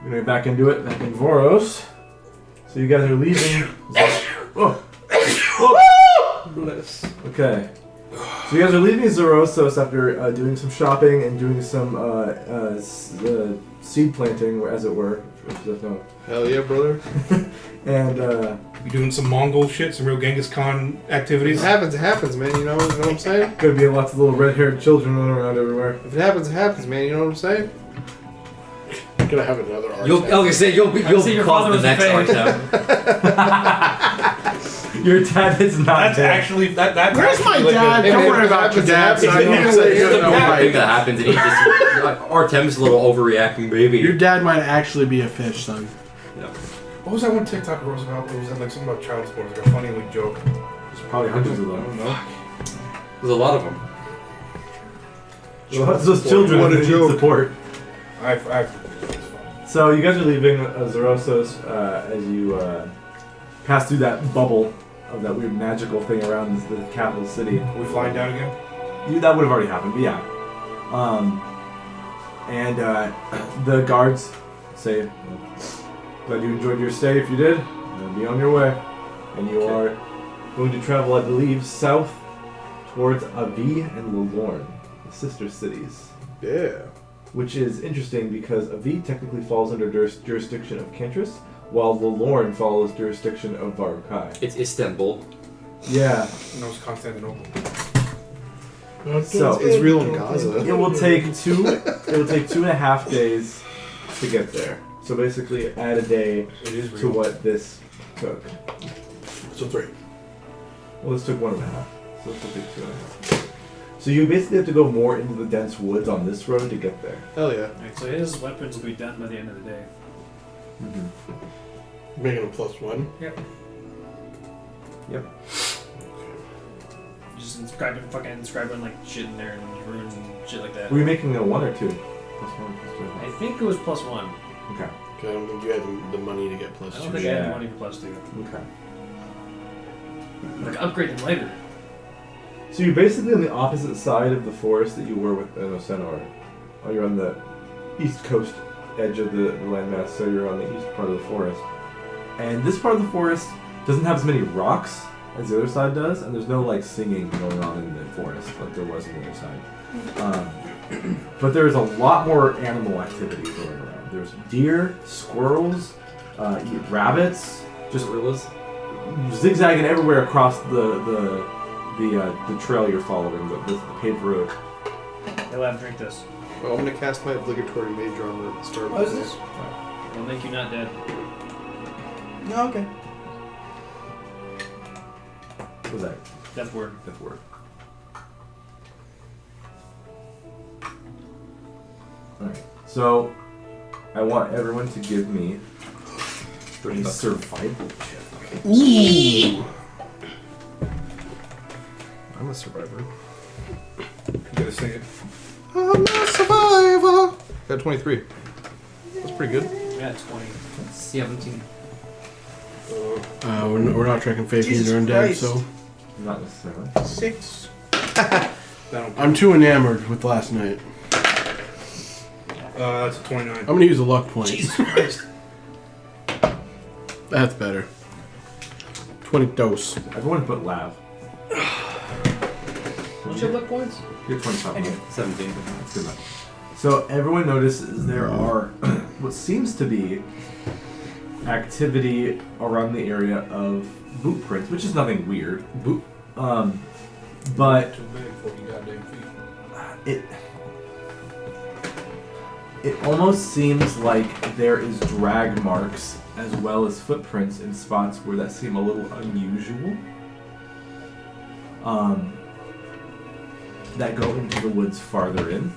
We're gonna get back into it, back in Voros. So you guys are leaving. Bliss. Okay. So you guys are leaving Zorosos after doing some shopping and doing some seed planting, as it were. If you don't know. Hell yeah, brother. And You doing some Mongol shit, some real Genghis Khan activities? It happens, man. You know what I'm saying? gonna be lots of little red-haired children running around everywhere. If it happens, man. You know what I'm saying? Gonna have another art. I was gonna say you'll cause the next art tab. Your dad is not That's dead. actually that's Where's my actually dad? If Don't it worry about your dad. happens, son. it Don't happens. say It's you the don't know bad thing right. that happens, and he just Artem's a little overreacting baby. Your dad might actually be a fish, son. What was that one TikTok I was about? It was like something about child support. It was like a funny like joke. There's probably hundreds of I them. don't know. There's a lot of them. Those children What a need joke. support. I've So you guys are leaving Zorosos as you pass through that bubble of that weird magical thing around the capital city. Are we flying down again? That would have already happened, but yeah. And the guards say, glad you enjoyed your stay. If you did, be on your way. And you are going to travel, I believe, south towards Avi and Lorne, the sister cities. Yeah. Which is interesting because Avi technically falls under jurisdiction of Kentris, while Lorne follows jurisdiction of Varukai. It's Istanbul. Yeah. No, it's Constantinople. So Israel and Gaza. it will take 2.5 days to get there. So basically, add a day It is to real. what this took. So 3. Well, this took 1.5. So this will take 2.5. So you basically have to go more into the dense woods on this road to get there. Hell yeah. Alright, so his weapons will be done by the end of the day. Making a +1. Yep. Yep. Just inscribing like shit in there and runes and shit like that. Were you making a 1 or 2? +1, +2. I think it was +1. Okay. Okay, I don't think you had the money to get I don't +2. think I had the money for +2. Okay. Like upgrade them later. So you're basically on the opposite side of the forest that you were with Senor. You're on the east coast edge of the landmass, so you're on the east part of the forest. And this part of the forest doesn't have as many rocks as the other side does, and there's no like singing going on in the forest like there was on the other side. But there's a lot more animal activity going around. There's deer, squirrels, rabbits, just Gorillas. zigzagging everywhere across the trail you're following, the paved road. Hey lab, drink this. Well, I'm gonna cast my obligatory mage armor at the start What of is this. this? It'll make you not dead. No, okay. What was that? Death word. Death word. Alright, so I want everyone to give me a survival check. Ooh. I'm a survivor. You gotta sing it. I'm a survivor. Got 23. That's pretty good. Yeah, 20. 17. We're not tracking faith Jesus either, undead, Christ. so Not necessarily. 6. I'm too enamored with last night. That's a 29. I'm gonna use a luck point. Jesus Christ. That's better. 20 dose. Everyone put lav. What's your luck points? You're 25. Right? 17. That's good enough. So everyone notices there are what seems to be activity around the area of boot prints, which is nothing weird. But Too big for you goddamn feet. it almost seems like there is drag marks as well as footprints in spots where that seem a little unusual. That go into the woods farther in,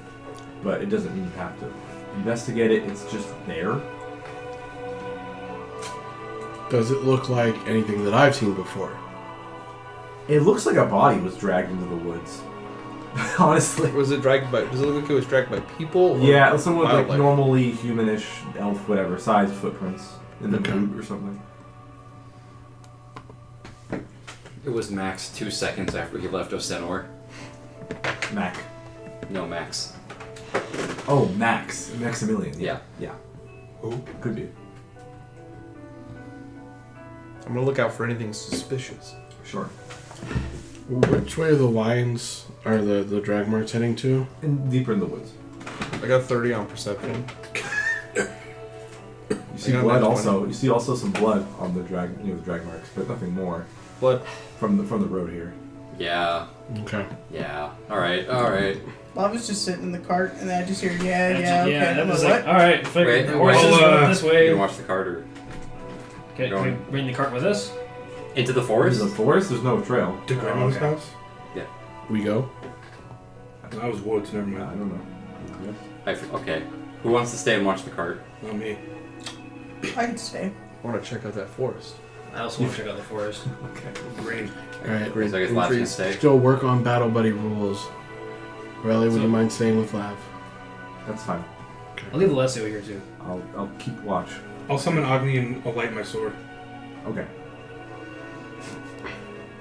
but it doesn't mean you have to investigate it. It's just there. Does it look like anything that I've seen before? It looks like a body was dragged into the woods. Honestly. Was it dragged by? Does it look like it was dragged by people? Or Yeah, some with like wildlife? normally humanish, elf, whatever, sized footprints in the Okay. boot or something. It was Max 2 seconds after he left Osenor. Mac. No, Max. Oh, Max. Maximilian. Yeah. Yeah. Who? Could be. I'm gonna look out for anything suspicious. Sure. Which way are the lines or the drag marks heading to? And deeper in the woods. I got 30 on perception. You see got blood about also. You see also some blood on the drag, the drag marks, but nothing more Blood. from the road here. Yeah. Okay. Yeah. All right. All right. Well, I was just sitting in the cart, and then I just hear, yeah, That's- okay. that I'm was like, like, what? all right, figure Wait, the wait. horses Well, going this You way. can watch the cart or Can we bring the cart with us? into the There's forest. a forest. There's no trail. To Grandma's okay. house? We go. That was woods, never I mind. don't know. Okay. Who wants to stay and watch the cart? Not me. I can stay. I want to check out that forest. I also want to check out the forest. Okay. Green. All right. So I guess Lav's gonna Increase. stay. Still work on battle buddy rules. Riley, would you mind staying with Lav? That's fine. I'll leave Alessio here too. I'll keep watch. I'll summon Agni and I'll light my sword. Okay.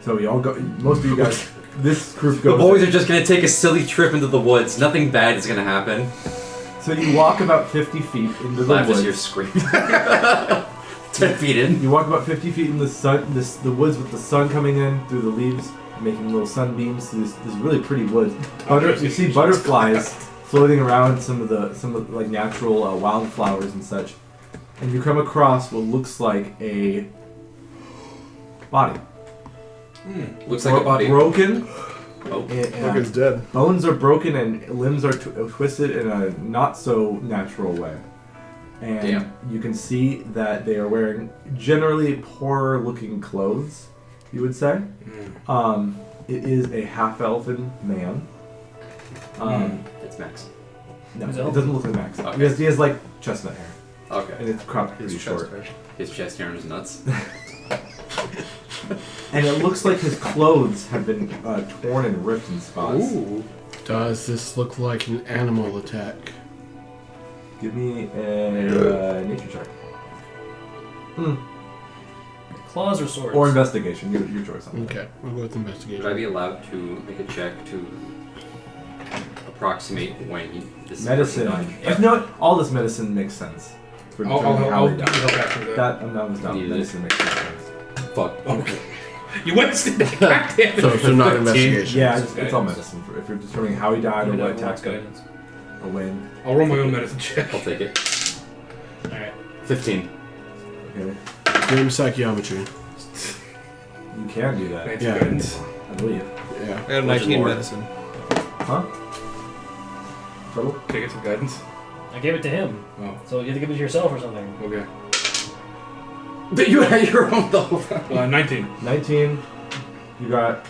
So we all go. Most of you guys. This group The goes. boys are just gonna take a silly trip into the woods. Nothing bad is gonna happen. So you walk about 50 feet into the Lav woods. is here screaming. 10 feet in. You walk about 50 feet in the sun, the woods with the sun coming in through the leaves, making little sunbeams through this really pretty woods. You see butterflies floating around some of the like natural wildflowers and such, and you come across what looks like a body. Looks like a body. Broken. Oh. Look, it's dead. Bones are broken and limbs are twisted in a not so natural way. And Damn. you can see that they are wearing generally poorer looking clothes, you would say. It is a half-elfin man. It's Max. No, Who's it elf? doesn't look like Max. Okay. He has like chestnut hair. Okay. And it's cropped pretty His short. chest hair. His chest hair and his nuts. And it looks like his clothes have been torn and ripped in spots. Ooh. Does this look like an animal attack? Give me a nature check. Claws or swords? Or investigation, your choice on that. Okay, I'll go with investigation. Would I be allowed to make a check to approximate when this is Medicine. done? You know what? All this medicine makes sense. For determining how I'll he died. help after that. That was not Needed it. medicine makes sense. Fuck. Okay. You went God damn it. So not investigation. Yeah, it's all medicine. If you're determining how he died or Maybe what that attacked wants him, guidance. or when. I'll roll my own medicine check. I'll take it. Alright. 15. Okay, Grim psychometry. you can do that. Yeah. Guidance. I believe. Yeah. I got a Which is 19 more? medicine. Huh? Trouble? Can I get some guidance? I gave it to him. Oh, So you have to give it to yourself or something. okay. But you had your own though. 19. 19. You got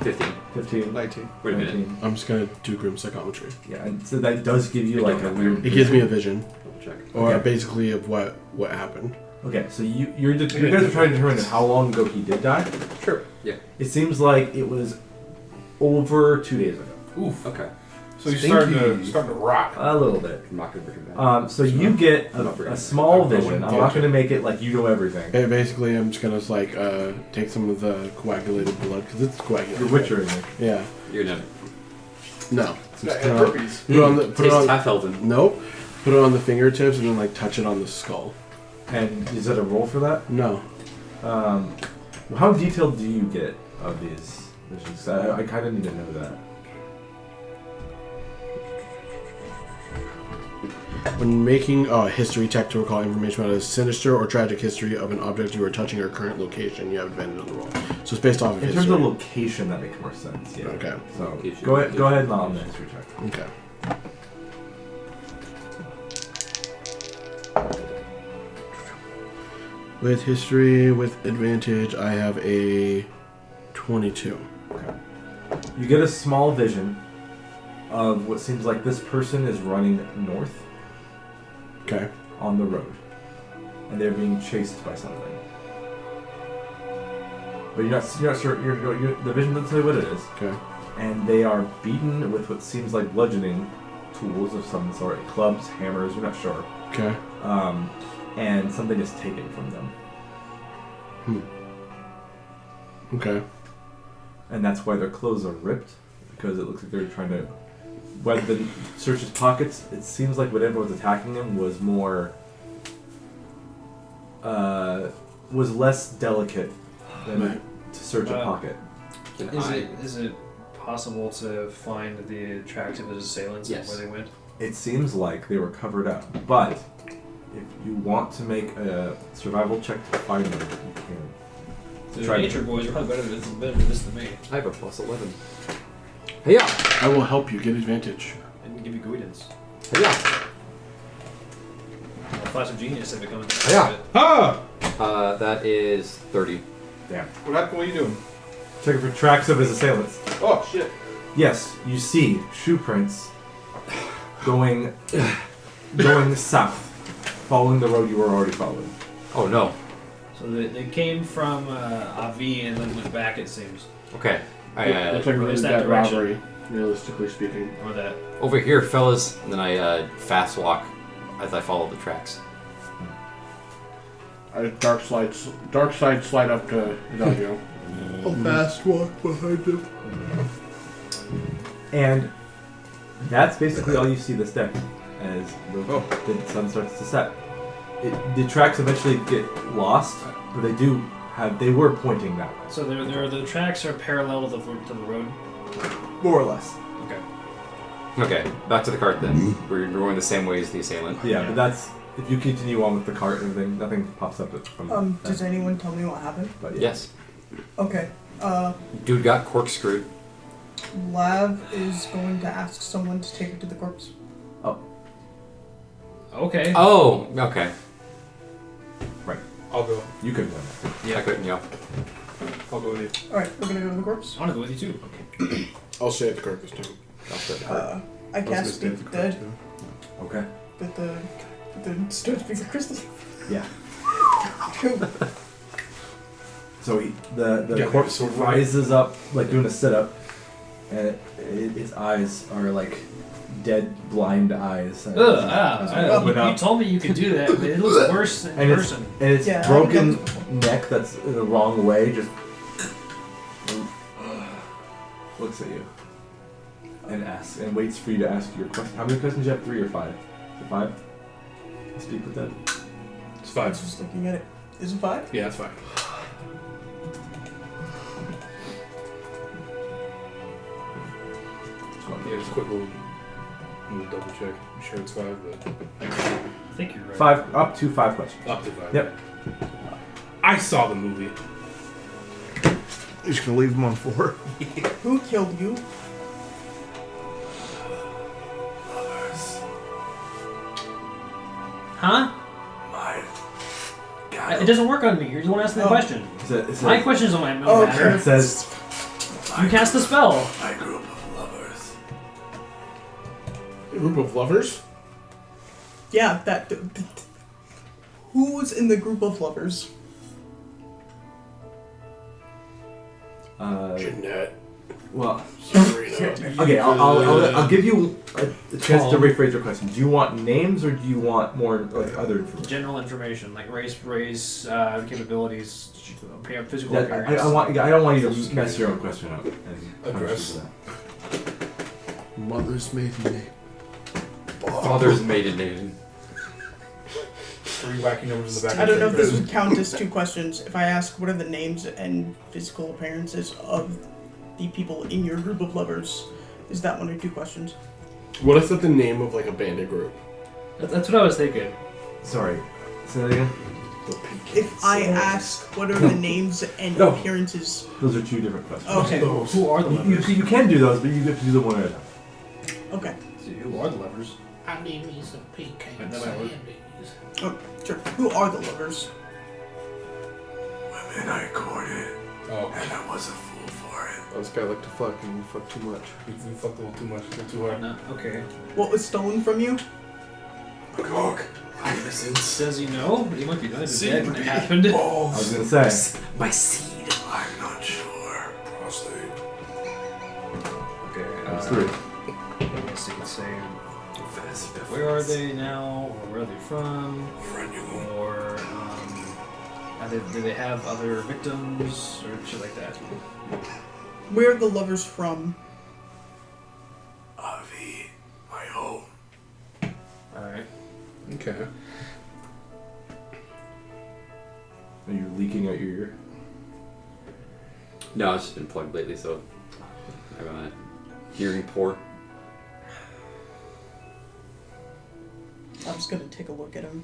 15. 15. 19. Wait a minute. 19. I'm just gonna do grim psychometry. Yeah, and so that does give you like a weird. It gives me a vision, Double check. or Okay. basically of what happened. Okay, so you guys are trying to determine how long ago he did die. Sure. Yeah. It seems like it was over 2 days ago. Oof. Okay. So you're Stinky. starting to rot. A little bit. I'm not gonna bring it back. So you get a small vision. I'm not Gotcha. going to make it like you know everything. Basically, I'm just gonna like take some of the coagulated blood because it's coagulated. You're Witcher in there. Yeah. You're done. No. It's Just got put it on- herpes. Put it on the. Put it Tastes on. half elven. Nope. Put it on the fingertips and then like touch it on the skull. And is that a roll for that? No. How detailed do you get of these visions? I kind of need to know that. When making a history check to recall information about a sinister or tragic history of an object you are touching or current location, you have advantage on the roll. So it's based off of In history. terms of location, that makes more sense. Yeah. Okay. So Location. go ahead and on the history check. Okay. With history, with advantage, I have a 22. You get a small vision of what seems like this person is running north Okay. on the road, and they're being chased by something. But you're not sure. The vision doesn't say what it is, Okay. and they are beaten with what seems like bludgeoning tools of some sort, clubs, hammers. You're not sure. Okay. And something is taken from them, Okay. and that's why their clothes are ripped, because it looks like they're trying to. When the search his pockets, it seems like whatever was attacking him was more was less delicate than to search a pocket. Is it possible to find the tracks of his assailants and where they went? It seems like they were covered up, but if you want to make a survival check to find them, you can. The nature boys are probably better at this than me. I have a +11. Hey yeah. I will help you get advantage. And give you guidance. Hey yeah. Flash of genius if it comes to Yeah. Ah! That is 30. Damn. What happened? What are you doing? Checking for tracks of his assailants. Oh, shit. Yes, you see shoe prints going south, following the road you were already following. Oh no. So they came from Avi and then went back, it seems. Okay. Looks like we're Is in that that direction? robbery, realistically speaking. Or that. Over here, fellas. And then I fast walk as I follow the tracks. Dark side slide up to Xavier. I'll fast walk behind him. And that's basically all you see this day as the sun starts to set. The tracks eventually get lost, but they were pointing that way. So the tracks are parallel to the road? More or less. Okay. Okay, back to the cart then. We're going the same way as the assailant. Yeah, but that's... If you continue on with the cart and everything, nothing pops up from Does anyone tell me what happened? But yeah. Yes. Okay. Dude got corkscrewed. Lav is going to ask someone to take her to the corpse. Okay. Oh, okay. Right. I'll go. You could win. Yeah. I couldn't, I'll go with you. Alright, we're gonna go to the corpse. I want to go with you too. I'll stay at the cart this time. I cast Speak the Dead Okay. with the Stone Speaker Crystal. Yeah. Cool. So the Yeah, corpse so what- rises up, like doing a sit-up, and its eyes are like dead, blind eyes. You Without- told me you could do that, but it looks worse in and person. its Yeah, I broken think neck that's in the wrong way just looks at you and asks and waits for you to ask your question. How many questions do you have? 3 or 5? Is it 5? Speak with that. It's I 5. was just looking at it. Is it 5? Yeah, it's 5. Yeah, just a quick little double check. I'm sure it's 5, but I think you're right. 5 up to 5 questions. up to 5. Yep. I saw the movie. You're just gonna leave him on 4. Who killed you? Huh? It doesn't work on me. You're the one asking the question. My question is on my Oh, matter. It says You cast the spell. my group of lovers. A group of lovers? Yeah, who's in the group of lovers? Jeanette. Well, Serena. okay. I'll give you a chance to rephrase your question. Do you want names or do you want more like other information? General information like race, capabilities, physical That, appearance. I don't want you to mess your own question up. And Address. punish you for that. Mother's maiden name. Father's maiden name. 3 wacky numbers in the back. I don't know if this would count as 2 questions. If I ask what are the names and physical appearances of the people in your group of lovers, is that 1 or 2 questions? What if that's the name of like a bandit group? That's what I was thinking. Sorry. Say that again. If I ask what are the names and No. appearances... Those are 2 different questions. Okay, Who are the lovers? You can do those, but you have to do them one at a time. okay. Who are the lovers? I need me some pecan That might work. sandies. Oh, sure. Who are the lovers? Women I courted, Oh, and I was a fool for it. Oh, this guy liked to fuck and you fuck too much. you fucked a little too much. A little too hard. No. Okay. What was stolen from you? McCork. Does he know? He might be dead when it happened. I was gonna say. My seed. I'm not sure. Prostate. Okay. That's 3. I guess you could say where are they now, or where are they from, or do they have other victims, or shit like that. Where are the lovers from? Avi, my home. All right. Okay. Are you leaking out your ear? No, it's just been plugged lately, so I'm hearing poor. I'm just gonna take a look at him.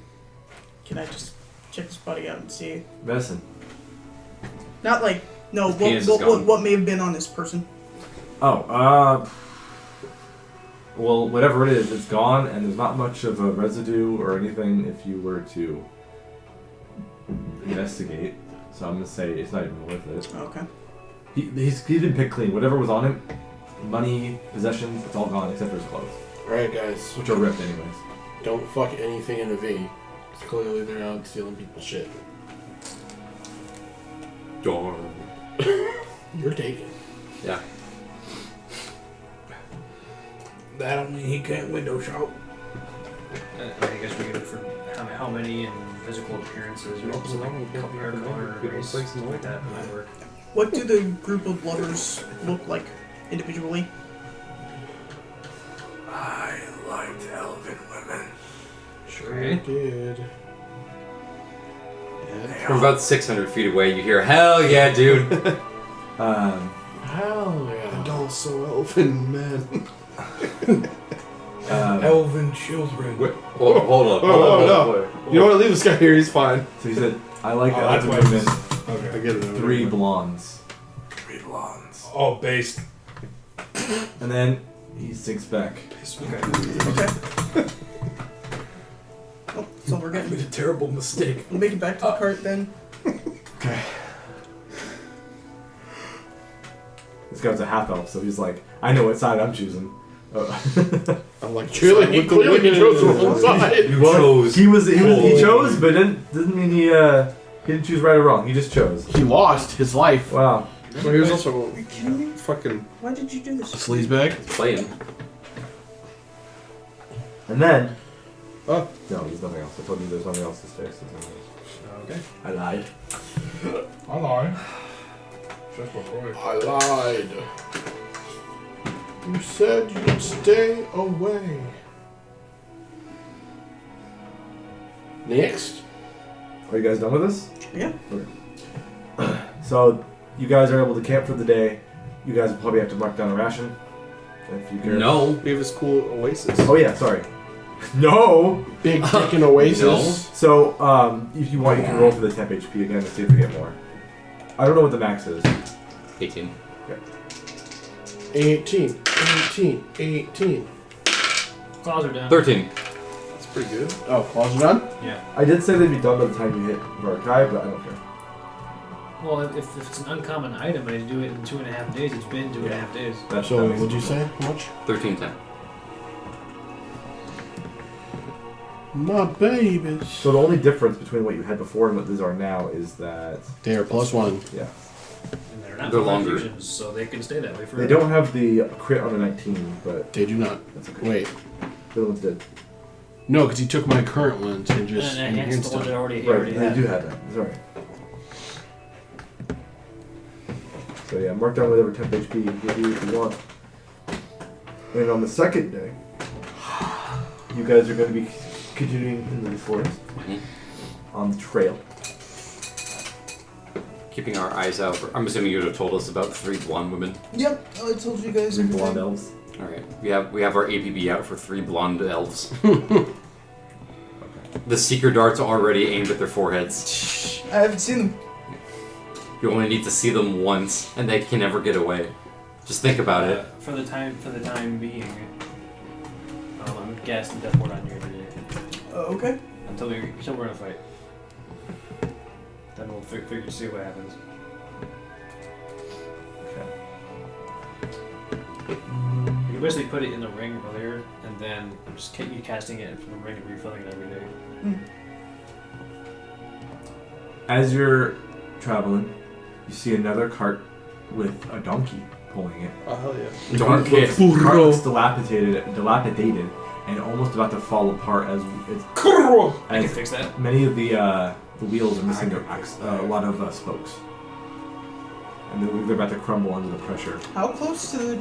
Can I just check his body out and see? Medicine. Not like no. His penis is What gone. may have been on this person? Oh, well, whatever it is, it's gone, and there's not much of a residue or anything if you were to investigate. So I'm gonna say it's not even worth it. Okay. He's been picked clean. Whatever was on him, money, possessions, it's all gone except for his clothes, Alright, guys. which are ripped anyways. Don't fuck anything in a V. 'Cause clearly they're out stealing people's shit. Darn. You're taken. Yeah. That don't mean he can't window shop. I guess we could for how many and physical appearances, or something like hair color, race, something like that might work. What do the group of lovers look like individually? I liked elven women. Sure Okay. did. From about 600 feet away, you hear, "Hell yeah, dude!" Hell yeah. And also elfin men. Elven children. Wait, hold up, hold up, Oh, hold no. up. You don't want to leave this guy here, he's fine. So he said, "I like Oh, that's elven why women, Okay. I get it. 3 blondes," 3 blondes. Oh, based. and then he sinks back. Okay. Oh, so we're I getting. made a terrible mistake. We'll make it back to the cart then. Okay. This guy's a half elf, so he's like, "I know what side I'm choosing." I'm like, clearly he chose the wrong side. You chose. He chose, but didn't mean he didn't choose right or wrong. He just chose. He lost his life. Wow. Well, he was also Are you kidding me? fucking. Why did you do this? Sleazebag? Playing. And then, Oh. no, there's nothing else. I told you there's nothing else to stay. So Okay. I lied. I lied. Just before. I lied. You said you'd stay away. Next. Are you guys done with this? Yeah. So you guys are able to camp for the day. You guys will probably have to mark down a ration. If you care. No. We have this cool oasis. Oh yeah, sorry. No. Big dick and oasis. No. So if you want, you can roll for the temp HP again to see if you get more. I don't know what the max is. 18. 18. 18. Claws are down. 13. That's pretty good. Oh, claws are done? Yeah. I did say they'd be done by the time you hit Archive, but I don't care. Well, if it's an uncommon item and I do it in 2.5 days, it's been 2.5 days. That's So, what'd you say? How much? 13:10. My babies. So the only difference between what you had before and what these are now is that They are +1. yeah, And they're not They're fire longer. fusions, so they can stay that way forever. they don't have the crit on a 19, but They do not. that's okay. Wait. The other ones did. No, because he took my current ones and just And enhance enhanced the ones that them. already Right, they have. do have that. Sorry. So yeah, mark down whatever temp HP give you if you want. And on the second day, you guys are going to be continuing into the forest on the trail. Keeping our eyes out. I'm assuming you would have told us about 3 blonde women. Yep, I told you guys. 3 blonde elves. All right. We have our APB out for 3 blonde elves. The seeker darts are already aimed at their foreheads. I haven't seen them. You only need to see them once, and they can never get away. Just think about it. For the time being, I'm gas the death ward on you every day Okay. until we're in a fight. Then we'll figure to see what happens. You can basically put it in the ring earlier, and then just keep casting it from the ring and refilling it every day. As you're traveling, you see another cart with a donkey pulling it. Oh, hell yeah. The Donkey. cart looks dilapidated, and almost about to fall apart as I can fix that. many of the wheels are missing a lot of spokes, and they're about to crumble under the pressure. How close to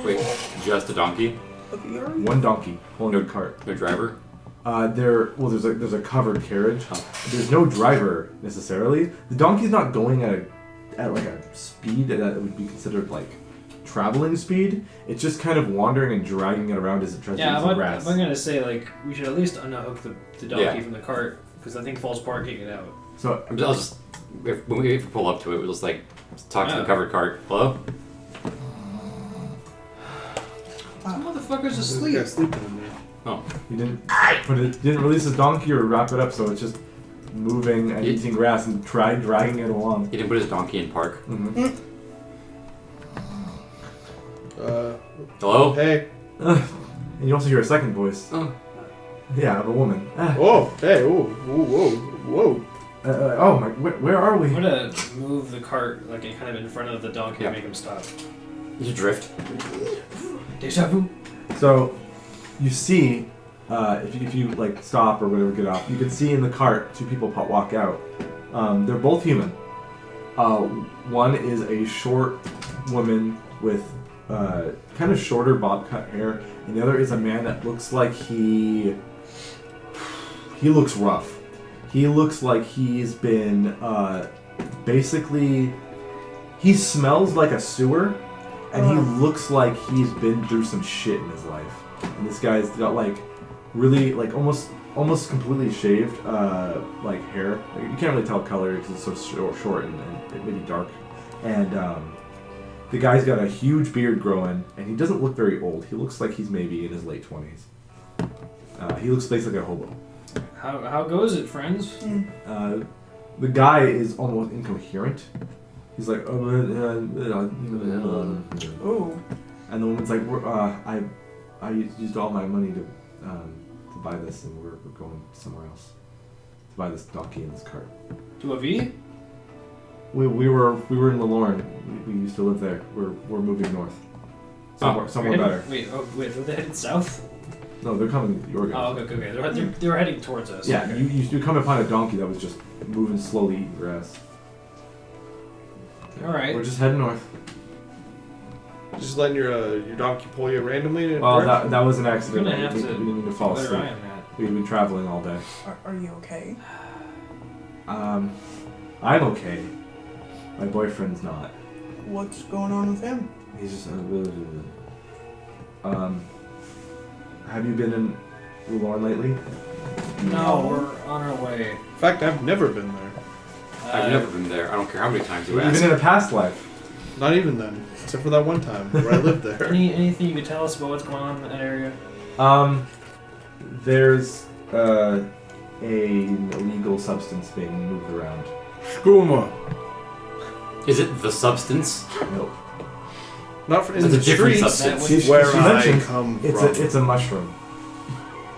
Wait, just a donkey? the VR? One donkey pulling a cart. No driver? There's a covered carriage. There's no driver necessarily. The donkey's not going at like a speed that would be considered like traveling speed. It's just kind of wandering and dragging it around as it tries to eat some grass. I'm gonna say like we should at least unhook the donkey Yeah. from the cart because that thing falls apart getting it out. So I'll just when we pull up to it, we'll just like talk to the covered cart. Hello? Some motherfucker's asleep. Yeah, sleeping in there. Oh, he didn't release his donkey or wrap it up, so it's just moving and eating grass and dragging it along. he didn't put his donkey in park. Mm-hmm. Hello? Hey. And you also hear a second voice. Oh. Yeah, of a woman. Oh, hey, oh, whoa. Oh my, where are we? I'm gonna move the cart like kind of in front of the donkey Yeah. to make him stop. You drift. Deja vu. So, you see, if you like stop or whatever, get off, you can see in the cart 2 people walk out. They're both human. One is a short woman with kind of shorter bob cut hair, and the other is a man that looks like he looks rough. He looks like he's been basically. He smells like a sewer. And he looks like he's been through some shit in his life. And this guy's got like really like almost completely shaved like hair. Like, you can't really tell color because it's so short and maybe dark. And the guy's got a huge beard growing, and he doesn't look very old. He looks like he's maybe in his late 20s. He looks basically like a hobo. How goes it, friends? The guy is almost incoherent. He's like, Oh. and the woman's like, I used all my money to buy this, and we're going somewhere else to buy this donkey and this cart. To a V? We were in Lorne. We used to live there. We're moving north. Somewhere better. Wait, were they headed south? No, they're coming to your guys. Oh, okay. They were heading towards us. Yeah, Okay. you come upon a donkey that was just moving slowly, eating grass. All right. We're just heading north. Just letting your donkey pull you randomly? Well, that was an accident. We're gonna have we to didn't mean to fall Better asleep. eye on that. We've been traveling all day. Are you okay? I'm okay. My boyfriend's not. What's going on with him? He's just have you been in Lorne lately? No, we're on our way. In fact, I've never been there. I've never been there. I don't care how many times you You've ask. been in a past life. Not even then. Except for that one time where I lived there. Anything you could tell us about what's going on in that area? There's an illegal substance being moved around. Skooma. Is it the substance? Nope. Not for, in That's the a different streets. substance. Where She I mentioned come it's from. it's a mushroom,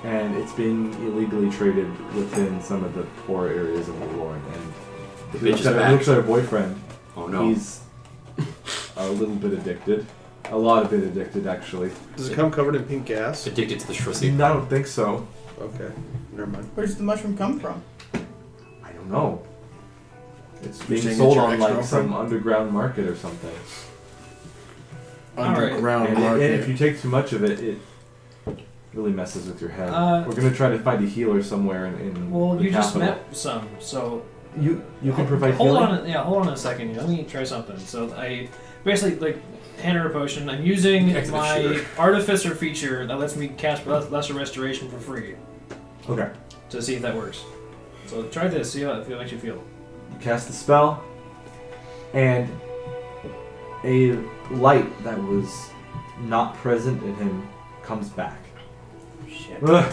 and it's being illegally traded within some of the poor areas of Lorne. And The if you bitch is look back. at her boyfriend. Oh no. He's a little bit addicted. A lot of bit addicted, actually. Does it come covered in pink gas? Addicted to the I Sharese. don't think so. Okay. Never mind. Where does the mushroom come from? I don't know. It's You're being saying sold it's your on like ex-girlfriend? some underground market or something. Underground And market. if you take too much of it, it really messes with your head. Uh, We're gonna try to find a healer somewhere in Well, the you just capital. met some, so You can provide hold healing. hold on a second here. Let me try something. So I basically like hand her a potion. I'm using Exit the my shooter. artificer feature that lets me cast lesser restoration for free Okay. to see if that works. So try this. See how it makes you feel. You cast the spell, and a light that was not present in him comes back. Shit. Ugh.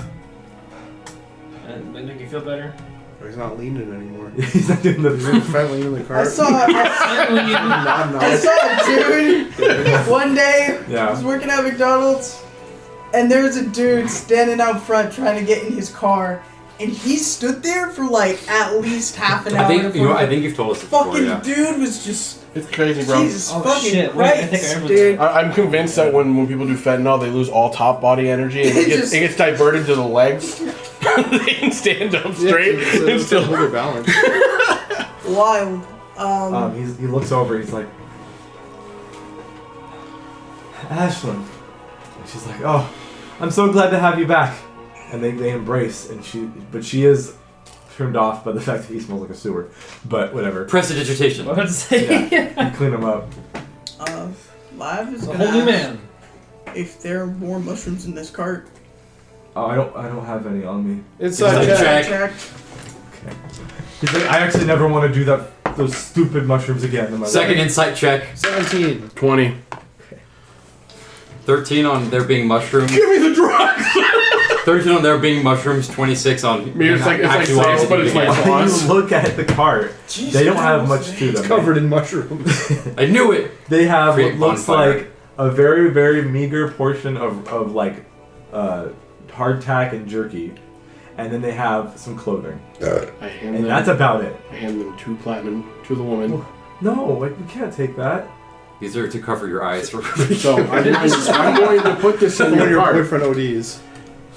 And make you feel better. Or he's not leaning anymore. He's not doing He's in the. front leaning in the I cart. saw I saw a dude one day. I Yeah. was working at McDonald's, and there was a dude standing out front trying to get in his car, and he stood there for like at least half an hour. I think before I the think you've told us this before. fucking Yeah. dude was just It's crazy, bro. Jesus Oh, fucking shit. Wait, I think I Christ, remember dude. I'm convinced that when people do fentanyl, they lose all top body energy, and It it gets diverted to the legs. They can stand up straight and still. hold their balance. Wild. He looks over. He's like, Ashlyn. And she's like, oh, I'm so glad to have you back. and they embrace, and she is turned off by the fact that he smells like a sewer. But whatever. Prestidigitation. What to say? Yeah, you clean him up. Live is A gonna whole new ask man. if there are more mushrooms in this cart. Oh, I don't have any on me. Inside Inside check. check. Okay. He's like, I actually never want to do those stupid mushrooms again in my Second life. insight check. 17. 20. 13 on there being mushrooms. Give me the drugs! 13 on there being mushrooms. 26 on It's like actuality sauce, but it's being like it. When sauce. you look at the cart, they don't have much to them. Covered in mushrooms. I knew it. They have Create what looks bonfire. like a very, very meager portion of like hardtack and jerky, and then they have some clothing, I hand and them, that's about it. I hand them 2 platinum to the woman. No, like we can't take that. These are to cover your eyes for. So I'm going to put this in One of your your cart. boyfriend ODs.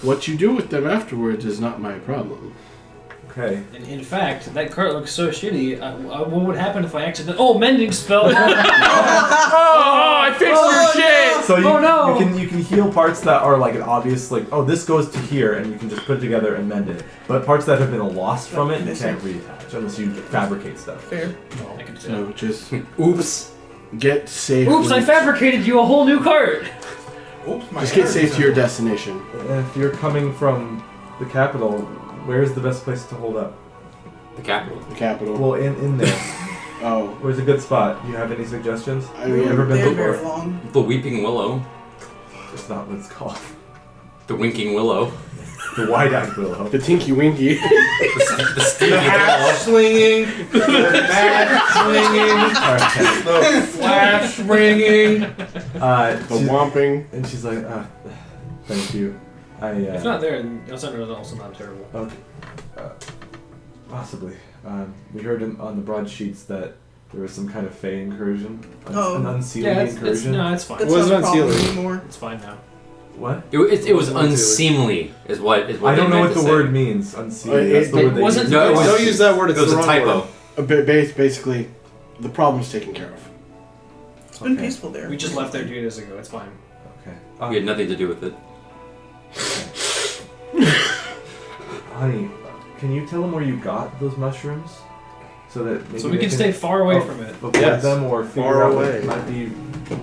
What you do with them afterwards is not my problem. Okay. In fact, that cart looks so shitty. What would happen if I accidentally... Oh, mending spell! Oh, I fixed your shit! So Oh, no! you can heal parts that are like an obvious like, oh, this goes to here, and you can just put it together and mend it. But parts that have been lost from it, you can't reattach unless you fabricate stuff. Fair. I can do So just Oops. get safe. Oops, I fabricated you a whole new cart! Oops, my Just get hair safe is to your out. destination. And if you're coming from the capital, where's the best place to hold up? The capital. The capital. Well, in there. Oh. Where's a good spot? You have any suggestions? I Have you mean, ever been They're to very Voros? long. The Weeping Willow. That's not what it's called. The Winking Willow. The wide-eyed willow. The Tinky Winky. The Stevie Willow. Hat swinging, the mat swinging, the flash ringing. The Whomping. And she's like, thank you. If not there, then Elsender is also not terrible. Okay. Possibly. We heard on the broadsheets that there was some kind of Fey incursion. An unsealing Yeah, incursion. it's fine. That's Wasn't not a problem unsealing. anymore. It's fine now. What? It was unseemly, is what I don't they know meant what to the say. word means. Unsealing. It- That's the it word they wasn't- use. No, it was, Don't use that word, It it's was the a wrong typo. word. Basically, the problem's taken care of. It's been Okay. peaceful there. We just left there 2 days ago. It's fine. Okay. We had nothing to do with it. Honey, can you tell them where you got those mushrooms? So that maybe So we they can stay far away from it. avoid Yes. them or figure Far out away. what might be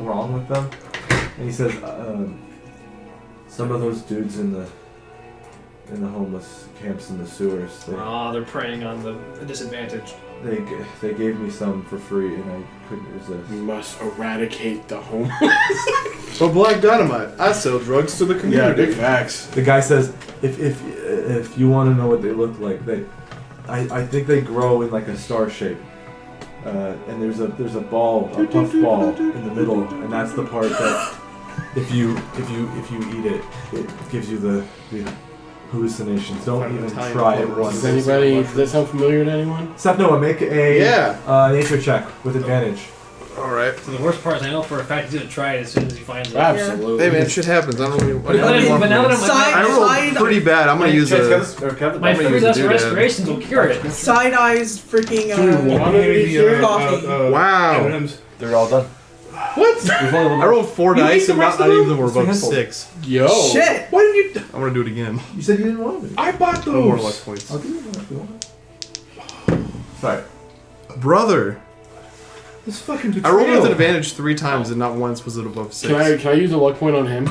wrong with them. And he says, some of those dudes in the homeless camps in the sewers, They're preying on the disadvantaged. they gave me some for free and I couldn't resist. We must eradicate the homeless. So Black Dynamite. I sell drugs to the Yeah, community. big facts. The guy says, if you want to know what they look like, I think they grow in like a star shape. And there's a ball, a puff ball in the middle, and that's the part that if you eat it, it gives you the hallucinations. Don't Find the even time try it bubbles. once. Does that sound familiar to anyone? Seth Noah, make a nature check with advantage. Alright. So the worst part is I know for a fact he's gonna try it as soon as he finds it. Absolutely. Hey man, shit happens. I don't really. But now that I'm Side- I side- rolled pretty bad. I'm gonna use a. my I'm gonna free use a lesser doodad. restorations will cure it. Side eyes freaking Do you want to be here? coffee. Wow. M&Ms. They're all done. What? I rolled 4 You dice ate the and rest not of any of them? them were It's a above handful. 6. Yo. Shit! Why did you? I'm gonna do it again. You said you didn't want them. I bought No more those. luck points. I'll give you one if you want. Sorry. Brother, This fucking I betrayal. rolled with an advantage 3 times and not once was it above 6. Can I use a luck point on him?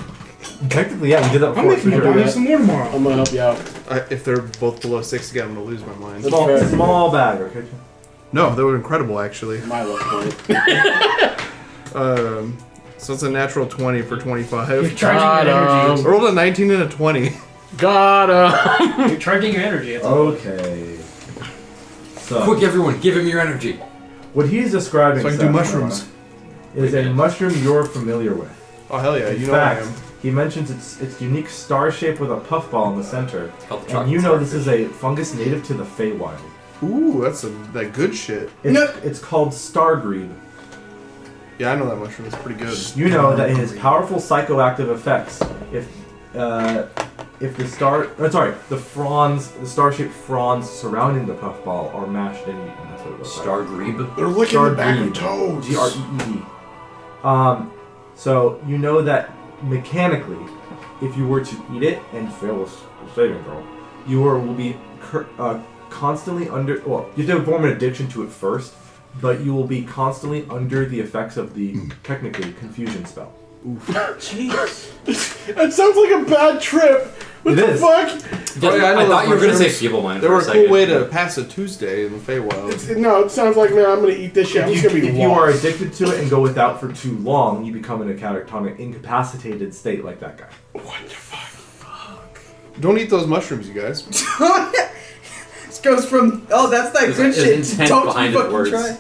Technically, yeah, we did that I'm before. making for you sure. buy some more tomorrow. I'm gonna help you out. If they're both below 6 again, I'm gonna lose my mind. That's fair. Small bag, okay? No, they were incredible actually. My luck point. So it's a natural 20 for You're 25. charging your I energy. rolled a 19 and a 20. Got him. You're charging your energy. That's all. Okay. So, Quick, everyone, give him your energy. what he's describing So I can do Seth, mushrooms. is a mushroom you're familiar with. Oh hell yeah, In you know I fact, am. he mentions its unique star shape with a puffball in the center. Called the And chocolate you know this starfish. is a fungus native to the Feywild. Ooh, that's that good shit. It's called stargrebe. Yeah, I know that mushroom. It's pretty good. You know that it has powerful psychoactive effects. If the star-shaped fronds surrounding the puffball are mashed and eaten. That's what it looks like. Stargrebe. They're licking the back of Stargrebe. toes. Greed. So you know that mechanically, if you were to eat it and fail a saving throw, you will be constantly under. Well, you have to form an addiction to it first, but you will be constantly under the effects of the technically confusion spell. Jeez. That sounds like a bad trip. What the fuck? Oh, yeah, I thought you were going to say mushrooms. feeble mind. They for were a a cool second. way to pass a Tuesday in the Feywild. No, it sounds like, man, I'm gonna eat this shit. I'm just gonna be If you are lost. addicted to it and go without for too long, you become in a catatonic, incapacitated state like that guy. What the fuck? Don't eat those mushrooms, you guys. This goes from that's that There's- good there's shit. to intent Don't behind you the fucking words. try.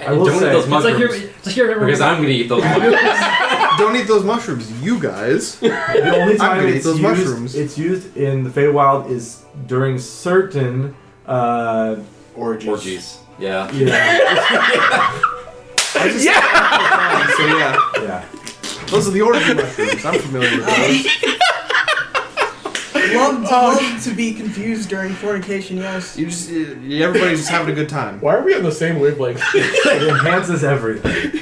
I will don't say- eat those It's It's like mushrooms. you're Because I'm going to eat those mushrooms. Don't eat those mushrooms, you guys. The only time gonna eat it's those used, mushrooms. it's used in the Feywild is during certain Orgies. Orgies. Yeah. yeah. So yeah, Yeah. those are the orgy mushrooms. I'm familiar with those. Love to be confused during fornication. Yes. Everybody's just having a good time. Why are we on the same wavelength? It enhances everything.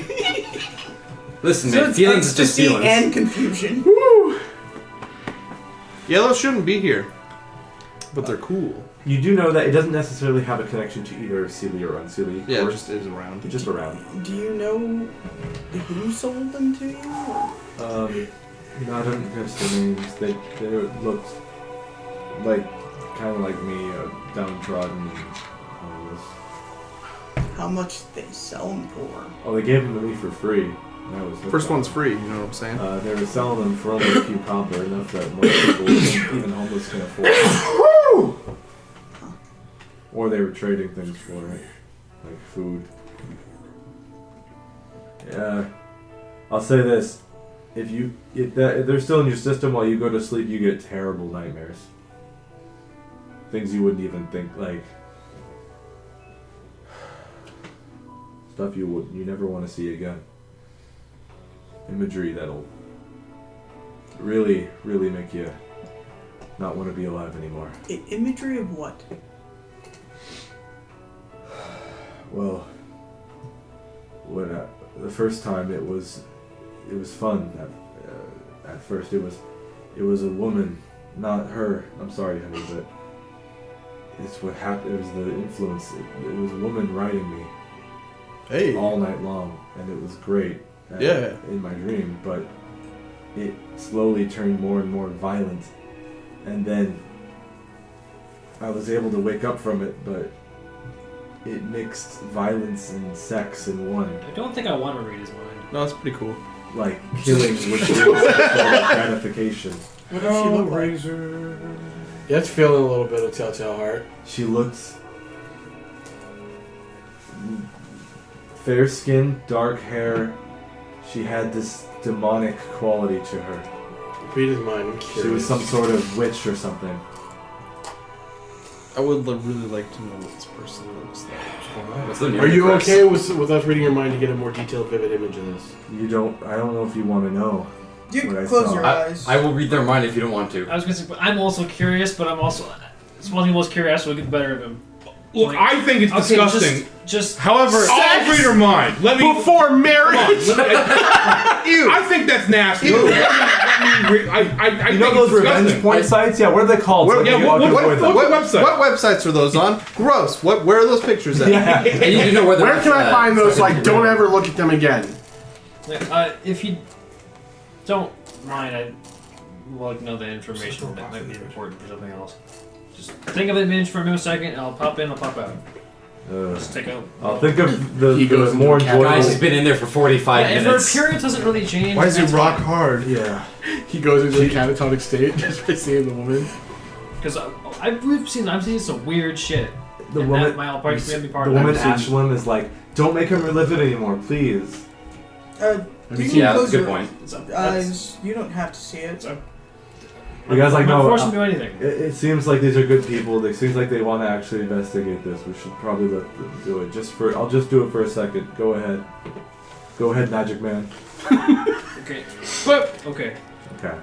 Listen, So man, it's feelings is just ecstasy feelings. and confusion. Yellow shouldn't be here, but they're cool. You do know that it doesn't necessarily have a connection to either Sealy or Unsealy. Yeah, or it just is around. it's just around. Do you know who sold them to you? No, I don't guess the names. They looked like kind of like me, downtrodden and homeless. How much they sell them for? Oh, they gave them to me for free. And I was First one's free, you know what I'm saying? They were selling them for only a few copper, enough that most people, even homeless, can afford. Or they were trading things for it, like food. Yeah, I'll say this: if they're still in your system while you go to sleep, you get terrible nightmares. Things you wouldn't even think, like stuff you never want to see again. Imagery that'll really, really make you not want to be alive anymore. Imagery of what? Well, the first time it was fun. At first, it was a woman, not her. I'm sorry, honey, but it's what happened. It was the influence. It was a woman riding me Hey. all night long, and it was great. Yeah. In my dream, but it slowly turned more and more violent, and then I was able to wake up from it, but it mixed violence and sex in one, I don't think I want to read his mind. No, that's pretty cool. like killing with sexual gratification. What does she look like? Yeah, it's feeling a little bit of Telltale Heart. She looked fair skin, dark hair. She had this demonic quality to her. Read his mind. I'm She curious. was some sort of witch or something. I would really like to know what this person looks like. What's the name Are of you the okay with us reading your mind to get a more detailed, vivid image of this? I don't know if you want to know. You What I close saw. your eyes. I will read their mind if you don't want to. I was gonna say, but I'm also curious, but I'm also Swansea was curious, so we get the better of him. Look, I think it's Okay, disgusting. Just However, I'll read her mind. Let me. Before marriage! I think that's nasty. Let me read. I You think know those it's revenge disgusting. point sites? Yeah, what are they called? What- So yeah, you what- can what- avoid them. what- website? What websites are those on? Gross. Where are those pictures at? Yeah. And you need to know whether Where can I find those? Like, don't ever look at them again. if you don't mind, I'd like to know the information that might be important for something else. Just think of the image for a second, and I'll pop in, I'll pop out. Just take out. I'll think of the He goes more into a enjoyable. Guys, he's been in there for 45 If her minutes. appearance doesn't really change. Why is he that's rock fine. hard? Yeah. He goes into a catatonic state just by seeing the woman. Because I've seen some weird shit. The and woman. that might all probably be part The of woman it. Ashlam is like, don't make him relive it anymore, please. You you can seen- Yeah, close good your point. eyes. You don't have to see it. You guys like I'm not no. forcing to do anything. It seems like these are good people. It seems like they want to actually investigate this. We should probably let them do it. I'll just do it for a second. Go ahead. Go ahead, Magic Man. Okay. But okay. Okay.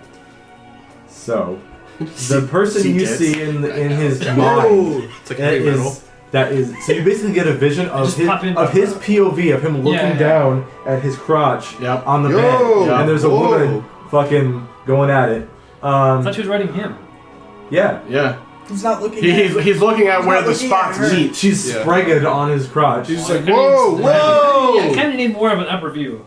So, the person See you tits? see in his mind It's like that heavy metal. is so you basically get a vision of Just his pop in- POV of him looking Yeah. down at his crotch Yep. on the Yo, bed, and there's a whoa. woman fucking going at it. I thought she was riding him. Yeah. Yeah. He's not looking. He's looking at where the spots her. meet. She's spregged on his crotch. She's Well, like, I whoa, kinda whoa! I kind of need more of an upper view.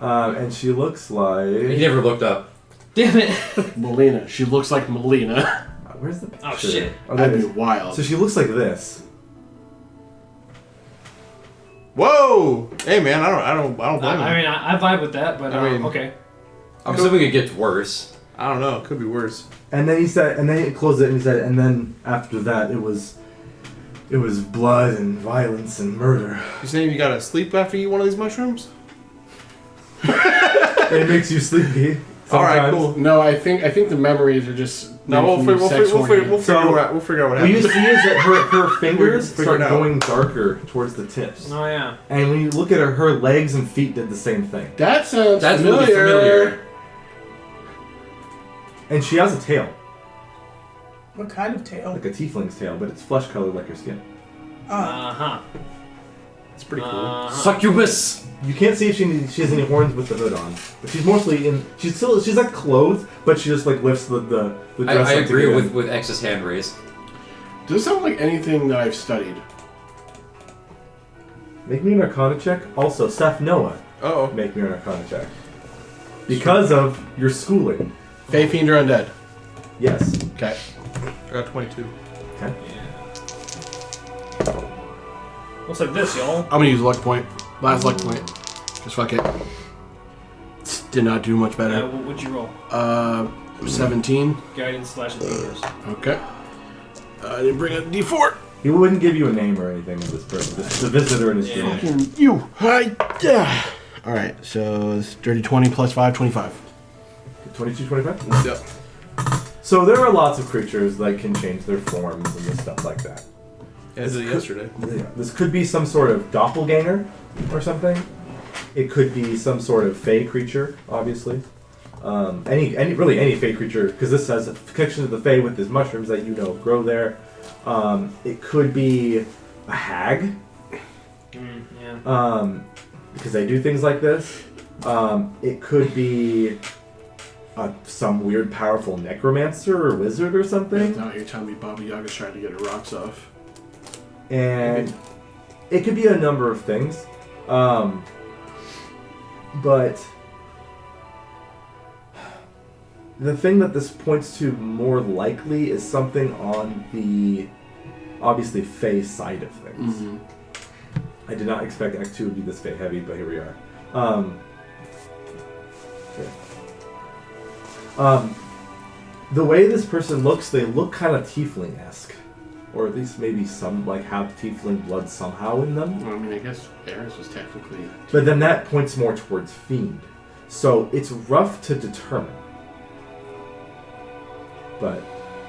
And she looks He like. never looked up. Damn it. Melina. She looks like Melina. Where's the picture? Oh, shit. Oh, there it That'd be is. wild. So she looks like this. Whoa! Hey man, I don't blame him. I mean, I vibe with that, but I mean- okay. I'm assuming it gets worse. I don't know. It could be worse. And then he said, and then he closed it and he said, and then after that it was blood and violence and murder. You saying you gotta sleep after you eat one of these mushrooms? It makes you sleepy. All right, sometimes. cool. No, I think the memories are just. No, we'll making you sex horny. figure out what What you happens. see is that her fingers Figure start it out. going darker towards the tips. Oh, yeah. And when you look at her legs and feet did the same thing. That sounds That's familiar. really familiar. And she has a tail, What kind of tail? like a tiefling's tail, but it's flesh colored like her skin. Uh-huh. It's pretty cool. Succubus! You can't see if she has any horns with the hood on, but she's mostly in. She's like clothed, but she just like lifts the dress. I up to agree get in. with X's hand raised. Does it sound like anything that I've studied? Make me an Arcana check. Also, Seth Noah, Uh-oh. make me an Arcana check. Because of your schooling. Fae, fiend, or undead? Yes. Okay. I got 22. Okay. Looks like this, y'all. I'm gonna use luck point. Last luck point. Just fuck it. Did not do much better. What'd you roll? 17. Guidance / Endeavors. Okay. I didn't bring a D4. He wouldn't give you a name or anything of this person. Just the visitor in his Yeah. dream. Fucking you. Hi. Yeah. All right. So it's dirty 20 plus 5, 25. 22, 25? Yep. So there are lots of creatures that can change their forms and stuff like that. Yeah, I did it yesterday. Yeah. This could be some sort of doppelganger or something. It could be some sort of fey creature, obviously. Any fey creature, because this has a connection to the fey with these mushrooms that you know grow there. It could be a hag, Yeah. because they do things like this. It could be some weird, powerful necromancer or wizard or something. Now you're telling me Baba Yaga's trying to get her rocks off. And it could be a number of things. But the thing that this points to more likely is something on the obviously Fey side of things. Mm-hmm. I did not expect Act 2 would be this Fey heavy, but here we are. The way this person looks, they look kind of tiefling-esque. Or at least maybe some, like, have tiefling blood somehow in them. Well, I mean, I guess Eris was technically. But then that points more towards fiend. So it's rough to determine. But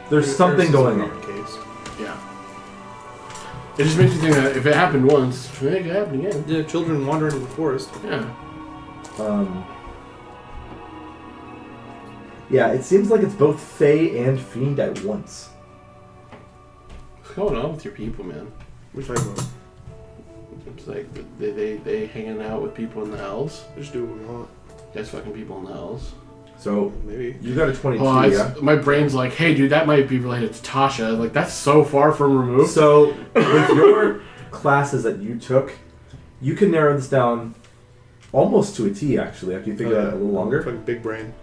there's something going on. Case. Yeah. It just makes me think that if it happened once, it could happen again. Yeah, children wander into the forest. Yeah. Yeah, it seems like it's both Fey and fiend at once. What's going on with your people, man? What are you talking about? It's like they hanging out with people in the hells. Just do what we want. You guys fucking people in the hells. So Maybe. you got a 22, Oh, yeah? my brain's like, hey, dude, that might be related to Tasha. Like, that's so far from removed. So with your classes that you took, you can narrow this down almost to a T, actually, after you think about it a little longer. Fucking big brain.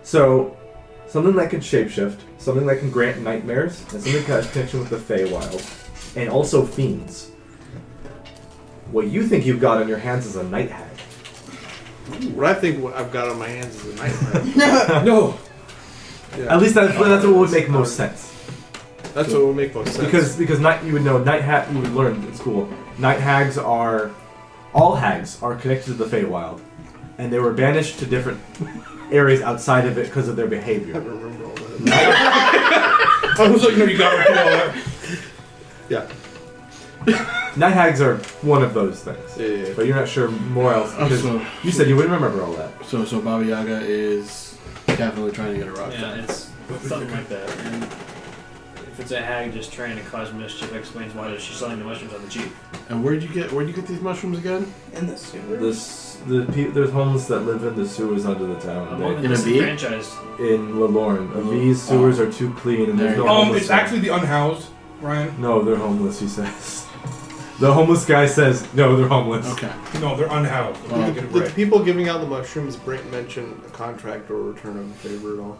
So, something that can shapeshift, something that can grant nightmares, and something that has connection with the Feywild, and also fiends. What you think you've got on your hands is a night hag. What I think what I've got on my hands is a night. No! At least that's what would make most sense. That's what would make most sense. Because you would know you would learn in school. Night hags are all hags are connected to the Feywild, and they were banished to different areas outside of it because of their I behavior. don't remember all that. I was like, no, you got to all that. Yeah. Night hags are one of those things, Yeah. but you're not sure more else because so- you said you wouldn't remember all that. So Baba Yaga is definitely trying to get a rock. Yeah, it's something like that. And If it's a hag just trying to cause mischief, explains why she's selling the mushrooms on the cheap. And where'd you get these mushrooms again? In the sewer. There's homeless that live in the sewers under the town. Among the In a bee? disenfranchised. In Lalorne. These sewers are too clean and there's no homeless It's there. actually the unhoused, Ryan. No, they're homeless, he says. The homeless guy says, no, they're homeless. Okay. No, they're unhoused. Well, Get it Did right. the people giving out the mushrooms mention a contract or a return of a favor at all?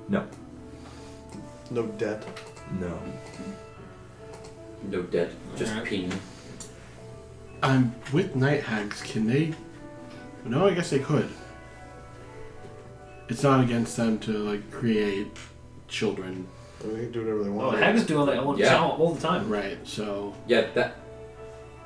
No. No debt. No. No debt, just Alright. peen. I'm with night hags. Can they? No, I guess they could. It's not against them to like create children, I mean, they can do whatever they Oh, want. hags do all that all the time. right? So. Yeah, that.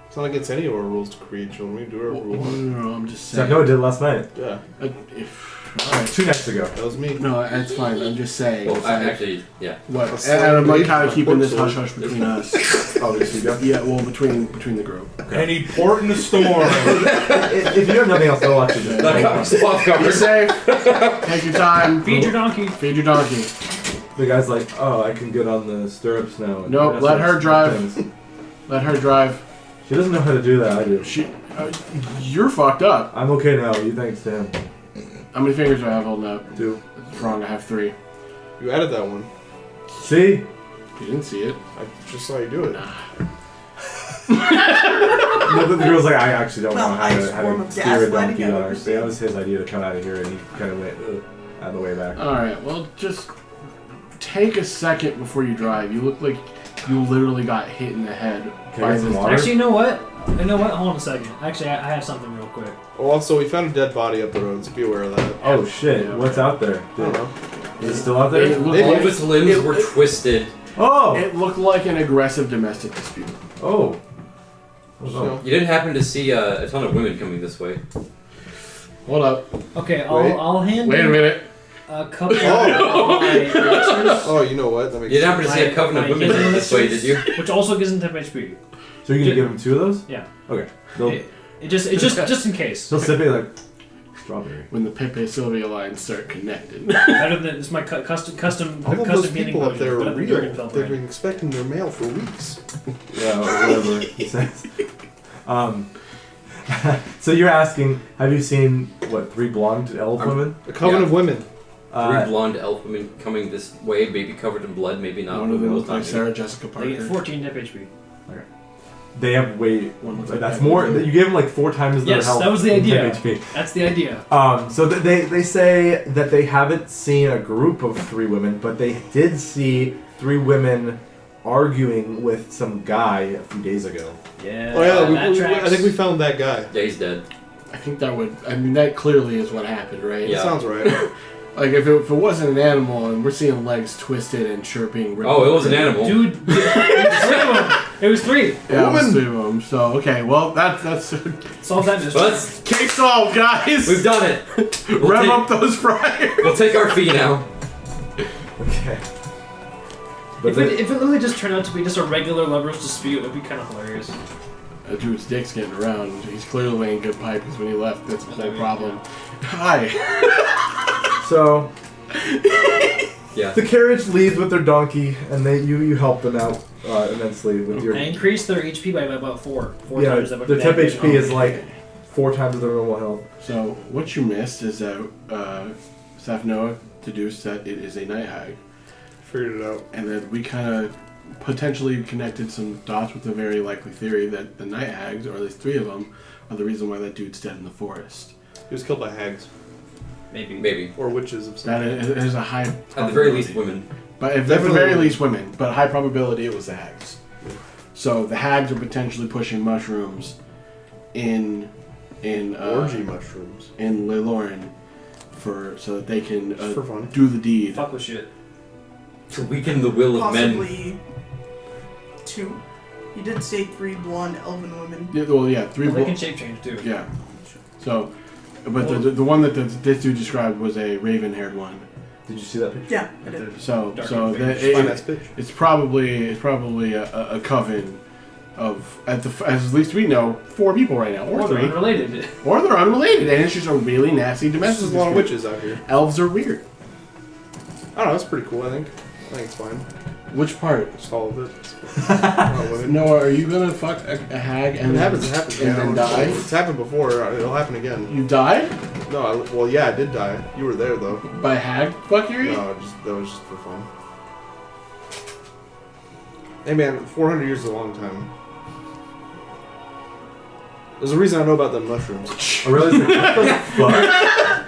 It's not against any of our rules to create children. We can do whatever we want. No, I'm just So saying. no, I did last night. Yeah, Alright. 2 nights ago. that was me. No, that's fine. I'm just saying. Well, it's I like- actually, yeah. What? That's And I'm like like kind of my keeping this sword. hush hush between us. Obviously, you Yeah, well, between the group. And he poured in the storm. If you have nothing else, I'll watch it. That covers the off You're cover. safe. Take your time. Feed your donkey. Feed your donkey. The guy's like, oh, I can get on the stirrups now. and Nope, let her things. drive. Let her drive. She doesn't know how to do that, I do. You're fucked up. I'm okay now, you thanks to him. How many fingers do I have holding up? 2. It's wrong. I have 3. You added that one. See? You didn't see it. I just saw you do it. No, the girl's like, I actually don't Well, know how ice to form of steer a gaslighting donkey I've on ever her. seen. That was his idea to come out of here, and he kind of went out of the way back. Alright, well, just take a second before you drive. You look like you literally got hit in the head Can by I get some this. water? Actually, you know what? Hold on a second. Actually, I have something real quick. Oh, also, we found a dead body up the road, so be aware of that. Oh shit, Yeah, what's out there? I don't know. Is it still out there? It looked, All like, of its limbs were twisted. Oh! it looked like an aggressive domestic dispute. Oh. So, You didn't happen to see a ton of women coming this way. Hold up. Okay, Wait. I'll hand Wait a you minute. a couple of my elixirs, oh, you know what? That makes You didn't happen to see a My- coven of my women healing this way, did you? which also gives them 10 HP. So you're gonna give him 2 of those? Yeah. Okay. They'll, It just in case. he'll sip it like strawberry. When the Pepe Sylvia lines start connecting. Better than it's my custom all of those healing people up there potion, are better than real. Dragonfell They've brand. been expecting their mail for weeks. Yeah, or whatever he says. So you're asking, have you seen, 3 blonde elf women? A coven Yeah. of women. 3 blonde elf women coming this way, maybe covered in blood, maybe not. One of them Who looked knows, like not Sarah Jessica They get Parker. 14 dip HP. They have way. One looks like That's Peggy more. Lou. You gave them like 4 times their Yes, health. that was the in idea. 10 HP. That's the idea. So they say that they haven't seen a group of 3 women, but they did see 3 women arguing with some guy a few days ago. Yeah. Oh yeah, that tracks. I think we found that guy. Yeah, he's dead. I think that would. I mean, that clearly is what happened, right? Yeah. Sounds right. Like if it wasn't an animal and we're seeing legs twisted and sure being ripped. Oh, it was an animal. Dude, it was 3 of them. It was 3. Yeah, it was Woman. 3 of them. So okay, well that's Solve that mystery. Well, that's, case solved, guys. we've done it. We'll Rev take, up those fryers. we'll take our fee now. Okay. But If it literally just turned out to be just a regular lovers dispute, it would be kind of hilarious. Dude's dick's getting around. He's clearly laying good pipe because when he left, that's the whole problem. Hi. so Yeah. the carriage leaves with their donkey, and you help them out immensely with your. I increased their HP by about 4 Yeah, times. that their temp that- HP is like 4 times their normal health. So what you missed is that Safnoa deduced that it is a night hag, Figured it out. and that we kind of potentially connected some dots with the very likely theory that the night hags, or at least 3 of them, are the reason why that dude's dead in the forest. He was killed by hags Maybe. or witches of some That kind. is a high. At the very least, women. But if, at the Definitely very women. least women, but high probability it was the hags. So the hags are potentially pushing mushrooms in Orgy mushrooms. in Lelorn so that they can Just for fun. do the deed. Fuck with shit. To weaken the will of men. Possibly 2. You did say 3 blonde elven women. Yeah, well, yeah, 3 Well, they blo- can shape change too. Yeah. So, but the one that this dude described was a raven-haired one. Did you see that picture? Yeah, I did. So Dark so and that Find that bitch. it's probably a coven of as least we know 4 people right now, or Or they're 3, unrelated. or they're unrelated, and it's just a really nasty There's domestic. just a lot of dispute. witches out here. Elves are weird. I don't know. That's pretty cool. I think it's fine. Which part? Just all of it. Not women. Noah, are you gonna fuck a hag and It happens. It happens. and then die? It's happened before. It'll happen again. You died No. Well, yeah, I did die. You were there though. by hag fuckery? No, that was just for fun. Hey man, 400 years is a long time. There's a reason I know about the mushrooms. I realized what the fuck?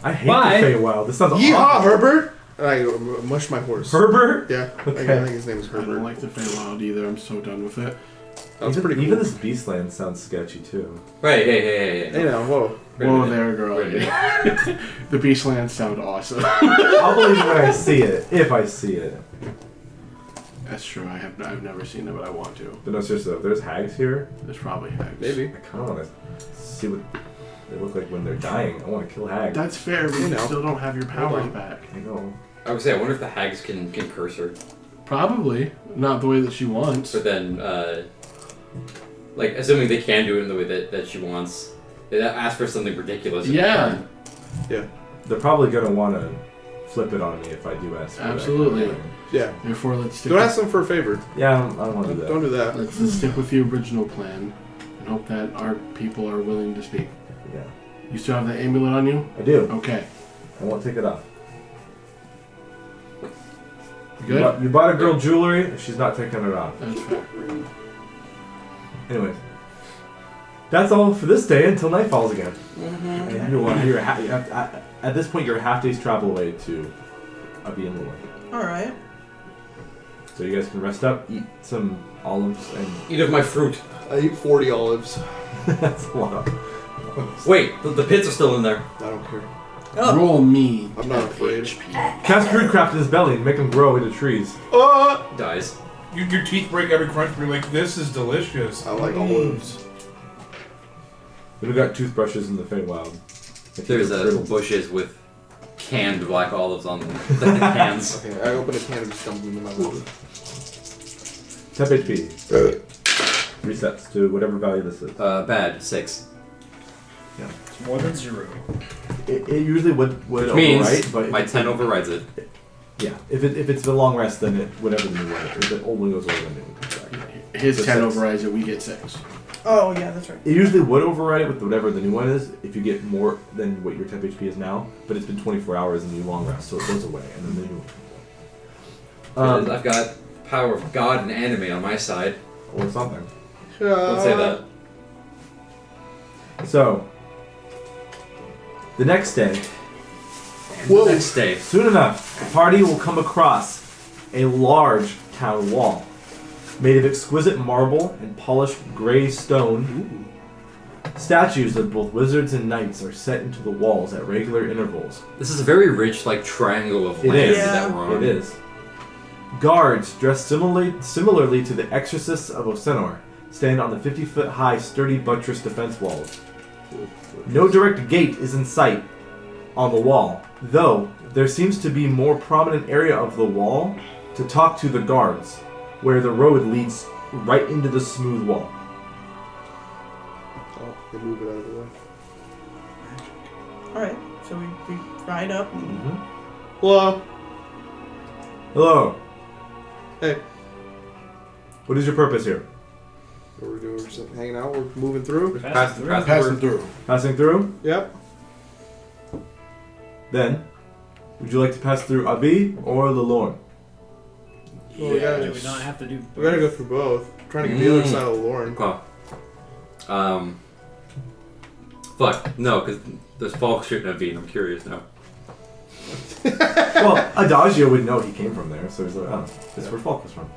I hate Why? the Feywild. This sounds Yeehaw, awful. Herbert! And I mushed my horse. Herbert? Yeah, Okay. I think his name is I don't Herbert. like the Feywild either. I'm so done with it. That's even, pretty cool. even this Beastland sounds sketchy too. Right, hey. Hey now, whoa. Wait a Whoa minute. there, girl. Wait a The Beastlands sound awesome. I'll believe it when I see it, if I see it. That's true. I've never seen it, but I want to. But no, seriously, if there's hags here, There's probably hags. Maybe. I kind of want to see what they look like when they're dying. I want to kill hags. That's fair, but You you know. still don't have your powers on. back. I know. I would say, I wonder if the hags can curse her. Probably not the way that she wants. But then, like, assuming they can do it in the way that she wants, they ask for something ridiculous. in Yeah. return. They're probably gonna want to flip it on me if I do ask. For that. Absolutely. Yeah. Therefore, let's stick. Don't ask them for a favor. Yeah, I don't want to do that. Don't do that. Let's just stick with the original plan and hope that our people are willing to speak. Yeah, You still have the amulet on you? I do. Okay. I won't take it off. Good. You bought a girl jewelry. She's not taking it off. That's fair. Anyways, that's all for this day until night falls again. Mm-hmm. And at this point, you're a half day's travel away to Ebey and Lord. Alright. So you guys can rest up, eat some olives, and Eat of my fruit. I eat 40 olives. that's a lot. Wait, the pits are still in there. I don't care. Oh. Roll me. I'm not afraid. Cast Rootcraft in his belly and make him grow into trees. Dies. Your teeth break every crunch, but you're like, this is delicious. I like olives. Then we got toothbrushes in the Feywild. There's bushes with canned black olives on them. The cans. Okay, I open a can and just dump them in my mouth. Temp HP. Resets to whatever value this is. Bad. 6. It's more than 0. It usually would Which means overwrite, but my 10 overrides it. yeah. If it's a long rest, then whatever the new one is. If it only goes over, then it comes back. His So 10 6. overrides it, we get 6. Oh, yeah, that's right. It usually would override it with whatever the new one is if you get more than what your temp HP is now, but it's been 24 hours and you long rest, so it goes away, and then the new one comes I've got power of God and anime on my side. or something. Don't say that. So, the next day, The next day. soon enough, the party will come across a large town wall made of exquisite marble and polished gray stone. Statues of both wizards and knights are set into the walls at regular intervals. This is a very rich, like, triangle of It land is. that we're on. It is. Guards, dressed similarly to the exorcists of Osenor, stand on the 50-foot-high, sturdy buttress defense walls. No direct gate is in sight on the wall, though there seems to be more prominent area of the wall to talk to the guards, where the road leads right into the smooth wall. Oh, they move it out of the way. Alright, so we ride up and Hello. Hello. Hey. What is your purpose here? What are we doing? We're just hanging out. We're moving through. Pass Passing through. Passing through? Yep. Then, would you like to pass through Ebey or Lelorn? Well, we gotta, Do we not have to do we gotta go through both. Trying to get the other side of Lauren. Well, fuck. No, because there's Falk shooting at V, and I'm curious now. Well, Adagio would know he came from there, so he's like, oh, this is where Falk was from.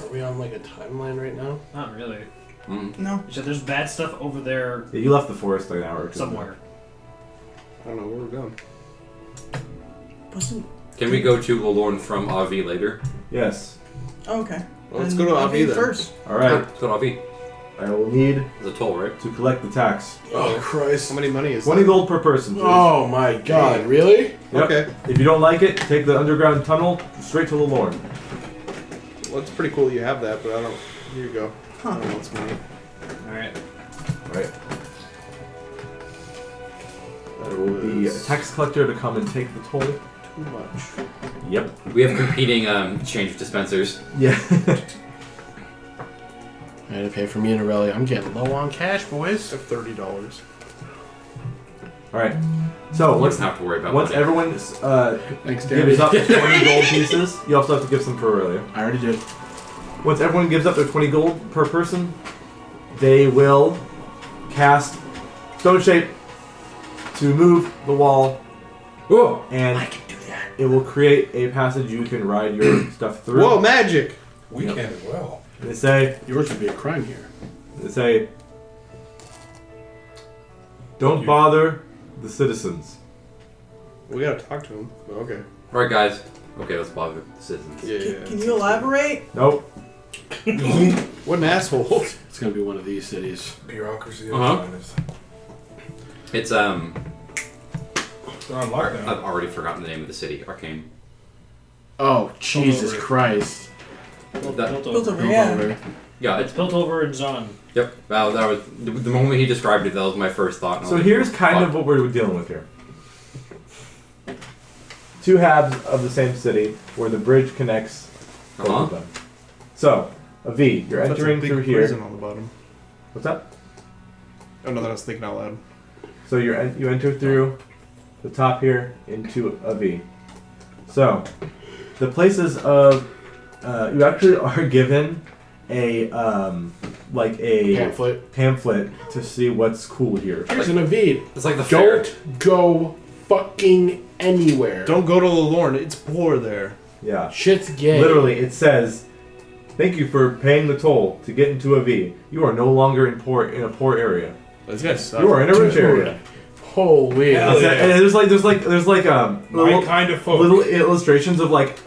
Are we on like a timeline right now? Not really. no. You said there's bad stuff over there Yeah, you left the forest like an hour or two somewhere. I don't know where we're going. Wasn't. Can we go to Lorne from AV later? ago. Yes. Oh, okay. Well, let's Then go to I'll Avi be then. first. Alright, Let's go to AV. I will need There's a toll, right? to collect the tax. Oh, Christ. How many money is 20 that? gold per person, please. Oh my god, really? Yep. Okay. If you don't like it, take the underground tunnel straight to Lelorn. Well, it's pretty cool you have that, but I don't. Here you go. Huh. I don't know what's money. Alright. Alright. There will be a tax collector to come and take the toll. Too much. Yep. We have competing change dispensers. Yeah. I had to pay for me and Aurelia. I'm getting low on cash, boys. Of $30. All right. So Let's not have to worry about once money. everyone Thanks, gives Derrick. up 20 gold pieces, you also have to give some for Aurelia. I already did. Once everyone gives up their 20 gold per person, they will cast Stone Shape to move the wall, Whoa! and I can do that. it will create a passage you can ride your stuff through. Whoa, magic! We Yep. can as well. They say, Yours would be a crime here. don't bother the citizens. We gotta talk to him. Okay. Alright, guys. Okay, let's bother the citizens. Yeah. Can you elaborate? Nope. What an asshole. It's gonna be one of these cities. Bureaucracy. Uh-huh. Finest. It's, They're on lockdown. I've already forgotten the name of the city. Arcane. Oh, Jesus over. Christ. Built That- over. Built over, yeah. Over. Yeah, It's built over in Zon. Yep. Wow, that was the moment he described it. That was my first thought. and I So was here's like, kind fuck. of what we're dealing with here. Two halves of the same city where the bridge connects both Uh-huh. of them. So, a V, you're That's a entering big through here. prison on the bottom. What's that? Oh no, that I was thinking out loud. So you enter through the top here into a V. So, the places of you actually are given a like a Pamphlet. to see what's cool here. Here's an Avid. It's like the fair. Don't go fucking anywhere. Don't go to Lorne. It's poor there. Yeah. Shit's gay. Literally, it says, "Thank you for paying the toll to get into a V. You are no longer in a poor area. This guy sucks. You are in a rich area." Holy. Hell yeah. And there's like My little, kind of folk. little illustrations of like,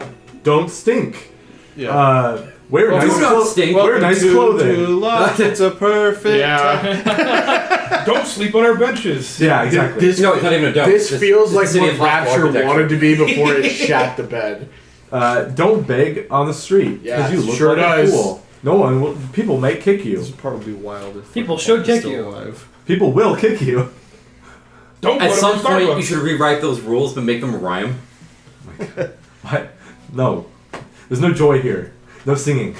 don't stink. Yeah. Wear Well, nice do not clothes. stink. Wear nice clothing. Life. It's a perfect. Yeah. Don't sleep on our benches. Yeah, exactly. This, No, it's not even a dome. this It's feels the like city what of possible Rapture architecture. wanted to be before it shat the bed. Don't beg on the street Yeah, you look sure like does. a fool. No one will. People may kick you. This would probably be wild if People fucking should kick still you. alive. People will kick you. Don't At go to some point, Starbucks. you should rewrite those rules but make them rhyme. What? No. There's no joy here. No singing.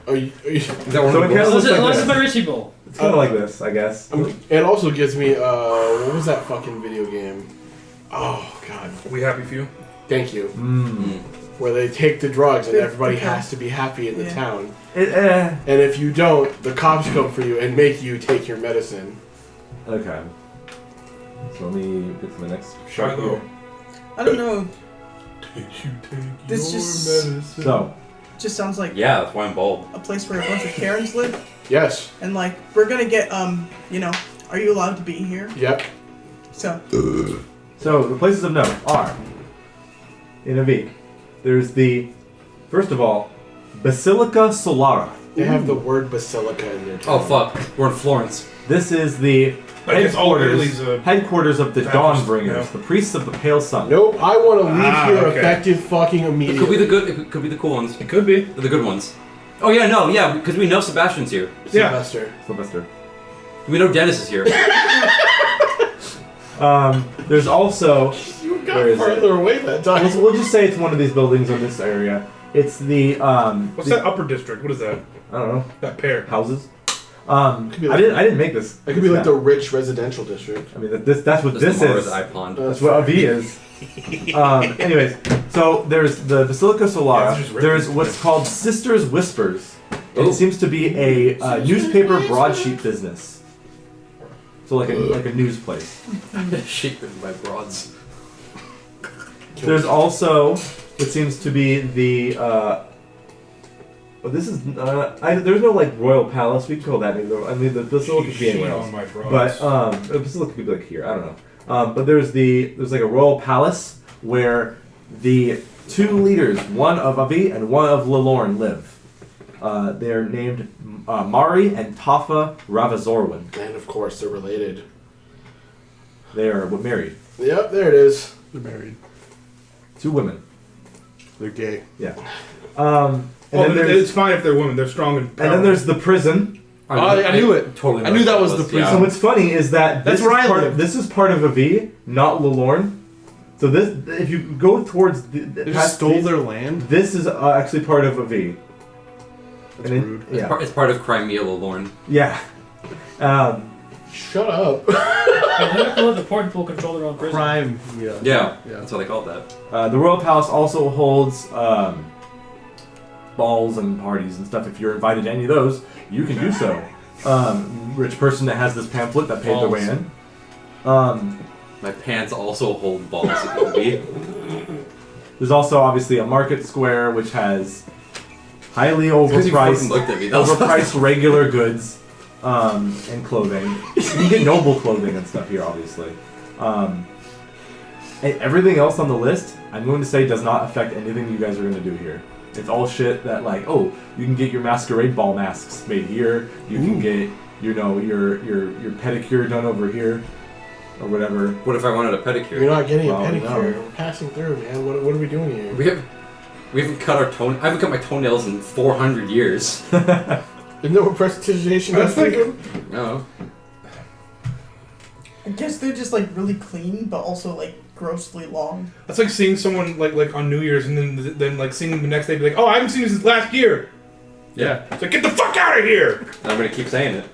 Are you, Is that one So of it the kinda rules? looks like Unless this. it's by rich people. It's kind of like this, I guess. it also gives me, what was that fucking video game? Oh, God. We happy few? Thank you. Mm. Where they take the drugs and Good- everybody okay. has to be happy in the Yeah. town. Eh. And if you don't, the cops come for you and make you take your medicine. Okay. So let me get to the next shot Shiloh. here. I don't know. Did you take This your just- medicine? So, Just sounds like Yeah, that's why I'm bald. a place where a bunch of Karens live. Yes. And like, we're gonna get, are you allowed to be here? Yep. So, the places of note are in a V. There's first of all, Basilica Solara. They have the word basilica in their Oh town. fuck, we're in Florence. This is the I guess all Italy's a headquarters of the Baptist, Dawnbringers, yeah. the priests of the Pale Sun. Nope, I want to leave here okay. effective fucking It immediately. could be the good. It could be the cool ones. It could be. The good ones. Oh yeah, no, yeah, because we know Sebastian's here. Yeah. Sylvester. Sylvester. We know Dennis is here. There's also, You Where got is farther away that time. we'll just say it's one of these buildings in this area. It's the What's that upper district? What is that? I don't know, That pair. houses. Could be I like- didn't make this. It could be like the rich residential district. I mean, that's what This this is is. eye pond. That's what a V is. Anyways, so there's the Basilica Yeah, Solara. it's just written. There's what's called Sisters Whispers. Oh. It seems to be a newspaper broadsheet business. So like a news place. Sheep written by broads. There's also what seems to be the. This is there's no like royal palace. We can call that either. I mean the basilica could be anywhere else. On my broads. But the basilica could be like here. I don't know. But there's like a royal palace where the two leaders, one of Avi and one of Lilorn, live. They're named Mari and Tafa Ravazorwin. And of course, they're related. They are married. Yep, there it is. They're married. Two women. They're gay. Yeah. Oh, it's fine if they're women. They're strong and powerful. And then there's the prison. I knew it. Totally. I knew that was the So what's funny is that That's this where I is part, live. this is part of Avi, not Lilorn. So this, if you go towards They just stole their land. This is actually part of a V. That's And rude. Yeah. It's part of Crimea Lorne. Yeah. Shut up. They have to let the poor people control their own prison. Crime. Yeah. Yeah, Yeah. that's what they called that. The Royal Palace also holds balls and parties and stuff. If you're invited to any of those, you can do so. Rich person that has this pamphlet that paid their way in. My pants also hold balls. It will be. There's also obviously a market square which has highly Because you fucking overpriced, looked at me. That was regular goods and clothing. You can get noble clothing and stuff here, obviously. And everything else on the list, I'm going to say, does not affect anything you guys are going to do here. It's all shit that, like, oh, you can get your masquerade ball masks made here. You can get, your pedicure done over here, or whatever. What if I wanted a pedicure? You're not getting Well, a pedicure. no. We're passing through, man. What are we doing here? We haven't cut our I haven't cut my toenails in 400 years. There's no prestigitation. That's like No. I guess they're just like really clean, but also like grossly long. that's like seeing someone like on New Year's and then like seeing them the next day be like, oh, I haven't seen you since last year. Yeah. It's like, get the fuck out of here. And I'm gonna keep saying it.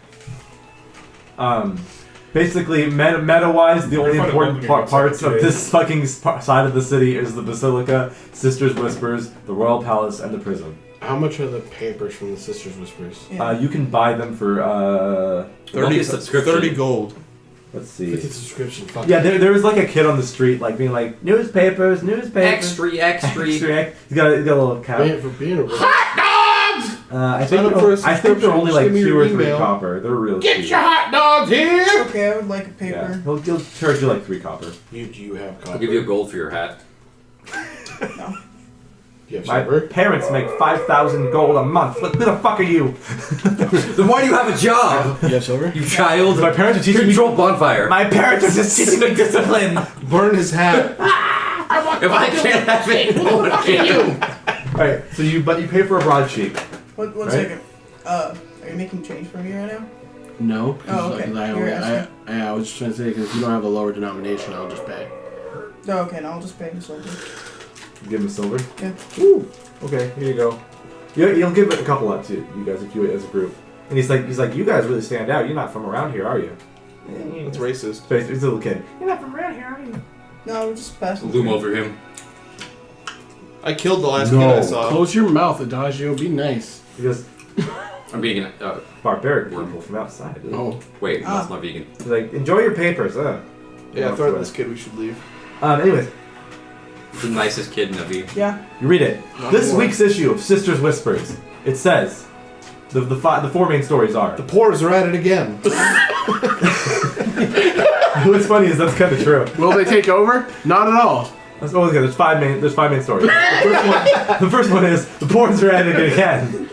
Basically, meta-wise, the only We're important fucking opening parts in of this fucking side of the city is the Basilica, Sisters' Whispers, the Royal Palace, and the prison. How much are the papers from the Sisters' Whispers? Yeah. You can buy them for, Monthly subscription. 30 gold. let's see. 50 subscription. Fuck Yeah, there was like a kid on the street, like being like, newspapers. Extra. Extra. He's got a little cap. Man, for being a I Sign think up for a I think they're subscription, only just like give me 2 your or 3 email. copper. They're real Get cheap. your hot dogs here. Okay, I would like a paper. Yeah, he'll charge you like 3 copper. you have copper. I'll give you a gold for your hat. No. You have My silver? parents make 5,000 gold a month. What the fuck are you? Then why do you have a job? You have silver? You child. My parents are teaching me. Control bonfire. My parents are just teaching me discipline. Burn his hat. If I can't have it, what can you? Alright, so you pay for a broadsheet. One Right? second. Are you making change for me right now? No. Oh, okay. I was just trying to say, because if you don't have a lower denomination, I'll just pay. No, okay, no, I'll just pay him silver. Give him silver. Yeah. Ooh. Okay, here you go. You'll give it a couple up to you guys if you as a group. And he's like, you guys really stand out. You're not from around here, are you? That's racist. So he's a little kid. You're not from around here, are you? No, we're just passing. Loom through. over him. I killed the last kid I saw. Close your mouth, Adagio. Be nice. Because I'm being barbaric people from outside. Oh. wait, that's not vegan. He's like, enjoy your papers. Yeah, I thought this kid we should leave. Anyways, The nicest kid in the V. Yeah. you read it. Not This more. week's issue of Sisters Whispers. It says, the 4 main stories are. The pores are at it again. What's funny is that's kind of true. Will they take over? Not at all. Okay, there's 5 main stories. The first one is the porns are at it again.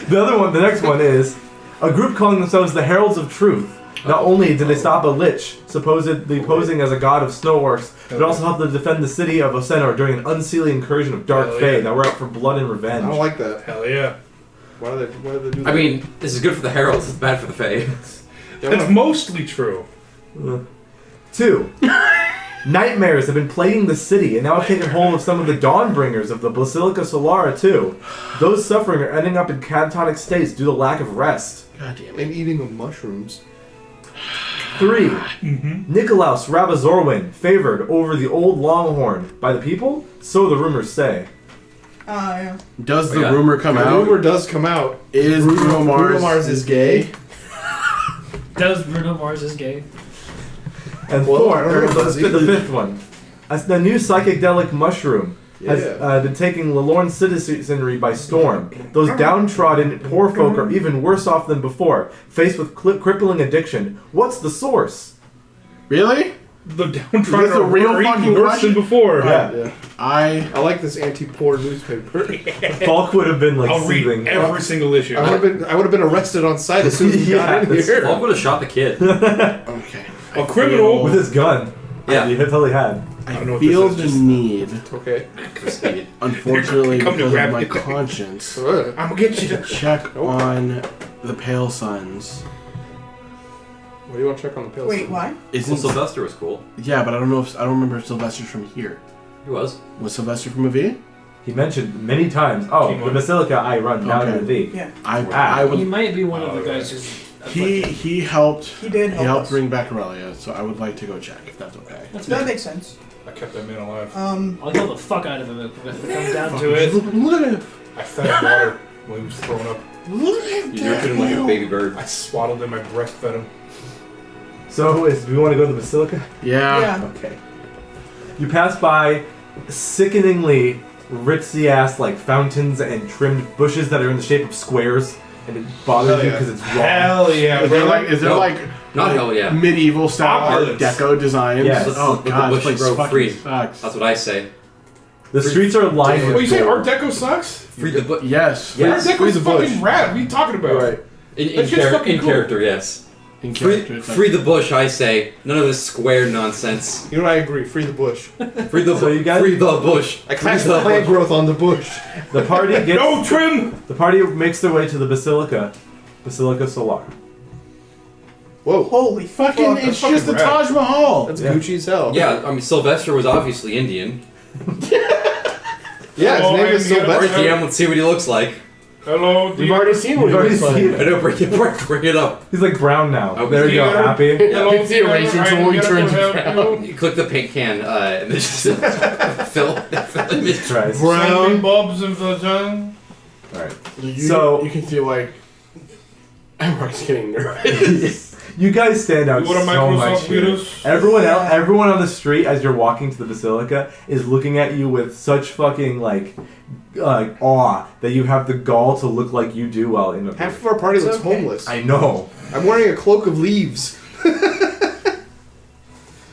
The next one is a group calling themselves the Heralds of Truth. Not only did they stop a lich, supposedly posing as a god of snowworks, but also helped them defend the city of Osenor during an unseeling incursion of Dark Hell Fae yeah. that were out for blood and I revenge. don't like that. Hell yeah. Why do they do that? I mean, this is good for the heralds. It's bad for the Fae. That's mostly true. 2. Nightmares have been plaguing the city and now have taken hold of some of the Dawnbringers of the Basilica Solara too. Those suffering are ending up in catatonic states due to lack of rest. God damn it. And eating of mushrooms. 3. Nikolaus Rabazorwin favored over the old Longhorn by the people? So the rumors say. Yeah. Does the yeah. rumor come The out? rumor does come out. Is Bruno Mars is gay. Does Bruno Mars is gay? And Well, 4, I don't know if that's the either. 5th one. The new psychedelic mushroom has been taking Lalorne citizenry by storm. Those downtrodden poor folk are even worse off than before, faced with crippling addiction. What's the source? Really? The Is downtrodden this a are real even fucking worse question? than before. Yeah. I I like this anti-poor newspaper. Falk would have been like I'll read seething. every single issue. I would have been arrested on sight as soon as we got in Yeah, here. Paul would have shot the kid. okay. A criminal With his gun. Yeah. He totally had. I don't know I what feel this the is. Just, need, Okay. unfortunately, Come to because grab of my me. conscience, I'm gonna get you. to check on the Pale Sons. What do you want to check on the pills? Wait, why? Well, Isn't Sylvester was cool. Yeah, but I don't know if I don't remember if Sylvester's from here. He was. Was Sylvester from Avi? He mentioned many times, oh, Team the one. Basilica I run down Okay. to the V. Yeah, I He would. might be one of the guys who's. He helped. he did He help helped us. bring back Aurelia, so I would like to go check if that's okay. That makes sense. I kept that man alive. I'll kill the fuck out of him if it comes down to it. Look at him. I fed him water when he was throwing up. Look at him. You nurtured him like a baby bird. I swaddled him, I breastfed him. So, do we want to go to the Basilica? Yeah. Yeah. Okay. You pass by sickeningly ritzy ass like fountains and trimmed bushes that are in the shape of squares, and it bothers Hell you yeah. because it's wrong. Hell yeah, Is there bro. like No. like Not hell yeah. medieval style Art Opulence. Deco designs? Yes. Oh With the god, this bushy place road fucking free. sucks. That's what I say. The streets are lined with What, you say gold. Art Deco sucks? Free the bush. Yes. Yes. Art free Deco's the fucking bush. rad. What are you talking about? Right. In That shit's fucking in cool. character, yes. In Free, character, it's like- free the bush, I say. None of this square nonsense. You know what? I agree. Free the bush. Free the So you guys- free the bush. I Free cast the plant bush. growth on the bush. The party gets. No trim! The party makes their way to the Basilica, Basilica Solar. Whoa. Holy Fucking, fuck. it's fucking just the rad. Taj Mahal. That's Yeah. Gucci as hell. Yeah, I mean Sylvester was obviously Indian. Yeah, his Oh, name I is am the other- Sylvester. RTM, let's see what he looks like. Hello, We've already seen what We've he already looks like. seen I know, bring it up. He's like brown now. Oh, there you go. Peter. Happy. Hello, It's the Peter. eraser I'm tool, he here to turns help brown. you. You click the paint can, and then just fill image. Christ. Sandy Bobs of the John. All right. So you can see like Mark's getting nervous. You guys stand out You want a so much Microsoft here. Windows? Everyone on the street as you're walking to the Basilica is looking at you with such fucking like awe that you have the gall to look like you do while in a Half of our party looks okay. homeless. I know. I'm wearing a cloak of leaves.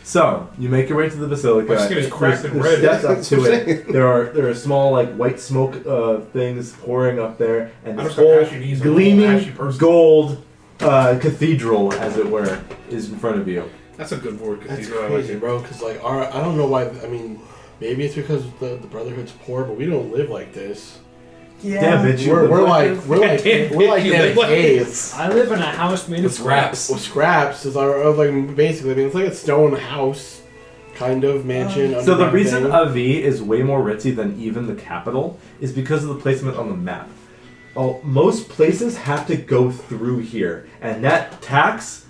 So you make your way to the Basilica. My skin is cracked and There's red. steps up to it. There are small like white smoke things pouring up there, and I this just got whole ashy knees. I'm a ashy gleaming person. gold cathedral, as it were, is in front of you. That's a good word, That's cathedral. I like crazy, it. bro. Because like our, I don't know why. I mean, maybe it's because the Brotherhood's poor, but we don't live like this. Yeah. Damn bitch, you We're live like this. we're like You them live like caves. I live in a house made of With scraps. Well, scraps is our like basically. I mean, it's like a stone house, kind of mansion. So the underground reason thing. Avi is way more ritzy than even the capital is because of the placement on the map. Most places have to go through here, and that tax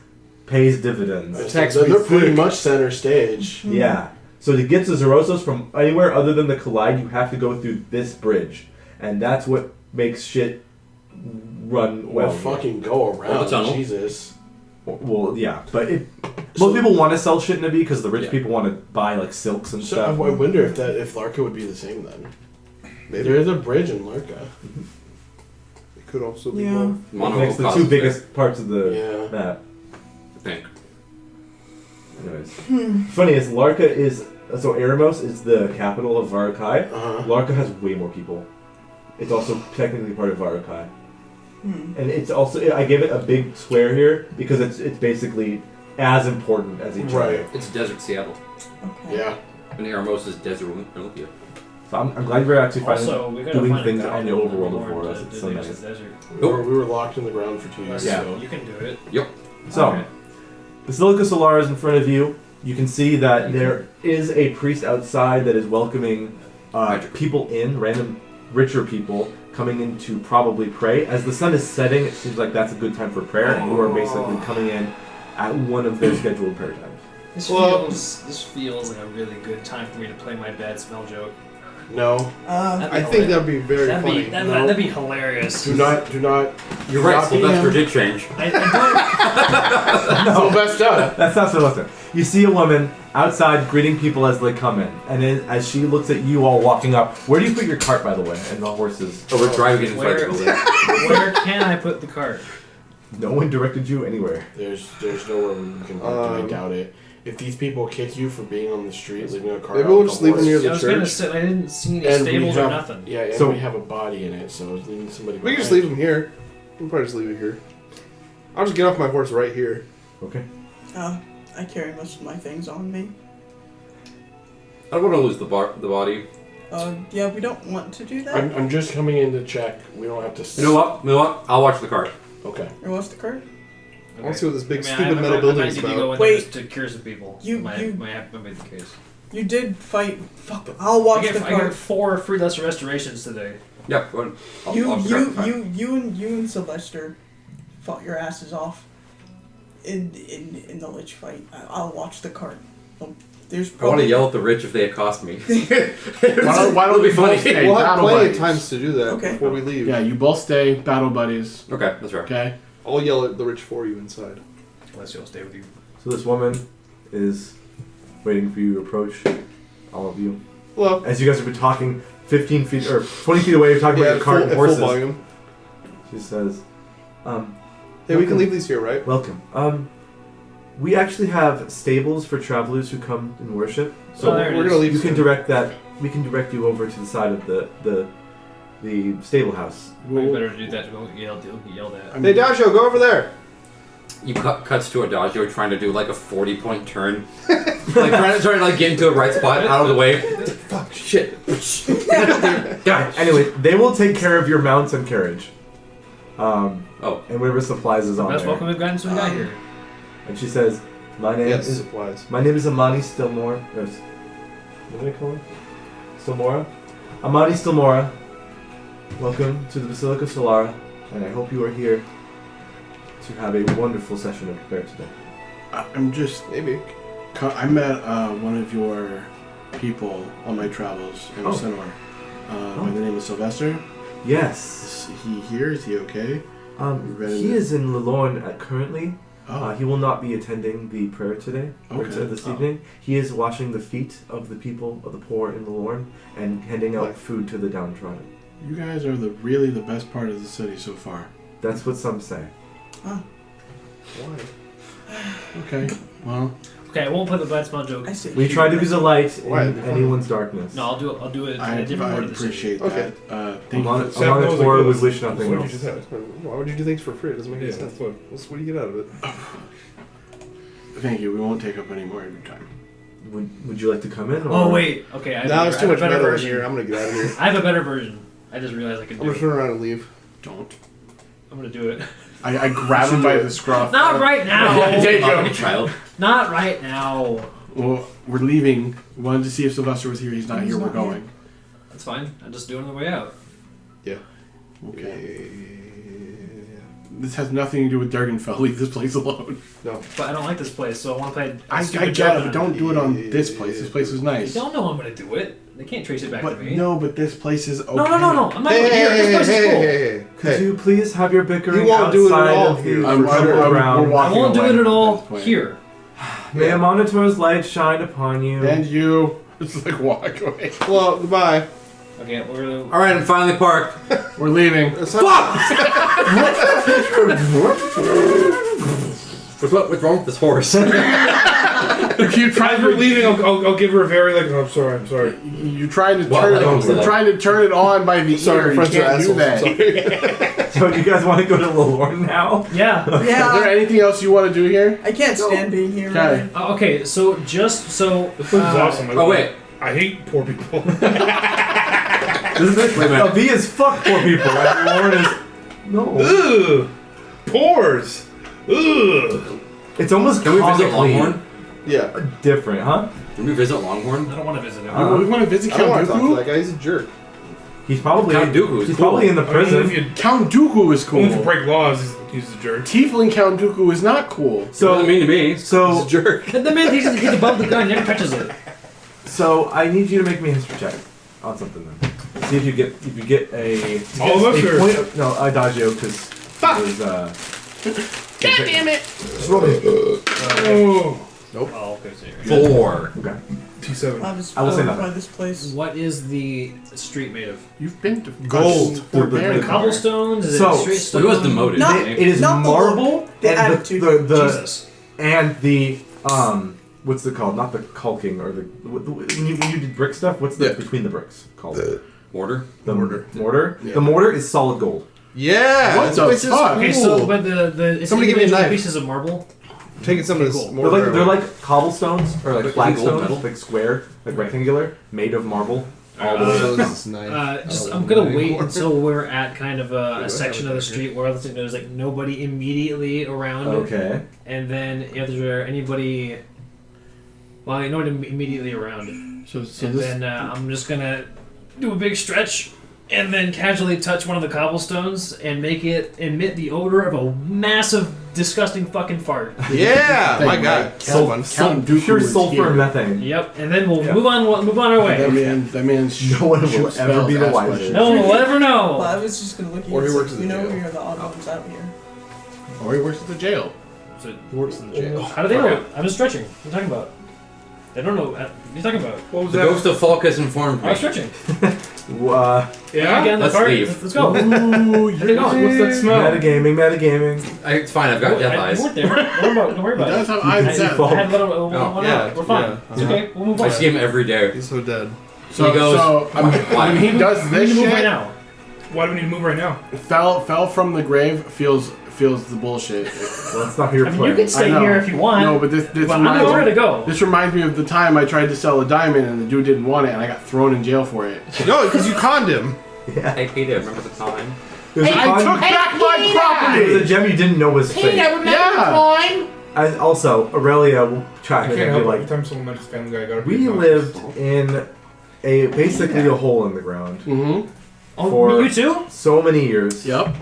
pays dividends. It's- Tax they're me pretty thick. much center stage. Yeah. So to get to Zerosos from anywhere other than the Collide, you have to go through this bridge, and that's what makes shit run well. Well, fucking go Or around, the tunnel. Jesus. Well, yeah, but So- most people want to sell shit in Avi because the rich Yeah. people want to buy like silks and So I stuff. wonder if Larka would be the same then. Maybe. There is a bridge in Larka. It could also be Yeah. more. Mono Makes the costs two there, biggest parts of the Yeah. map. I think. Anyways, funny is Larka is so Eremos is the capital of Varakai. Uh-huh. Larka has way more people. It's also technically part of Varakai, and it's also I give it a big square here because it's basically as important as each Right. other. It's Desert Seattle. Okay. Yeah. And Eremos is Desert Olympia. So I'm glad we're actually Also, we gotta doing find things a guy on the to overworld of warn Voros. to It's so leave us nice. the desert. We were locked in the ground for 2 years. Yeah. So you can do it. So Okay. Basilica Solar is in front of you. You can see that there is a priest outside that is welcoming people in, random richer people coming in to probably pray. As the sun is setting, it seems like that's a good time for prayer, and you are basically coming in at one of their scheduled prayer times. This feels like a really good time for me to play my bad smell joke. No. I think that'd be very That'd funny. be that'd be hilarious. Do not. You're right, Not Sylvester PM. did change. I Sylvester. That's not Sylvester. You see a woman outside greeting people as they come in, and then as she looks at you all walking up, where do you put your cart, by the way, and the horses? Oh, we're driving inside Where- the building. where can I put the cart? No one directed you anywhere. There's nowhere we can park, and I doubt it. If these people kick you for being on the street, leaving a car, Maybe out we'll with just a leave them horse, near I the was gonna church. say I didn't see any and we stables or have- nothing. Yeah, and So- we have a body in it, so leaving somebody. We can just behind. leave them here. We'll probably just leave it here. I'll just get off my horse right here. Okay. I carry most of my things on me. I don't want to lose the body. Yeah, we don't want to do that. I'm just coming in to check. We don't have to. You know what? I'll watch the cart. Okay. Or what's the card? I want to see what this big I stupid metal building might is need to go about. in Wait. there just to cure some people. You- might you- have to be the case. You did fight. Fuck. I'll watch I the get card. 4 free lesser restorations today. Yeah, go ahead. You I'll and Sylvester fought your asses off in the Lich fight. I'll watch the card. There's I want probably to yell at the rich if they accost me. Why don't we It'll be both stay We'll have battle plenty of buddies? times to do that Okay. before we leave. Yeah, you both stay battle buddies. Okay, that's right. Okay. I'll yell at the rich for you inside. Unless you'll stay with you. So this woman is waiting for you to approach, all of you. Hello. As you guys have been talking 15 feet or 20 feet away, you're talking about your cart and full horses. volume. She says, Hey, we can leave these here, right? welcome. We actually have stables for travelers who come and worship. So Oh, there it we're is. gonna leave. you can soon. direct that. We can direct you over to the side of the stable house. Maybe better to do that. Don't get yelled at. Hey, Dasho, go over there. You cuts to Adagio trying to do like a 40-point turn, like trying to like get into the right spot, out of the way. Fuck shit. Anyway, they will take care of your mounts and carriage. Oh, And whatever supplies is on Best there. welcome we've gotten since we got here. And she says, "My name Yes, is supplies. my name is Amani Stillmore. What do they call her? Stillmora? Amani Stillmora. Welcome to the Basilica Solara, and I hope you are here to have a wonderful session of prayer today." I'm just. Maybe. I met one of your people on my travels in Oh. Senor. By the name of Sylvester. Yes. Is he here? Is he okay? He is in Lorne currently. Oh. He will not be attending the prayer today, or Okay. this evening. He is washing the feet of the people, of the poor in Lorne, and handing out food to the downtrodden. You guys are really the best part of the city so far. That's what some say. Why? Okay. Well, Okay, I won't play the bad smell joke. I see. We try to be the light in Why? anyone's darkness. No, I'll do it in I a different part of the city. appreciate Okay. that. Thank you. Amon- for- Sam knows Amon it would goes. wish nothing That's what you else. just said. Why would you do things for free? It doesn't make any Yeah, sense. that's what. What do you get out of it? Thank you. We won't take up any more of your time. Would you like to come in? Or? Oh wait, okay. I Now there's I too have much a better metal in version. here. I'm gonna get out of here. I have a better version. I just realized I could I'm do gonna it. turn around and leave. Don't. I'm gonna do it. I grab him by the scruff. Not right now. like a child. Not right now. Well, we're leaving. Wanted to see if Sylvester was here. He's not He's here. We're not here. going. That's fine. I'm just doing it on the way out. Okay. This has nothing to do with Durganfell. Leave this place alone. No. But I don't like this place, so I want to play. I get it, but don't do it on this place. This place is They nice. don't know I'm gonna do it. They can't trace it back But to me. no, but this place is okay. No. I'm not Hey, even here. This place is cool. hey. Could you please have your bickering You won't do it at outside all of the here. I'm fertile ground? we're I walking won't do away it at from all this point. here. May a monitor's light shine upon you. And you. It's like walk away. Well, goodbye. Okay, we're gonna. All right, I'm finally parked. We're leaving. What's wrong with this horse? You keep trying As we're to leaving, I'll give her a very like. Oh, I'm sorry. You trying to Well, turn I don't it. say You're that. trying to turn it on by the Sorry, ear. You friends are can't do assholes. that. So you guys want to go to Lorne now? Yeah. Is there Yeah. anything else you want to do here? I can't stand being here. Okay. Really. Okay, so just so. This place is awesome. Oh wait, I hate poor people. This is Wait a minute. V is fuck poor people, and Lorne is no. Ugh, pores. Ugh. It's almost can we visit comically Longhorn? Yeah. different, huh? Can we visit Longhorn? I don't want to visit him. We want to visit I don't want Count to talk to Dooku. that guy. He's a jerk. He's probably Count Dooku is he's cool. probably in the I mean, prison. if you Count Dooku is only if you cool. break laws, he's a jerk. Tiefling Count Dooku is not cool. Doesn't So mean to me. He's a so jerk. The man he's above the gun, never touches it. so I need you to make me a history check on something then. See if you get a All of us, a or- point of, no Adagio because God damn it! Just roll me. Oh, Oh, okay, so you're- 4. Okay. T7. I will say by nothing. this place. What is the street made of? You've been to Gold. Fort The- Barry. the- Cobblestones? Is So- it straight So stone? he was demoted. Not- didn't he? It is Not the marble look, the and attitude. the Jesus. and the what's it called? Not the caulking or the when you did brick stuff. What's the Yeah. between the bricks called? Order. The mortar. Mortar. Yeah. The mortar is solid gold. Yeah. What this the place is fuck? cool. Okay, so but it's Somebody give me a individual knife. pieces of marble. Taking some of this Cool. more. They're like cobblestones or like But flagstones, gold metal? like square, like Right. rectangular, made of marble. All the way. So this is nice. I'm gonna wait until we're at kind of a section of the street where there's like nobody immediately around. Okay. And then if there's anybody, well, nobody immediately around. So And this, then I'm just gonna do a big stretch, and then casually touch one of the cobblestones and make it emit the odor of a massive, disgusting fucking fart. Yeah, my God. Count Dooku Pure is sulfur here. and methane. Yep, and then we'll Yeah. move on our way. That man's No one will shoots ever spells, be the asks wiser. questions. No one will ever Well, know. I was just gonna look at you. Or he and works say, at the you know, jail. you're the odd ones out here. Or he works at the jail. So, He works in the jail. how do they know? I'm just stretching. What are you talking about? They don't know. What are you talking about? What was The that? ghost of Falk has informed I was me. stretching. Yeah? Get in the Let's cart. leave. Let's go. Ooh, Where are you going? What's that smell? Metagaming. It's fine, I've got death You eyes. weren't there. Don't worry He about does it. have eyes. I had a little. yeah, We're fine. yeah. It's okay. We'll move on. I see him every day. He's so dead. So, He goes, when he does We this need to move shit, right now. Why do we need to move right now? fell from the grave, feels the bullshit. Well, that's not your I mean, plan. you can stay I know. here if you want. No, but this but I'm nowhere to go. This reminds me of the time I tried to sell a diamond and the dude didn't want it and I got thrown in jail for it. No, because you conned him. Yeah. Hey Peter, remember the time? It was a I con- took back my It property! was a gem you didn't know was fake. remember Yeah. time? And also, Aurelia will I chime in can't and help be it. Every like, time someone mentions Family Guy, I gotta we be lived in basically a hole in the ground Mm-hmm. Oh, for- you too? so many years. Yep.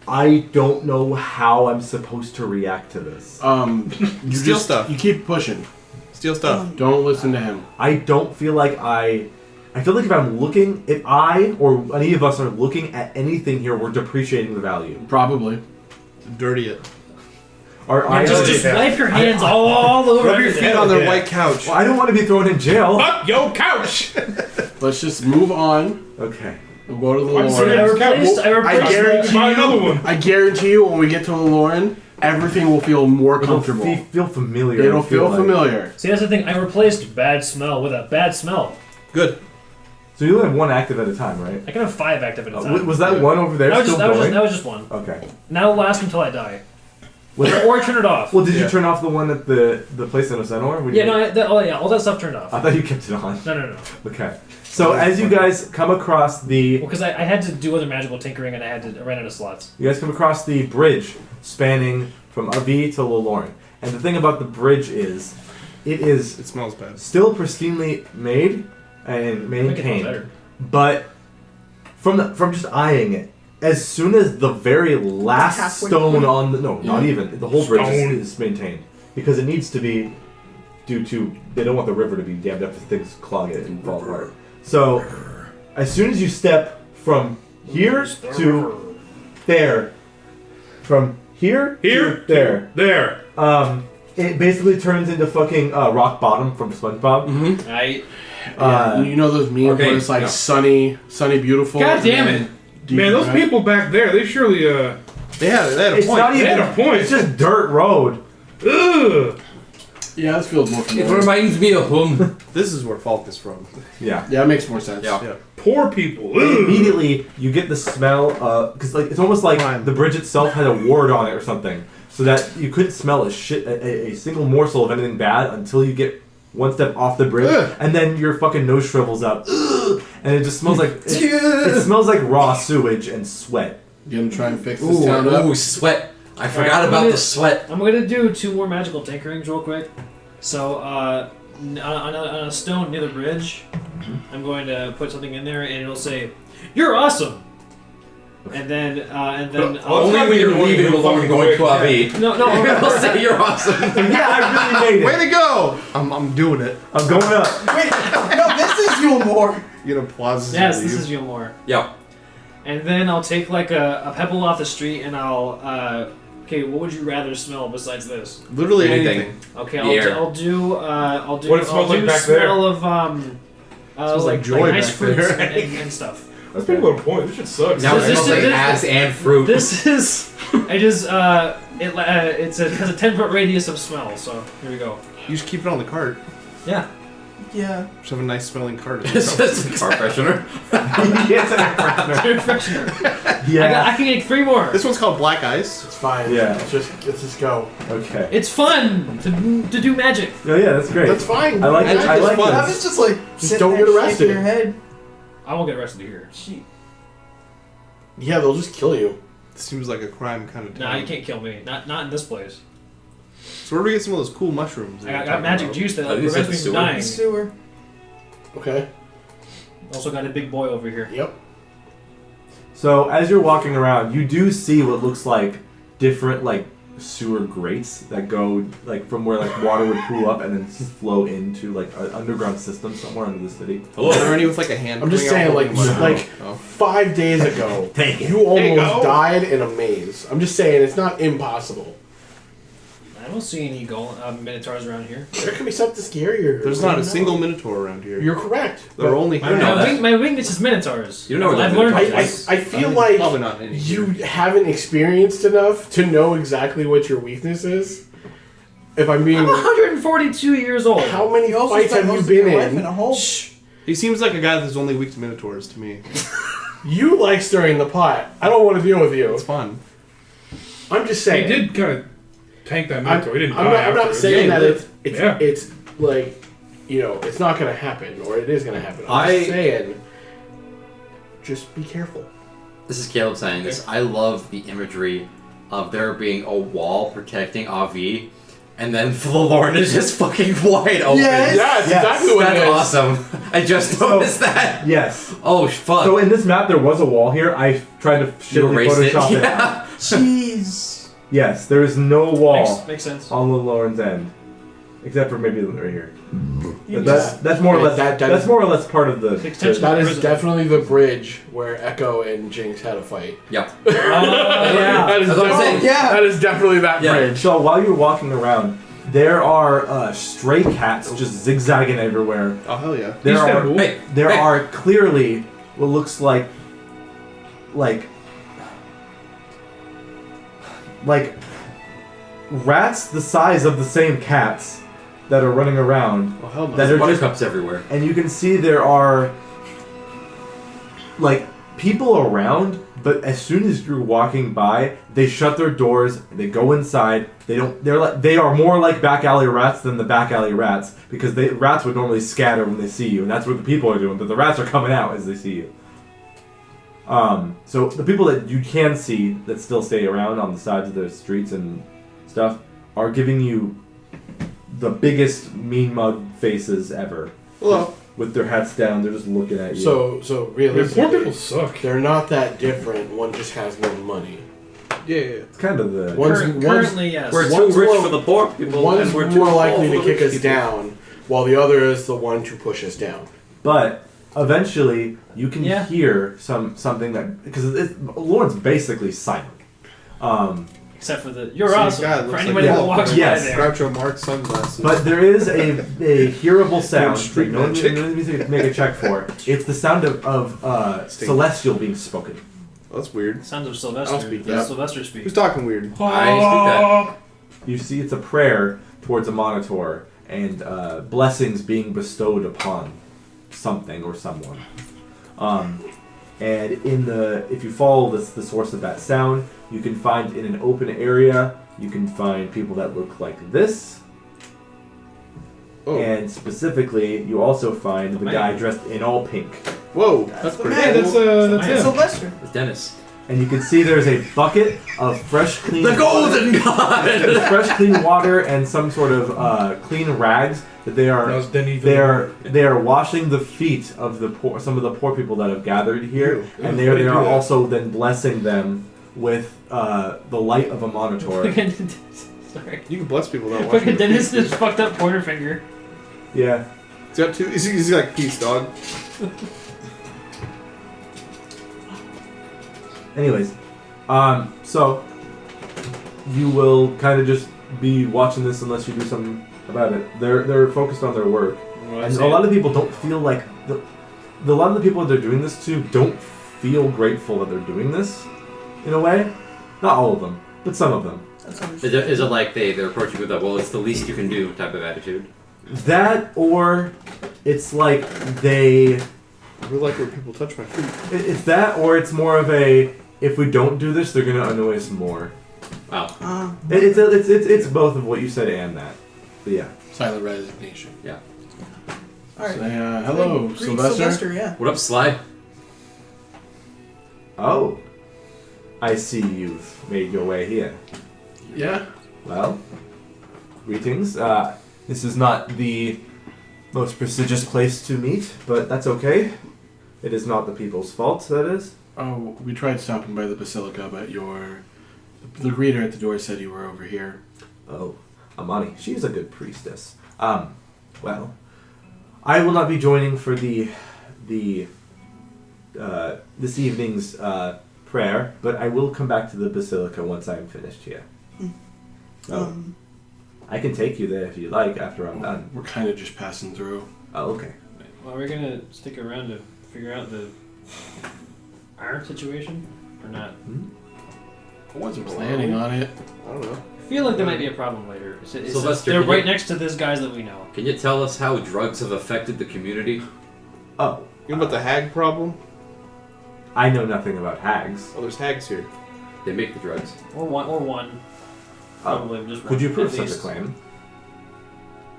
I don't know how I'm supposed to react to this. You Steal just stuff. you keep pushing. Steal stuff. Don't listen to him. I don't feel like I feel like if I or any of us are looking at anything here, we're depreciating the value. Probably. Dirty it. Or Yeah, just wipe your hands all over Rub your everything. feet on their Yeah. white couch. Well, I don't want to be thrown in jail. Fuck yo couch! Let's just move on. Okay. We'll go to the Why'd you say Lauren. that? I replaced I guarantee Buy you. another one. I guarantee you, when we get to the Lauren, everything will feel more comfortable. It'll feel familiar. It'll I feel like. familiar. See, that's the thing. I replaced bad smell with a bad smell. Good. So you only have one active at a time, right? I can have 5 active at a time. Was that one over there that was still just, going? that was just one. Okay. Now it'll last until I die. Was Or I turn it off. well, did you Yeah. turn off the one at the place in Osenor? Yeah, no, all that stuff turned off. I thought you kept it on. No. Okay. So as you guys come across the, Well, because I had to do other magical tinkering and I ran out of slots. you guys come across the bridge spanning from Avi to Lolorn. And the thing about the bridge is, it is It smells bad. still pristinely made and I think it maintained. smells better. But from just eyeing it, as soon as the very last Halfway stone point? on the not even the whole bridge Stone. is maintained because it needs to be due to they don't want the river to be dammed up if things clog it and fall apart. So as soon as you step from here to there, from here Here to there, There. it basically turns into fucking rock bottom from SpongeBob. Mm-hmm. Yeah, you know those memes okay, where it's like no. sunny, beautiful. God and damn then it. deep Man, those red. people back there, they surely, They had a It's point. not even They had a point. It's just dirt road. ugh. Yeah, this feels more It familiar. reminds me of home. This is where Falk is from. Yeah. Yeah, it makes more sense. Yeah. Yeah. Poor people. And Ugh. immediately you get the smell because like it's almost like Crime. the bridge itself had a ward on it or something, so that you couldn't smell a single morsel of anything bad until you get one step off the bridge, Ugh. and then your fucking nose shrivels up, ugh, and it just smells like it smells like raw sewage and sweat. You gonna try and fix this town Ooh, up? ooh, sweat. I forgot I'm about gonna- the sweat. I'm going to do 2 more magical tinkerings real quick. So, on a stone near the bridge, I'm going to put something in there, and it'll say, "You're awesome." And then Well, Only when you're leaving alone and going to Avi. no, I'll say you're awesome. Yeah, I really made Way it. to go! I'm doing it. I'm going up. Wait, no, this is Yulmore. You get applause. yes, this is Yulmore. Yeah. And then I'll take like a pebble off the street, and I'll okay. What would you rather smell besides this? literally Anything. anything. Okay, The air. I'll do What it smells like back there? smell of Smells like joy like nice back fruits there. and stuff. That's pretty good point. This shit sucks. Now it This- smells like this- ass and fruit. This is it has a 10-foot radius of smell. So here we go. You just keep it on the cart. Yeah. Yeah. Just have a nice smelling cart. It's just a car freshener. Yes, an air freshener. Yeah. I can get 3 more. This one's called Black Ice. It's fine. Yeah. Let's just go. Okay. It's fun to do magic. Oh yeah, that's great. That's fine. I like it. I like fun. I this. was just like, Just sitting don't there get arrested. shaking your head. I won't get arrested here. Yeah, they'll just kill you. Seems like a crime kind of town. Nah, you can't kill me. Not in this place. So where do we get some of those cool mushrooms? that I you're got talking magic about? juice that Oh, you said prevents me sewer? from dying. Sewer. Okay. Also got a big boy over here. Yep. So as you're walking around, you do see what looks like different like sewer grates that go like from where like water would pool up and then flow into like an underground system somewhere under the city. Are there any with like a hand? I'm just coming out saying, like, holding a mushroom? like Oh. 5 days ago, Take it. you There you almost go. died in a maze. I'm just saying, it's not impossible. I don't see any minotaurs around here. There could be something scarier. There's I not don't a know. single minotaur around here. You're correct. They're but only I don't know here. that. My weakness is minotaurs. You know where I've the learned minotaurs this. I feel like probably not any you here. haven't experienced enough to know exactly what your weakness is. If I'm being... I'm 142 years old. How many You also fights spent have you most of your been life in in? a hole. Shh. He seems like a guy that's only weak to minotaurs to me. You like stirring the pot. I don't want to deal with you. It's fun. I'm just He saying. did kind of tank that I'm, minotaur. He didn't I'm die not, I'm not afterwards. saying Yeah, that he it's like, you know, it's not going to happen or it is going to happen. I'm I- just saying, just be careful. This is Caleb saying this. I love the imagery of there being a wall protecting Avi, and then Forlorn is just fucking wide open. Yes. Yeah, it's Yes, exactly what it That's is. awesome. I just noticed that. Yes. Oh, fuck. So in this map, there was a wall here. I tried to you shittily erased it. Photoshop it. Yeah. Jeez. Yes, there is no wall Makes sense. on the Lauren's end, except for maybe right here. You But that's more or less That- that's more or less part of the. The extension. That is Prison. definitely the bridge where Echo and Jinx had a fight. Yep. Oh, that, yeah. is That's what I'm saying. Yeah. that is definitely that Yeah. bridge. So while you're walking around, there are stray cats just zigzagging everywhere. Oh hell yeah! There He's kinda are cool. Hey, there hey. are clearly what looks like rats the size of the same cats that are running around. Oh hell no! That are just Buttercups everywhere. and you can see there are like people around, but as soon as you're walking by, they shut their doors, they go inside. They are more like back alley rats than the back alley rats, because rats would normally scatter when they see you, and that's what the people are doing, but the rats are coming out as they see you. So the people that you can see that still stay around on the sides of the streets and stuff are giving you the biggest mean mug faces ever. Hello. With their hats down, they're just looking at you. So Yeah, poor realistically, people suck. they're not that different. One just has more money. Yeah. it's kind of the. Currently, yes. We're One's too rich more- for the poor people, One's and we're too more full likely for to the kick rich us people. down, while the other is the one to push us down. But eventually, you can Yeah. hear something that because Lauren's basically silent. Except for the you're See, awesome. guy For looks anybody like- that walks Yes. by there. Groucho Marx sunglasses. But there is a hearable sound Street that no one magic. needs to make a check for. It's the sound of Sting. celestial being spoken. Oh, that's weird. Sounds of I'll Sylvester. speak That's that. Sylvester speak. Who's talking weird? I speak You see, it's a prayer towards a monitor and blessings being bestowed upon something or someone. And if you follow the source of that sound, you can find in an open area. You can find people that look like this, Oh. and specifically, you also find the man. guy dressed in all pink. Whoa, That's that's the pretty man. Yeah, cool. that's him. Sylvester. It's Dennis. And you can see there's a bucket of fresh, clean The Golden There's God! fresh, clean water and some sort of clean rags that they That are. was Denny. They are washing the feet of some of the poor people that have gathered here, Ew. and Why they do you are do that? also then blessing them with the light of a monitor. Sorry. You can bless people without Look watching. at Dennis' just fucked up pointer finger. Yeah. He's got two. He's like peace, dog. Anyways, so you will kind of just be watching this unless you do something about it. They're focused on their work, and a lot of people don't feel like a lot of the people that they're doing this to don't feel grateful that they're doing this. In a way, not all of them, but some of them. That's Is it like they're approaching with a, well, it's the least you can do type of attitude? That, or It's like they. I really like where people touch my feet. It's that, or it's more of a. If we don't do this, they're gonna annoy us more. Wow. It's both of what you said and that. But yeah. Silent resignation. Yeah. Alright. Say, hello, Greet Sylvester. yeah. What up, Sly? Oh. I see you've made your way here. Yeah. Well, greetings. This is not the most prestigious place to meet, but that's okay. It is not the people's fault, that is. Oh, we tried stopping by the Basilica, but the greeter at the door said you were over here. Oh, Amani. She's a good priestess. Well, I will not be joining for the this evening's prayer, but I will come back to the Basilica once I am finished here. I can take you there if you like after I'm done. We're kind of just passing through. Oh, okay. Well, we're gonna stick around to figure out our situation, or not? I wasn't planning on it. I don't know. I feel like there might be a problem later. Sylvester, they're can right you- next to these guys that we know. Can you tell us how drugs have affected the community? Oh, You know about the hag problem? I know nothing about hags. Oh, there's hags here. They make the drugs. Or one. Probably just Could you one, prove at such a least. claim?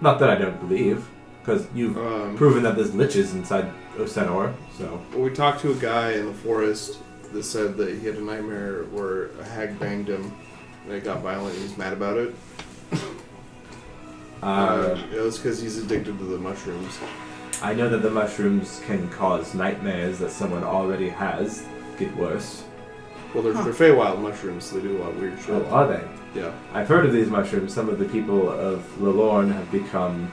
Not that I don't believe, because you've Well, proven that there's liches inside Osenor, so... we talked to a guy in the forest that said that he had a nightmare where a hag banged him and it got violent and he's mad about it. It was because he's addicted to the mushrooms. I know that the mushrooms can cause nightmares that someone already has get worse. Well, they're Feywild mushrooms, so they do a lot of weird shit. Oh, are they? Yeah. I've heard of these mushrooms. Some of the people of Lorne have become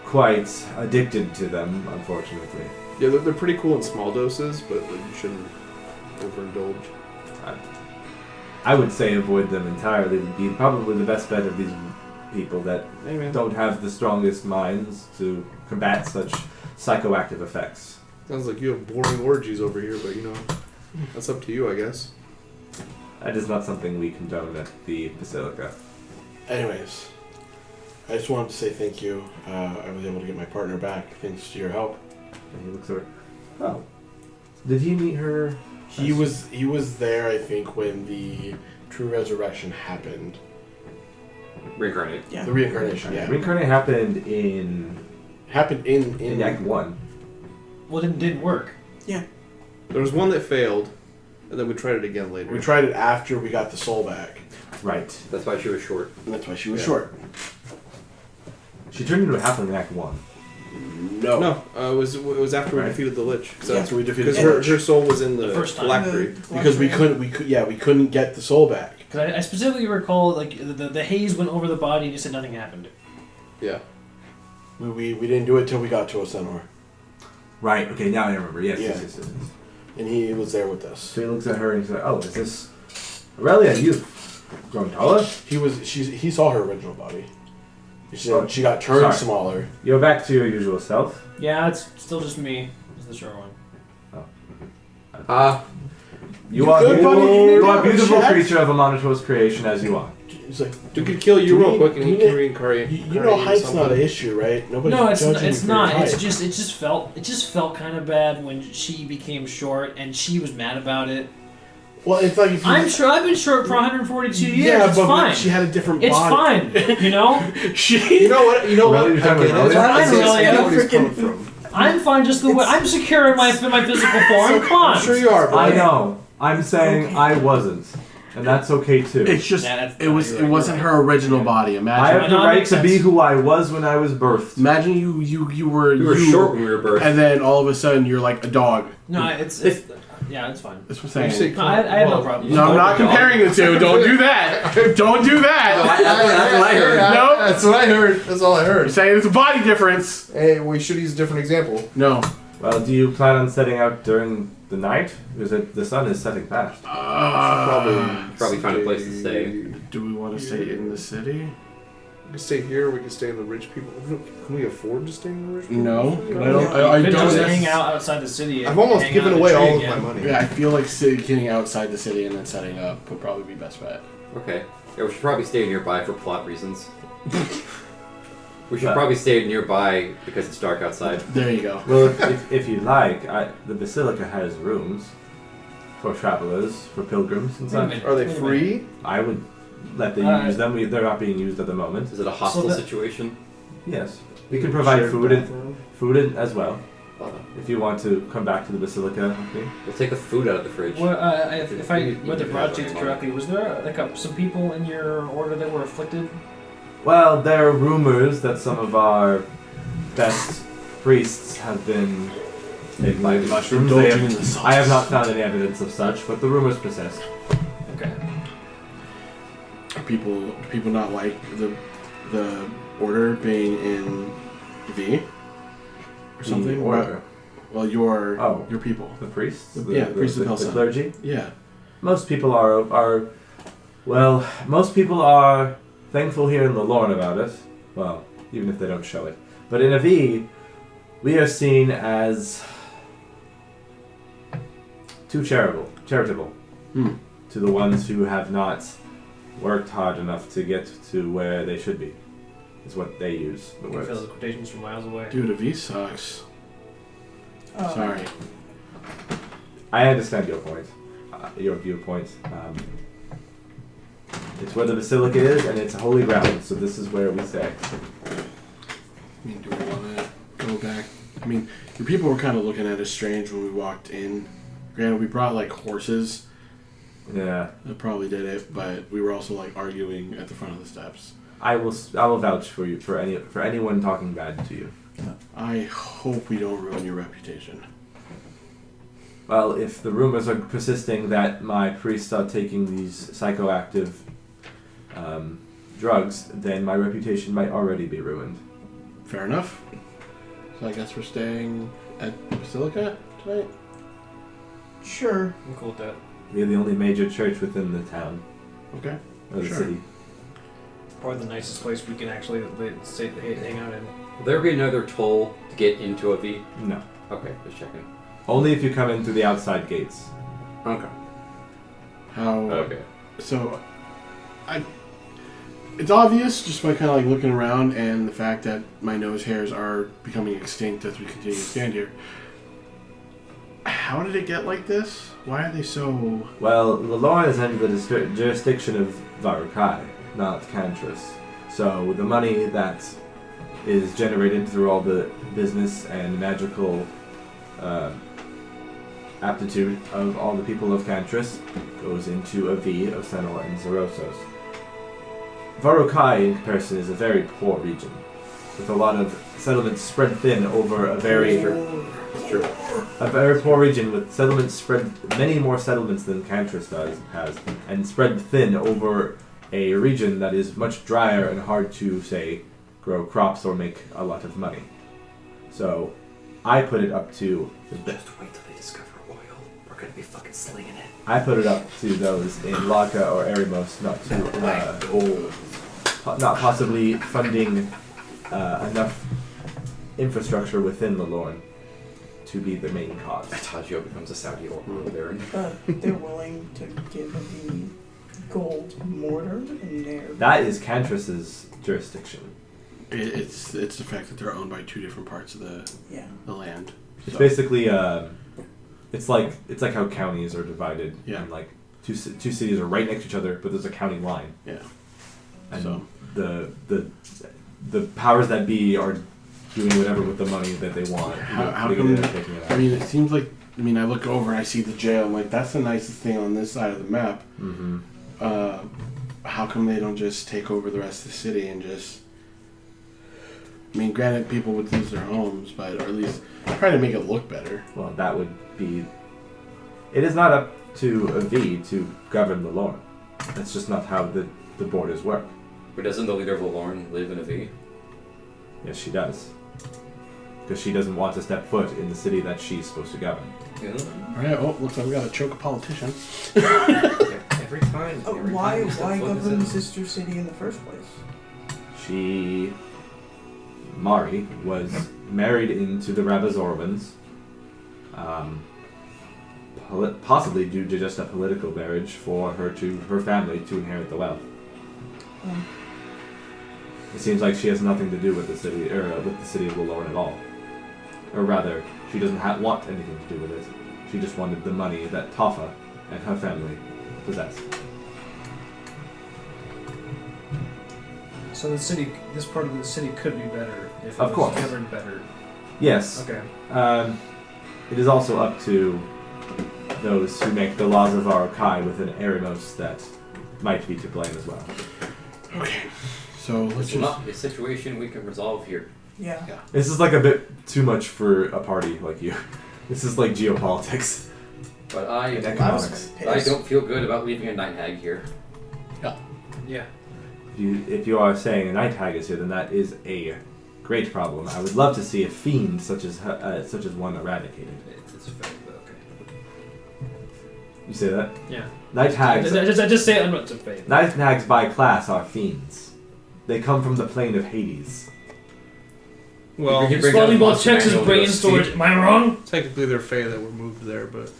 quite addicted to them, unfortunately. Yeah, they're pretty cool in small doses, but like, you shouldn't overindulge. I would say avoid them entirely would be probably the best bet of these people that Hey, man. don't have the strongest minds to combat such psychoactive effects. Sounds like you have boring orgies over here, but you know, that's up to you, I guess. That is not something we condone at the Basilica. Anyways, I just wanted to say thank you. I was able to get my partner back thanks to your help. And he looks over. Oh. Did he meet her? He was there, I think, when the true resurrection happened. Reincarnate. Yeah. The reincarnation, yeah. Reincarnate happened in in Act 1. Well, it didn't work. There was one that failed, and then we tried it again later. We tried it after we got the soul back. Right. That's why she was short. And that's why she was Yeah. short. She turned into a halfling in Act 1. No. No, it was after we Right. defeated the Lich. So after we defeated Because the her soul was in the first time. phylactery. because we couldn't get the soul back. Because I specifically recall, like, the haze went over the body and you said nothing happened. Yeah. We didn't do it till we got to Osenor. Right, okay, now I remember. Yes, Yeah. yes. And he was there with us. So he looks at her and he's like, oh, is this Aurelia? You've grown taller? He saw her original body. Oh, She got turned sorry. smaller. You're back to your usual self. Yeah, it's still just me. It's the short one. You are good, buddy? you are a You beautiful chat? creature of a monstrous creation as you are. He's like, Dude could kill you Do real we- quick and do he we can need- reincarnate. you know, height's not an issue, right? Nobody's No, it's judging not. you It's for not. your It's height. just it just felt kind of bad when she became short and she was mad about it. Well, it's like if you. I'm sure I've been short for 142 years. Yeah, it's but fine. she had a different It's body. fine. You know, She. You know what? Really? You're talking about Aurelia? I really I am. know where he's coming from. I'm fine just the way I'm secure in my physical form. Come on. I'm sure you are, but I know. I'm saying I wasn't. And that's okay too. It's just Yeah, that's it was fine. it You're wasn't right. her original body. I Imagine have the No, it right makes to be sense. who I was when I was birthed. imagine you were We were short when we were birthed. and then all of a sudden you're like a dog. No, it's yeah, it's fine. That's what I'm You saying. say No, I have no problem. No, I'm not comparing the two. Don't do that. Don't do that. That's what I heard. Nope. That's what I heard. That's all I You're heard. saying it's a body difference. Hey, we should use a different example. No. Well, do you plan on setting out during the night? Because the sun is setting fast. Probably find a place to stay. Do we want to stay in the city? We can stay here. We can stay in the rich people. Can we afford to stay in the rich people? No. I I could don't. just hang out outside the city. And I've almost hang given out in away the tree all of again. my money. Yeah, I feel like getting outside the city and then setting up would probably be best bet. Okay. Yeah, we should probably stay nearby for plot reasons. We should probably stay nearby because it's dark outside. There you go. Well, if you like, the Basilica has rooms for travelers, for pilgrims and Wait a such. minute. Are they Wait a free? I would let them use them. They're not being used at the moment. Is it a hostile that- situation? Yes, we can provide Shared food and bathroom? as well. If you want to come back to the Basilica, okay. We'll take the food out of the fridge. Well, if I You read the can project have it. correctly, was there some people in your order that were afflicted? Well, there are rumors that some of our best priests have been taken by mushrooms. Indulging in the sauce. I have not found any evidence of such, but the rumors persist. Okay. Do people not like the order being in V or something? The order. Well, your Oh. your people. The priests? The priests of the Hellsong. clergy? Yeah. Most people most people are thankful here in the Lorne about it. Well, even if they don't show it. But in Avi, we are seen as too charitable to the ones who have not worked hard enough to get to where they should be. Is what they use the I can feel uh, the words. quotations from miles away. Dude, a V sucks. Sorry. I understand your point, your viewpoint. It's where the Basilica is, and it's holy ground, so this is where we stay. I mean, do we want to go back? I mean, your people were kind of looking at us strange when we walked in. Granted, we brought like horses. Yeah, That probably did it, but we were also like arguing at the front of the steps. I will vouch for you for anyone talking bad to you. I hope we don't ruin your reputation. Well, if the rumors are persisting that my priests are taking these psychoactive drugs, then my reputation might already be ruined. Fair enough. So I guess we're staying at Basilica tonight? Sure. I'm cool with that. We are the only major church within the town Okay. or the Sure. city. Probably the nicest place we can actually hang out in. Will there be another toll to get into a V? No, Okay, just checking. only if you come in through the outside gates. Okay. How? Okay. So, it's obvious just by kind of like looking around and the fact that my nose hairs are becoming extinct as we continue to stand here. How did it get like this? Why are they so? Well, the Lorne is under the jurisdiction of Varukai, not Cantris. So the money that is generated through all the business and magical aptitude of all the people of Cantris goes into a V of Senor and Zerosos. Varukai, in comparison, is a very poor region, with a lot of settlements spread thin over a very poor region with settlements spread, many more settlements than Cantris has, and spread thin over a region that is much drier and hard to, say, grow crops or make a lot of money. So, I put it up to Just wait till they discover oil. We're gonna be fucking slinging it. I put it up to those in Laka or Erimos not to not possibly funding enough infrastructure within the Lorne to be the main cause. Tadjio becomes a Saudi oil baron. They're willing to give the gold mortar in there. That is Cantris's jurisdiction. It's the fact that they're owned by two different parts of the land. It's So- basically it's like how counties are divided. Yeah. And like two cities are right next to each other, but there's a county line. Yeah. And So- the powers that be are doing whatever with the money that they want. How putting it come? in and taking it out. I mean, it seems like. I mean, I look over and I see the jail. I'm like, that's the nicest thing on this side of the map. Mm-hmm. How come they don't just take over the rest of the city and just? I mean, granted, people would lose their homes, but or at least try to make it look better. Well, that would be. It is not up to a V to govern the Lorne. That's just not how the borders work. But doesn't the leader of the Lorne live in a V? Yes, she does. Because she doesn't want to step foot in the city that she's supposed to govern. Yeah. All right. Oh, looks like we got to choke a politician. Every time. Why govern the sister city in the first place? Mari was married into the Rabazorwans, possibly due to just a political marriage for her family to inherit the wealth. It seems like she has nothing to do with the city, or with the city of Lorne at all. Or rather, she doesn't want anything to do with it. She just wanted the money that Tafa and her family possess. So this part of the city could be better if it Of was course. governed better. Yes. Okay. It is also up to those who make the laws of our Kai within Erimos that might be to blame as well. Okay. So let's This will just. not be a situation we can resolve here. Yeah. This is like a bit too much for a party like you. This is like geopolitics But and I economics. don't feel good about leaving a night hag here. Yeah. If you are saying a night hag is here, then that is a great problem. I would love to see a fiend such as one eradicated. It's fair, but okay. You say that? Yeah. Night hags. I just say I'm not to faith. Night hags by class are fiends. They come from the plane of Hades. Well, You can bring down Slowly ball Monster checks his Manual brain to go storage. see. Am I wrong? technically they're Fae that were moved there, but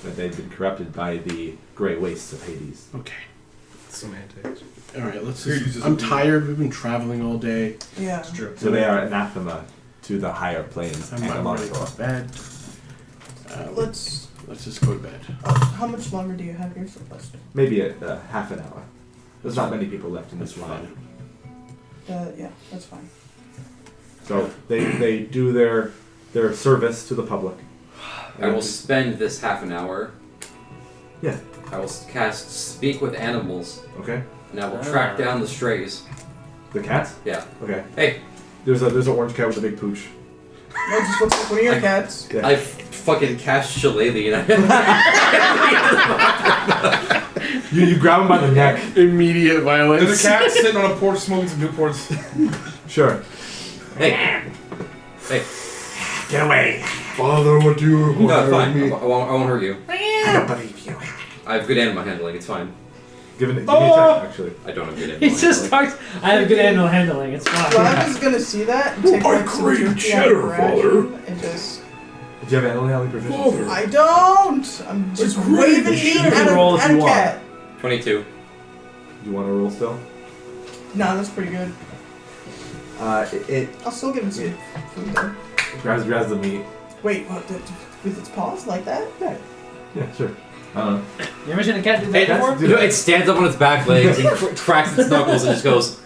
That they've been corrupted by the grey wastes of Hades. Okay. semantics. All right. Let's. Here, use Just, this I'm as a- tired. We've been traveling all day. Yeah. It's true. So they are anathema to the higher planes I'm and the ready to go Monitor. to bed. Let's. Let's just go to bed. How much longer do you have here for question? Maybe half an hour. There's not many people left in this That's line. Yeah, that's fine. So they do their service to the public. I will spend this half an hour. Yeah. I will cast Speak with Animals, Okay. and I will track down the strays. The cats? Yeah. Okay. Hey, There's an orange cat with a big pooch. No, just looks like one of your cats. Yeah. I fucking cast Shillelagh and I You grab him by the neck. Immediate violence. There's a cat sitting on a porch smoking some Newports. Sure. Hey. Get away. Father, what do you require No, it's of fine. me? I won't hurt you. I don't believe you. I have good animal handling. It's fine. Give me a check, actually. I don't have good animal He just handling. talked. I have good animal handling. It's fine. Well, I was gonna see that and take I like some crave jerky out cheddar, of ration Father. and just. Do you have animal handling proficiency? Father. I don't. I'm just crave waving meat cheddar. at Roll if at you a want. cat. 22. Do you want to roll still? Nah, that's pretty good. It I'll still give him some food though. grabs the meat. Wait, what? With its paws like that? Yeah, sure. I don't know. You ever seen a cat do that Hey, before? do You know, it stands up on its back legs and cracks its knuckles and just goes,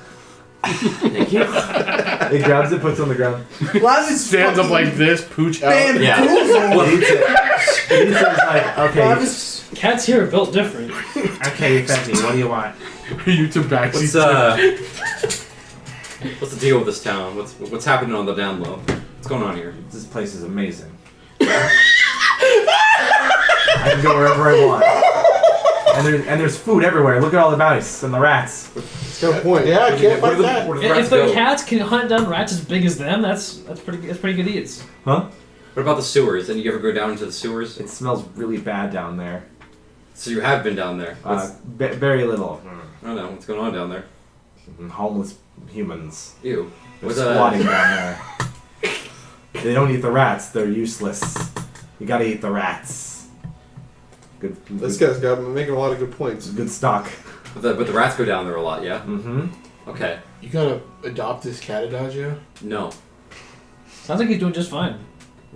thank you. It grabs it, puts it on the ground. Lavis Stands up like this, pooch out. Bam, Yeah. yeah. It eats it. It eats it. It's like, okay, Lavis. Cats here are built different. okay, Fenty, what do you want? Are you to back? What's what's the deal with this town? What's happening on the down low? What's going on here? This place is amazing. I can go wherever I want. And there's food everywhere. Look at all the mice and the rats. It's got a point. Yeah, I can't Where fight do the- that. where do the If rats the go? cats can hunt down rats as big as them, that's pretty good eats. Huh? What about the sewers? Didn't you ever go down into the sewers? It smells really bad down there. So you have been down there. Very little. I don't know. What's going on down there? Homeless humans. Ew. They're With, squatting down there. They don't eat the rats. They're useless. You gotta eat the rats. Good. This good, guy's got making a lot of good points. good stock. But the rats go down there a lot, yeah? Mm-hmm. Okay. You gotta adopt this cat, Adagio? No. Sounds like he's doing just fine.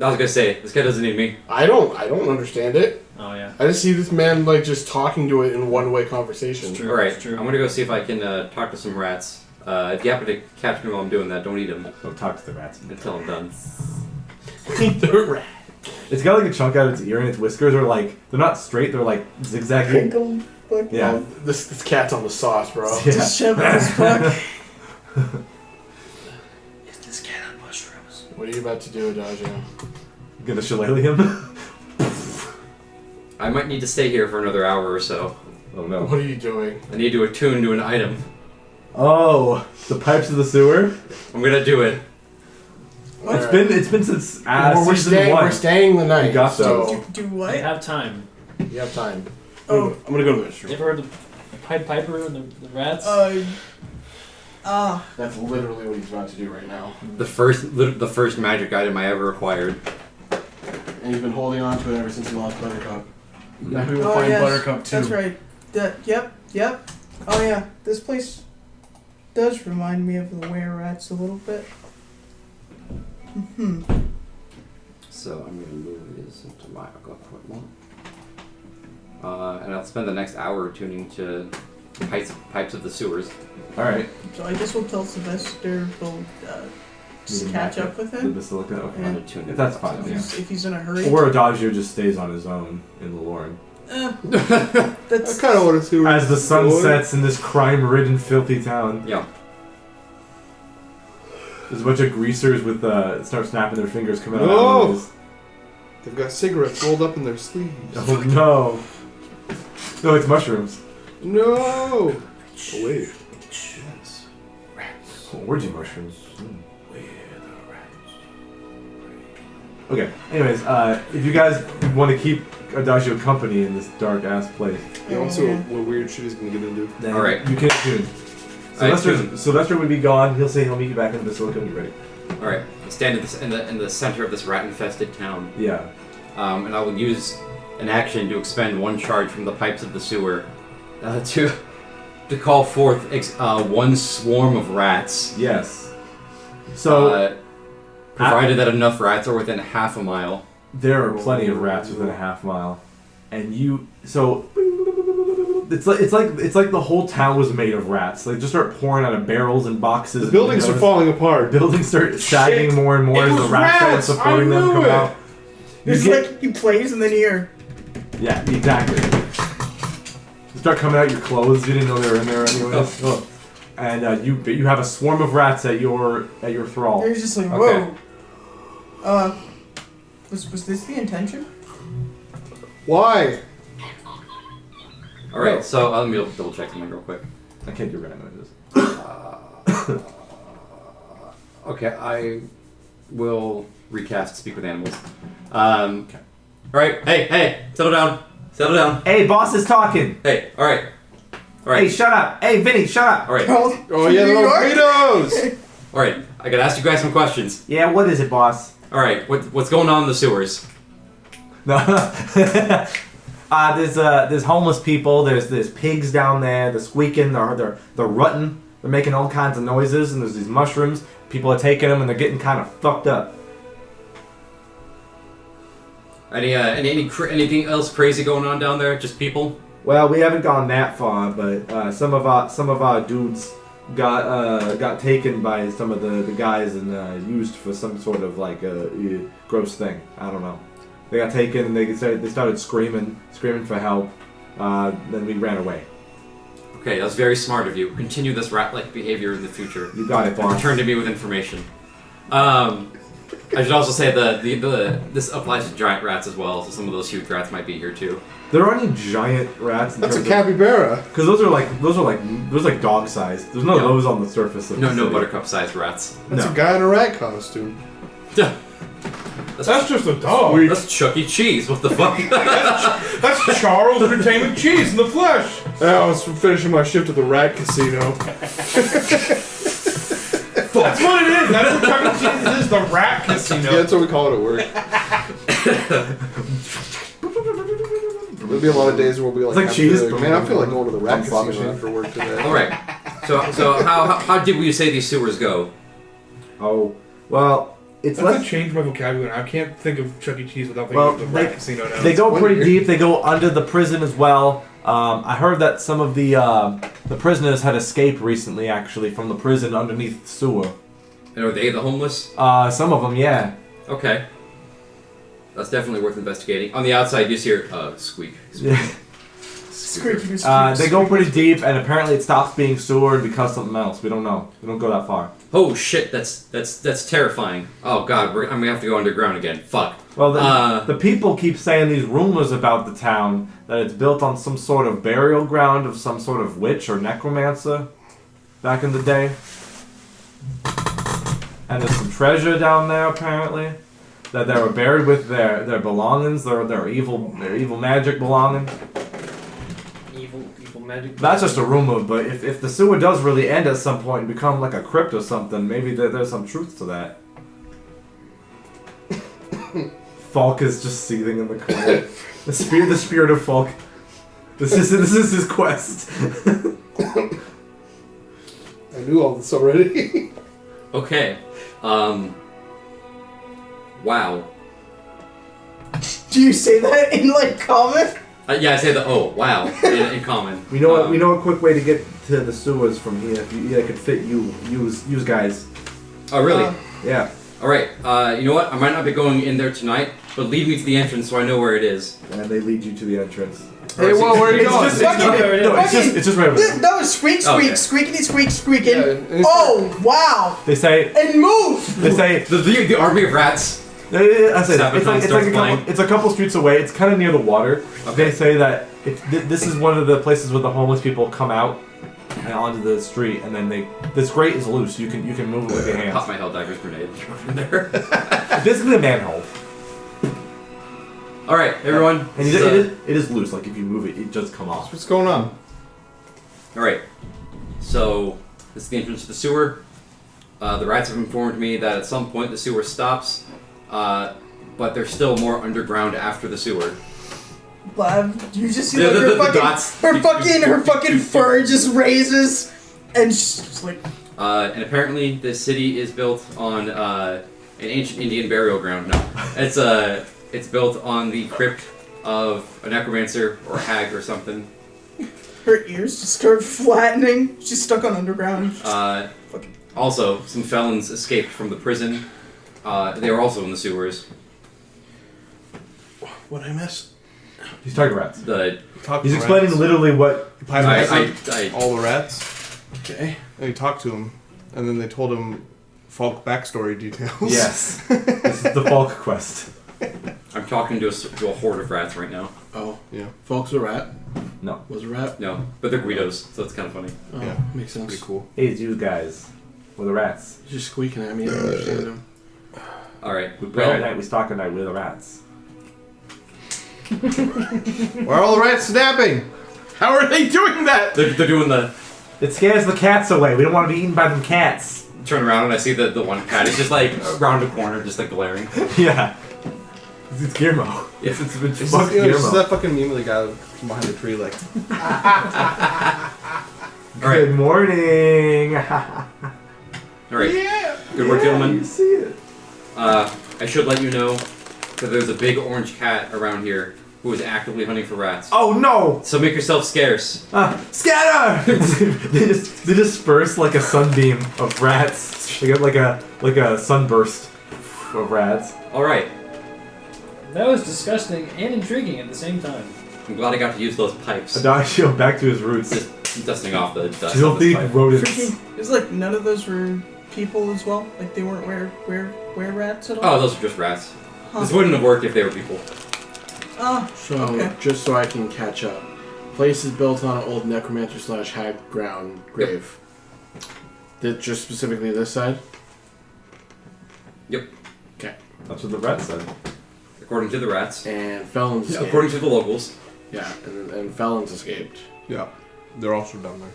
I was gonna say, this guy doesn't need me. I don't understand it. Oh yeah. I just see this man like just talking to it in one-way conversation. It's true. Alright, It's true. I'm gonna go see if I can talk to some rats. If you happen to catch me while I'm doing that, don't eat them Go talk to the rats. until I'm done. the rat. It's got like a chunk out of its ear, and its whiskers are like they're not straight. They're like zigzagging. Crinkle. Fuck. Yeah. Oh, this cat's on the sauce, bro. Yeah. Disheveled as fuck. Is this cat on mushrooms? What are you about to do, Adagio? Gonna shillelagh him. I might need to stay here for another hour or so. Oh no. What are you doing? I need to attune to an item. Oh, the pipes of the sewer. I'm gonna do it. It's been since we're season staying. 1. We're staying the night. You got so Do I what? have time. you have time. Oh. I'm gonna go to the You restroom. ever heard of the Pied Piper and the rats? That's literally what he's about to do right now. The first magic item I ever acquired. And he's been holding on to it ever since he lost Buttercup. Now we will Oh, find yes, Buttercup too. That's right. Yep. Oh yeah. This place. does remind me of the were-rats a little bit. So I'm gonna move this into my equipment. And I'll spend the next hour tuning to pipes of the sewers. Alright. So I guess we'll tell Sylvester we'll just catch up with The him. Basilica? Okay. Yeah. If that's fine, yeah. If he's in a hurry. Or Adagio just stays on his own in the Lorne. I That's kind of want to see where As the this is sun going. sets in this crime-ridden, filthy town. Yeah. There's a bunch of greasers with start snapping their fingers coming out. No! Of those. They've got cigarettes rolled up in their sleeves. Oh no! No, it's mushrooms. No! Oh, wait. Yes. Oh, orgy mushrooms. Okay. Anyways, if you guys want to keep Adagio company in this dark ass place, Yeah, also, what weird shit he's gonna get into. then Alright. you can tune. Sylvester would be gone. He'll say he'll meet you back in the Basilica when you're ready. All right. Stand in the center of this rat-infested town, Yeah. and I will use an action to expend one charge from the pipes of the sewer to call forth one swarm of rats. Yes. So provided that enough rats are within half a mile. there are plenty of rats within a half mile, and it's like the whole town was made of rats. They just start pouring out of barrels and boxes. The and buildings are windows. falling apart. Buildings start sagging more and more It as the was rats start rats! supporting I them knew come it! out. You It's get- like he plays and then you hear. Yeah, exactly. You start coming out your clothes. You didn't know they were in there anyways. Oh. And you have a swarm of rats at your thrall. He's just like, Okay. whoa. Was this the intention? Why? All right. So let me double check something real quick. I can't do rat noises. Okay, I will recast Speak with Animals. All right. Hey, settle down. Settle down. Hey, boss is talking. Hey, all right. Hey, shut up. Hey, Vinny, shut up. All right. Oh yeah, New the York? burritos! All right. I gotta ask you guys some questions. Yeah, what is it, boss? All right. What's going on in the sewers? No. There's homeless people. There's pigs down there. They're squeaking. They're rutting. They're making all kinds of noises. And there's these mushrooms. People are taking them and they're getting kind of fucked up. Anything else crazy going on down there? Just people? Well, we haven't gone that far, but some of our dudes got taken by some of the guys and used for some sort of like gross thing. I don't know. They got taken and they started screaming for help. Then we ran away. Okay, that was very smart of you. Continue this rat-like behavior in the future. You got it, boss. Return to me with information. I should also say this applies to giant rats as well, so some of those huge rats might be here too. There aren't any giant rats. That's a capybara. Because those are like dog size. There's no Yeah. those on the surface of the No city. buttercup-sized rats. That's No. a guy in a rat costume. That's just a dog. That's Chuck E. Cheese. What the fuck? That's Charles Entertainment Cheese in the flesh. I was finishing my shift at the rat casino. That's what it is. That's what Chuck E. Cheese is. The rat casino. Yeah, that's what we call it at work. There'll be a lot of days where we'll be like, It's like cheese, like, but man, I feel like going to the rat on slot casino machine. after work today. All right. So how deep would you say these sewers go? Oh, well, it's That's less. a change my vocabulary. I can't think of Chuck E. Cheese without thinking Well, of the rat casino now. They go One pretty year. deep. They go under the prison as well. I heard that some of the prisoners had escaped recently, actually, from the prison underneath the sewer. And are they the homeless? Some of them, yeah. Okay. That's definitely worth investigating. On the outside, you just hear squeak. Squeaky, They go pretty deep, and apparently it stops being sewer and becomes something else. We don't know. We don't go that far. Oh shit! That's terrifying. Oh god, I'm gonna have to go underground again. Fuck. Well, the people keep saying these rumors about the town that it's built on some sort of burial ground of some sort of witch or necromancer back in the day. And there's some treasure down there apparently that they were buried with their belongings, their evil magic belongings. Evil magic. That's just a rumor, but if the sewer does really end at some point and become like a crypt or something, maybe there's some truth to that. Falk is just seething in the corner. The spirit of Falk. This is his quest. I knew all this already. Okay. Wow. Do you say that in like common? Yeah, I say the wow in common. We know we know a quick way to get to the sewers from here. If it could fit you guys. Oh, really? Yeah. All right. You know what? I might not be going in there tonight, but lead me to the entrance so I know where it is. And they lead you to the entrance. Hey, whoa, where are you going? It's just right over there. That was squeak, Okay. squeakity, squeaking. Yeah, and it's Oh, wow. They say. And move. They say. The army of rats. I say that. Sabaton starts flying. It's a couple streets away. It's kind of near the water. Okay. They say that this is one of the places where the homeless people come out and onto the street, and then this grate is loose. You can move it with your hands. Pop my Helldivers grenade in there. It's basically a manhole. All right, everyone. And this it is, is loose. Like if you move it, it just come off. What's going on? all right. So this is the entrance to the sewer. The rats have informed me that at some point the sewer stops, but there's still more underground after the sewer. Bob, you just see The- like the- her the fucking, dots. her fucking fur just raises, and she's just like, And apparently, the city is built on an ancient Indian burial ground. No, it's built on the crypt of a necromancer or a hag or something. her ears just start flattening. She's stuck on underground. Also, some felons escaped from the prison. They were also in the sewers. What I missed? He's talking rats. Rats. He's explaining literally what. all the rats. Okay. And he talked to him, and then they told him Falk backstory details. Yes. This is the Falk quest. I'm talking to a horde of rats right now. Oh, Yeah. Folks a rat? No. Was a rat? No, but they're Guidos, so it's kind of funny. Oh, Yeah. makes sense. Pretty cool. Hey, it's you guys. We're the rats. He's just squeaking at me. I don't understand him. All right. We play at Well, night. We stalk at night. We're the rats. Why are all the rats snapping? How are they doing that? they're doing the It scares the cats away. We don't want to be eaten by them cats. turn around and I see the one cat. It's just like around the corner, just like glaring. Yeah. It's Guillermo. Yes. It's been It's just, fuck it's just Guillermo. that fucking meme of the guy from behind the tree, like. All right. Good morning. All right. Yeah. Good work, gentlemen. You see it. I should let you know that there's a big orange cat around here who is actively hunting for rats. Oh no! So make yourself scarce. Scatter! they disperse like a sunbeam of rats. They get like a sunburst of rats. All right. That was disgusting and intriguing at the same time. I'm glad I got to use those pipes. Adagio back to his roots. Just dusting off the dust. on Filthy this pipe. rodents. Freaking, it's like none of those were people as well. Like they weren't were rats at all. Oh, those are just rats. Huh. This wouldn't have worked if they were people. Oh, So, okay. just so I can catch up. Place is built on an old necromancer / hag ground grave. Just specifically this side? Yep. Okay. That's what the rat said. According to the rats. And felons escaped. According to the locals. Yeah, and felons escaped. Yeah. They're also down there.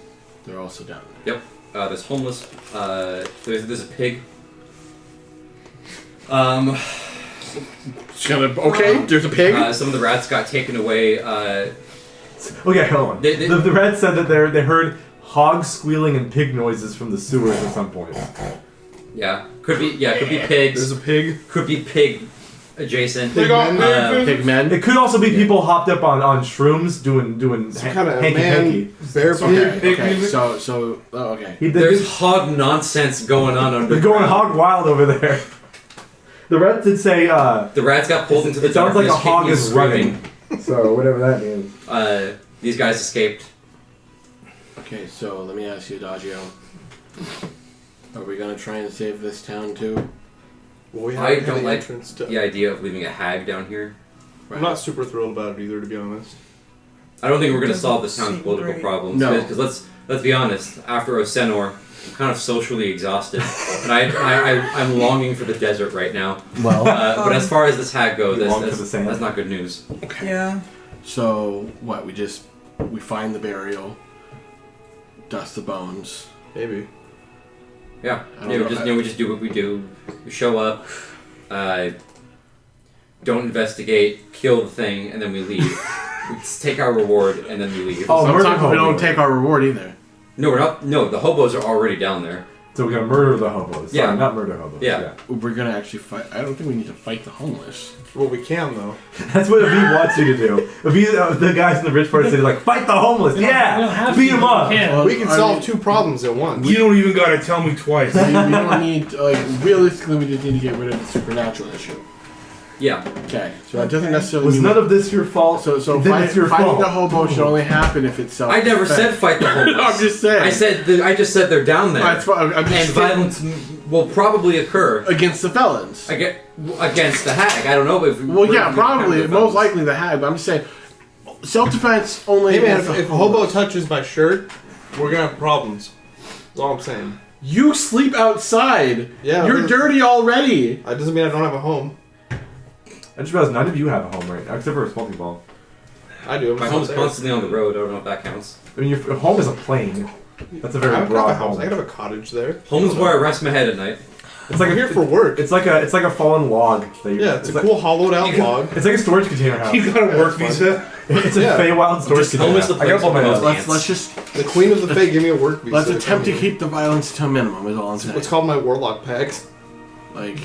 They're also down. Yep. There's homeless. There's a pig. Okay, there's a pig. Some of the rats got taken away. Okay, hold on. They- the rat said that they heard hogs squealing and pig noises from the sewers at some point. Yeah. Could be pigs. There's a pig. Could be pig adjacent. Pigmen. It could also be people hopped up on shrooms doing Some kind of hanky man, panky. bear Okay, pig. okay. So, okay. There's hog nonsense going on under. They're going hog wild over there. The rat did say, The rats got pulled into the it sounds like a darkness, hog kicking and is running. screaming. So, whatever that means. These guys escaped. Okay, so let me ask you, Adagio. Are we gonna try and save this town too? Well, we I haven't had don't the like entrance to. the idea of leaving a hag down here. I'm not super thrilled about it either, to be honest. I don't think we're going to Doesn't solve this town's seem political great. problems. No. Because let's be honest. After Osenor, I'm kind of socially exhausted, and I'm longing for the desert right now. Well, But as far as this hag goes, You long for the sand? that's not good news. Yeah. So what? We find the burial, dust the bones. Maybe. Yeah, I don't know. we just do what we do. We show up, don't investigate, kill the thing, and then we leave. We just take our reward and then we leave. Oh, murder Sometimes we don't hobo. take our reward either. No, we're not. No, the hobos are already down there. So we're gonna murder the hobos. Yeah. Sorry, not murder hobos. Yeah. We're gonna actually fight. I don't think we need to fight the homeless. Well, we can though. That's what Ebey wants you to do. Ebey, the guys in the rich part of the city, like, fight the homeless. We don't Yeah, have beat to, them but up. we can. Well, We can I solve mean- 2 problems at once. You don't even gotta tell me twice. we don't need like realistically. We just need to get rid of the supernatural issue. Yeah. Okay, so that doesn't necessarily Was mean none of this your fault? so then it's your fighting fault. the hobo should only happen if it's self. I never said fight the hobos. I'm just saying. I just said they're down there. That's fine. I'm And just saying violence will probably occur against the felons. against the hag. I don't know if. Well, we're yeah, gonna probably, have the most felons. likely the hag. But I'm just saying, self-defense only. Hey man, against the if a hobo touches my shirt, we're gonna have problems. That's all I'm saying. You sleep outside. Yeah, You're but- dirty already. That doesn't mean I don't have a home. I just realized none of you have a home right now, except for a smoking ball. I do. I'm My home's upstairs. constantly on the road. I don't know if that counts. I mean, your home is a plane. That's a very I have broad a house. home. I could have a cottage there. Home is where I rest my head at night. It's like I'm here for work. It's like a fallen log. That you, Yeah, it's a like, cool hollowed out You can- log. It's like a storage container house. You got a work That's visa? It's a Yeah. Feywild storage Just container. home is the house. I got place all my where notes. my- Let's just The Queen of the Fae gave me a work visa. let's to attempt to come here. keep the violence to a minimum. Is all I'm saying. What's called my warlock pact. Like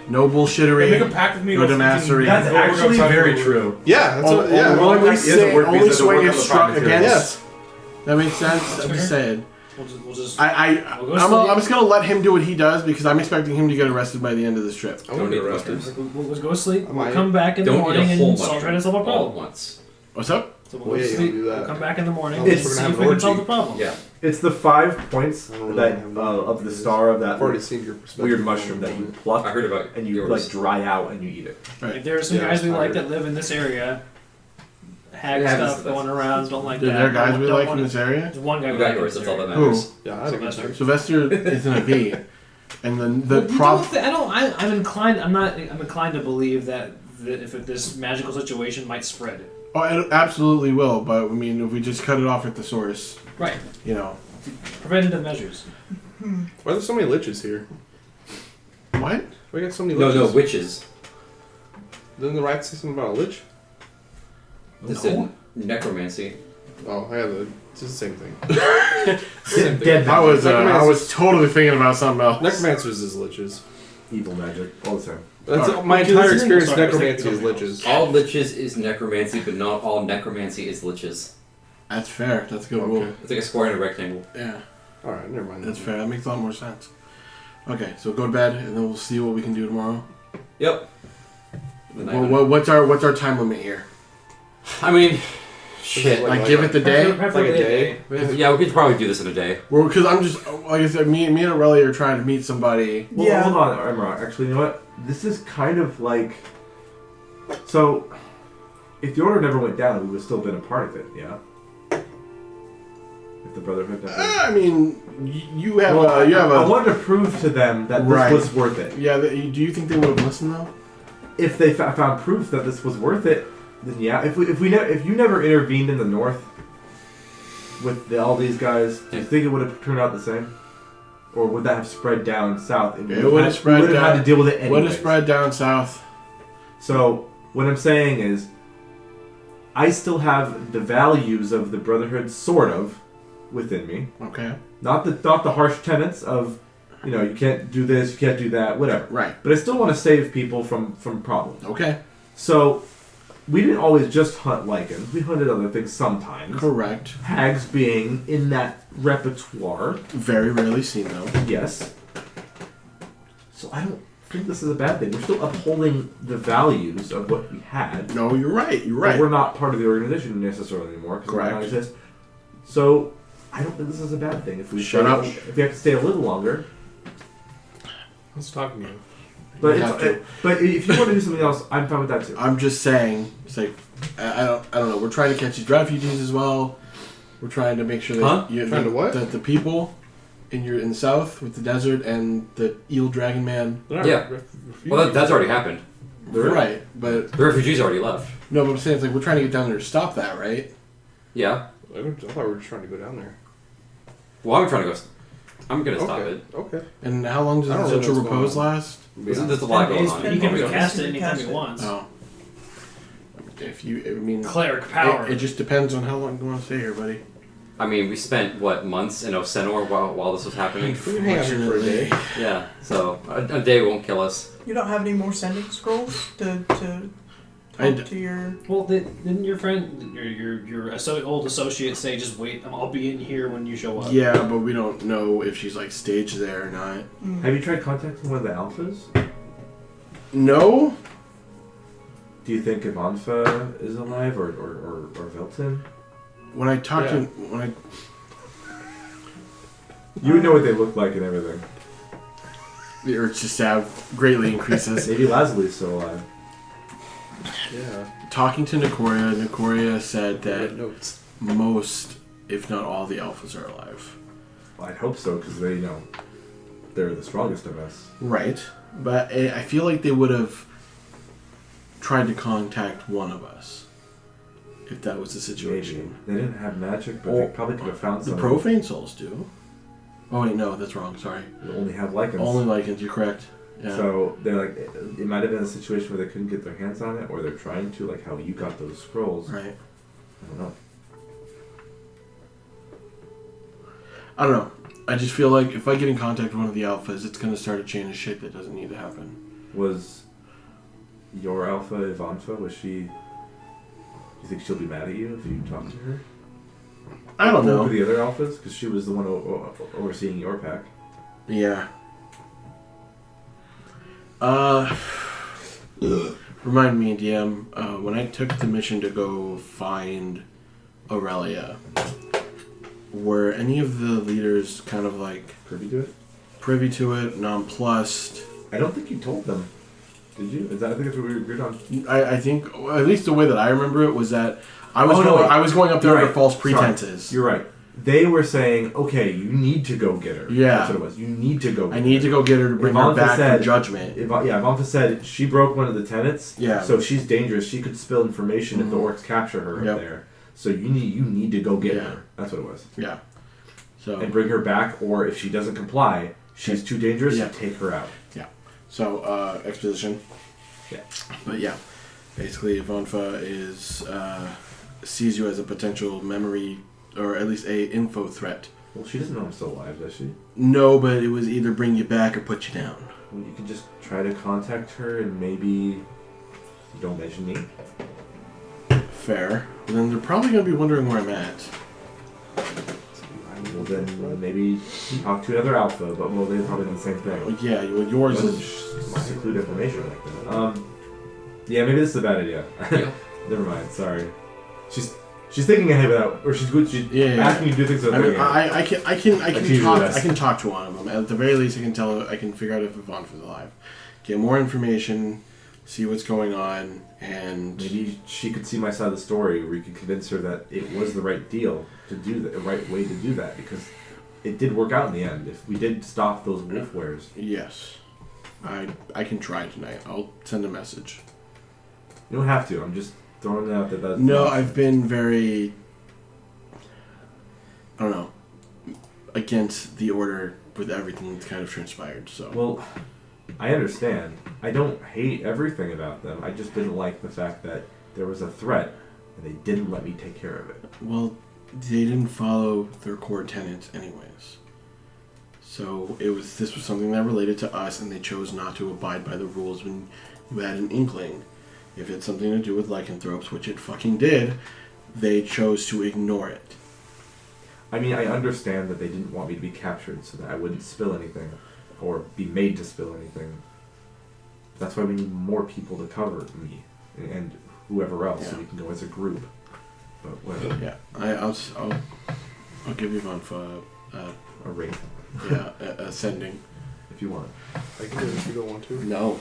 no bullshittery. Make a pact with me. Good or mastery. That's Go work actually outside very for- true. Yeah, that's what, yeah. well, only is a work only visa to swing work is on the struck prime against. material. Yes. That makes sense. I'm just saying. We'll just I'm sleep. just gonna let him do what he does because I'm expecting him to get arrested by the end of this trip. I won't Don't get eat arrested. mushrooms. We'll go sleep. I We'll might. come back in the Don't eat morning a whole and try to solve a mushroom all at problem. once. What's up? So we'll Well, go yeah, to you sleep. don't do that. We'll come back in the morning. Unless and we're see gonna if have we an can solve the orgy. problem. Yeah. It's the 5 points I don't really that have of the star of that I've already seen your perspective. weird mushroom that you pluck I heard about and you yours. like dry out and you eat it. If there are some Yeah, guys we I like heard that it. live in this area, hag Yeah, stuff that's- going around, don't like Are that. there guys we Don't like want in it. this area? There's one guy You we got like in yours. this That's all that area. Who? matters. Yeah, I had a good Sylvester. time. Sylvester is in a B, and then the Well, you problem. don't thi- I don't. I'm inclined. I'm inclined to believe that if this magical situation might spread. Oh, it absolutely will. But I mean, if we just cut it off at the source, Right. you know, Preventative measures. Why are there so many liches here? what? Why you got so many No, liches? no, witches. Didn't the rat say something about a lich? This No. is necromancy. Oh, I have the. It's the same thing. Dead, dead I was Necromancer's- totally thinking about something else. Necromancers is liches. evil magic all the time. That's Alright. my Okay, entire let's- experience. sorry, I was Necromancy thinking is something liches. All liches is necromancy, but not all necromancy is liches. That's fair. That's a good Okay. rule. It's like a square and a rectangle. Yeah, All right, never mind. that's fair. That makes a lot more sense. Okay, so go to bed, and then we'll see what we can do tomorrow. Yep. What's our time limit here? I mean, shit. Like, give it the day. Preferably Like a day. Yeah, we could probably do this in a day. Well, because I'm just like I said, me and Aurelia are trying to meet somebody. Well, Yeah. hold on, Emra. Actually, you know what? This is kind of like. So, if the order never went down, we would have still been a part of it, yeah? If the Brotherhood never. I mean, you have Well, I a wanted to prove to them that Right. this was worth it. yeah. Do you think they would have listened though? If they found proof that this was worth it, then yeah. If you never intervened in the North with all these guys, do you think it would have turned out the same? Or would that have spread down south? And It would have spread We would have down- had to deal with it anyway. Would have spread down south. So what I'm saying is, I still have the values of the Brotherhood, sort of, within me. Okay. Not the harsh tenets of, you can't do this, you can't do that, whatever. Right. But I still want to save people from problems. Okay. So we didn't always just hunt lichens. We hunted other things sometimes. Correct. Hags being in that repertoire. Very rarely seen though. Yes. So I don't think this is a bad thing. We're still upholding the values of what we had. No, you're right. You're But right. we're not part of the organization necessarily anymore because we Correct. don't exist. So I don't think this is a bad thing. If we Shut up. If we have to stay a little longer. Who's talking to you? But We have to. but if you want to do something else, I'm fine with that too. I'm just saying. It's like I don't know. We're trying to catch these refugees as well. We're trying to make sure that Huh? Trying to what? that the people in the south with the desert and the eel dragon man. Yeah. Well, that's already happened. Right, but The refugees already left. no, but I'm saying it's like we're trying to get down there to stop that, right? Yeah. I thought we were just trying to go down there. Well, I'm trying to go. I'm gonna stop Okay. it. Okay. And how long does I the don't really know central what's going repose on. last? There's a lot going on. He can Yeah. recast it Yeah. anytime he wants. Oh. If you, I mean, Cleric power. it just depends on how long you want to stay here, buddy. I mean, we spent, months in Osenor while this was happening? We can hang out here for a day. Yeah, so a day won't kill us. You don't have any more sending scrolls to talk to your... Well, didn't your friend, your old associate say, just wait, I'll be in here when you show up? Yeah, but we don't know if she's like staged there or not. Have you tried contacting one of the alphas? No. Do you think Ivanfa is alive or Velton? When I talked to You would know what they look like and everything. the urge to stab greatly increases. Maybe Lasley's still alive. Yeah. Talking to Nicoria said that Notes. most, if not all, the alphas are alive. Well, I'd hope so, because they, they're the strongest of us. Right, but I feel like they would have tried to contact one of us if that was the situation. Maybe. They didn't have magic, but they probably could have found The something. profane souls do. Oh wait, no, that's wrong. Sorry. They only have lichens. Only lichens. You're correct. Yeah. So they're like, it might have been a situation where they couldn't get their hands on it, or they're trying to, like how you got those scrolls. Right. I don't know. I don't know. I just feel like if I get in contact with one of the alphas, it's gonna start a chain of shit that doesn't need to happen. Was your alpha Ivanfa? Was she? Do you think she'll be mad at you if you talk to her? I don't know. Over the other alphas, because she was the one overseeing your pack. Yeah. Remind me, DM, when I took the mission to go find Aurelia, were any of the leaders kind of like Privy to it? nonplussed? I don't think you told them. Did you? I think that's what we agreed on. I think, at least the way that I remember it, was that I was going up there You're under right. false Sorry. pretenses. You're right. They were saying, okay, you need to go get her. Yeah. That's what it was. You need to go get her. I need to go get her to bring her Ivanfa back said- for judgment. Ivanfa said she broke one of the tenets. Yeah. So she's dangerous. She could spill information if the Mhm. orcs capture her Yep. up there. So you need to go get Yeah. her. That's what it was. Yeah. So And bring her back, or if she doesn't comply, she's too dangerous. Yeah. Take her out. Exposition. Yeah. But yeah, basically Ivanfa sees you as a potential memory, or at least a info threat. Well, she doesn't know I'm still alive, does she? No, but it was either bring you back or put you down. Well, you can just try to contact her, and maybe you don't mention me. Fair. Then they're probably going to be wondering where I'm at. Well, then maybe talk to another alpha, but well, they're probably doing the same thing. Well, yeah, yours Doesn't is... include information like that. Yeah, maybe this is a bad idea. Yeah. Never mind. Sorry. She's thinking ahead without, or she's good. She's Yeah. asking you to do things without I mean, thinking ahead. I can Like she talk. does. I can talk to one of them. At the very least, I can figure out if Ivanfa's alive. Get more information, see what's going on, and Maybe she could see my side of the story, where you could convince her that it was the right deal to do that, the right way to do that, because it did work out in the end. If we did stop those wolf wares. yes, I can try tonight. I'll send a message. You don't have to. I'm just throwing it out that that's No, not- I've been very, I don't know, against the order with everything that's kind of transpired. So Well, I understand. I don't hate everything about them. I just didn't like the fact that there was a threat and they didn't let me take care of it. well, they didn't follow their core tenets anyways. So this was something that related to us, and they chose not to abide by the rules when you had an inkling. If it's something to do with lycanthropes, which it fucking did, they chose to ignore it. I mean, I understand that they didn't want me to be captured so that I wouldn't spill anything or be made to spill anything. That's why we need more people to cover me and whoever else, so Yeah. we can go as a group. But whatever. Yeah, I'll give you one for A rate, ascending. if you want. I can do it if you don't want to. No.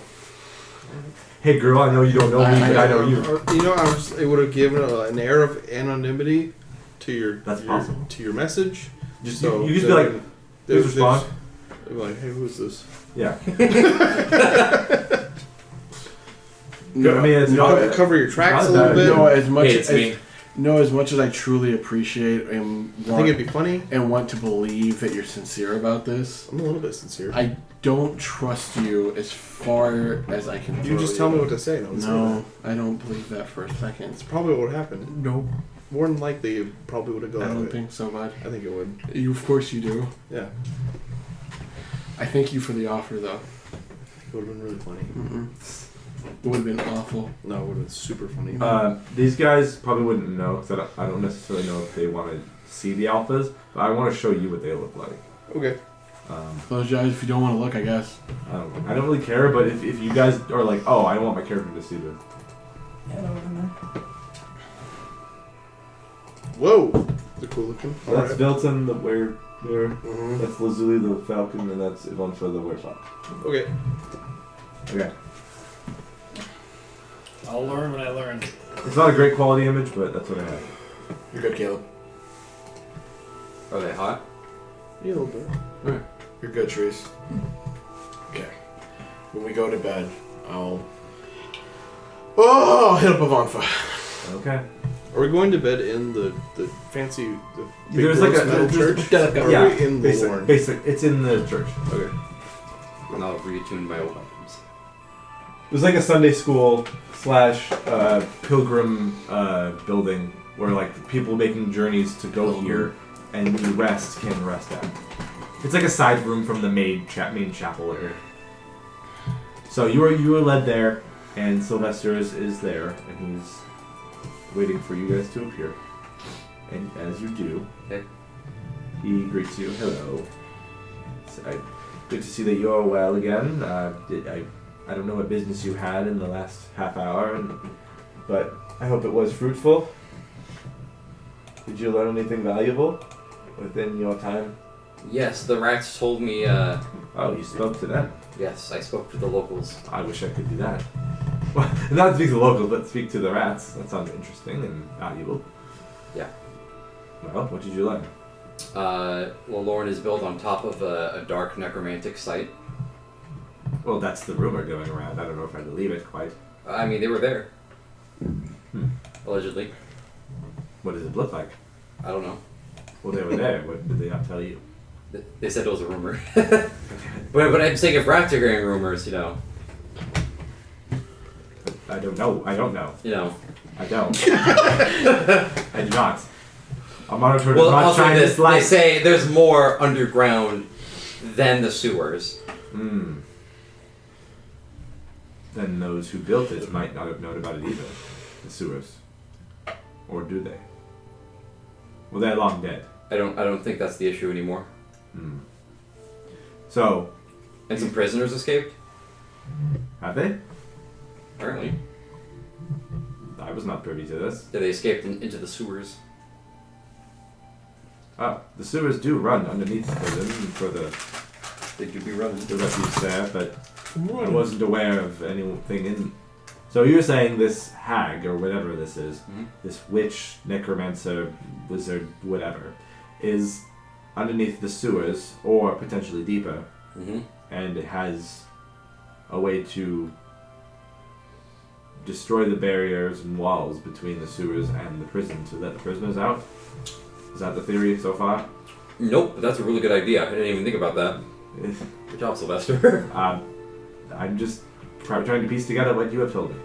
Hey, girl, I know you don't know me, but I know you. It would have given an air of anonymity to your That's possible. to your message. Just So you just be like, there's please respond. I'm like, hey, who's this? Yeah. No, I mean, it's not Cover your tracks a not little bad. bit. no, as much Hey, it's as me. I truly appreciate and I think it'd be funny. want to believe that you're sincere about this, I'm a little bit sincere. I don't trust you as far as I can. You throw just tell me what to say. Don't say No, that. I don't believe that for a second. It's probably what happened. Nope. More than likely, it probably would have gone. I don't away. think so, bud. I think it would. You, of course you do. Yeah. I thank you for the offer, though. It would have been really funny. It would have been awful. No, it would have been super funny. These guys probably wouldn't know because I don't necessarily know if they want to see the alphas, but I want to show you what they look like. Okay. Apologize if you don't want to look, I guess. I don't really care, but if you guys are like, oh, I don't want my character to see this. Yeah, that would have Whoa! They're cool looking. So that's Alright. Vilton, the were. Mhm. That's Lazuli, the falcon, and that's Ivanfa, the werewolf. Okay. Okay. I'll learn when I learn. It's not a great quality image, but that's what I have. You're good, Caleb. Are they hot? Yeah, a little bit. You're good, Sharese. Okay. When we go to bed, I'll hit up Avanfa. Okay. Are we going to bed in the fancy the big There's like gross a metal there's- church? Or yeah, are we in the basic, Lorne? basic. It's in the church. Okay. And I'll retune my old items. It was like a Sunday school / pilgrim building where like people making journeys to go here and you can rest at. It's like a side room from the main chapel area. So you were led there, and Sylvester is there, and he's waiting for you guys to appear. And as you do, Okay. he greets you. Hello. Good to see that you are well again. I don't know what business you had in the last half hour, but I hope it was fruitful. Did you learn anything valuable within your time? Yes, the rats told me, Oh, you spoke to them. yes, I spoke to the locals. I wish I could do that. Well, not speak to the locals, but speak to the rats. That sounds interesting and valuable. Yeah. Well, what did you learn? Lorne is built on top of a dark necromantic site. Well, that's the rumor going around. I don't know if I believe it quite. I mean, they were there. Allegedly. What does it look like? I don't know. Well, they were there. What did they not tell you? They said it was a rumor. but I'm saying if rats are hearing rumors, I don't know. I don't know. I don't. I do not. I'll monitor Well, not also shine this, this light. they say there's more underground than the sewers. Then those who built it might not have known about it either. The sewers. Or do they? Well, they're long dead. I don't think that's the issue anymore. So, And some prisoners escaped, have they? apparently. I was not privy to this. Yeah, they escaped into the sewers. Oh, the sewers do run underneath the prison for They do be running. the refuge there, but I wasn't aware of anything in. So you're saying this hag, or whatever this is, this witch, necromancer, wizard, whatever, is underneath the sewers, or potentially deeper, and it has a way to destroy the barriers and walls between the sewers and the prison to let the prisoners out? Is that the theory so far? Nope, but that's a really good idea. I didn't even think about that. Good job, Sylvester. I'm just trying to piece together what you have told me.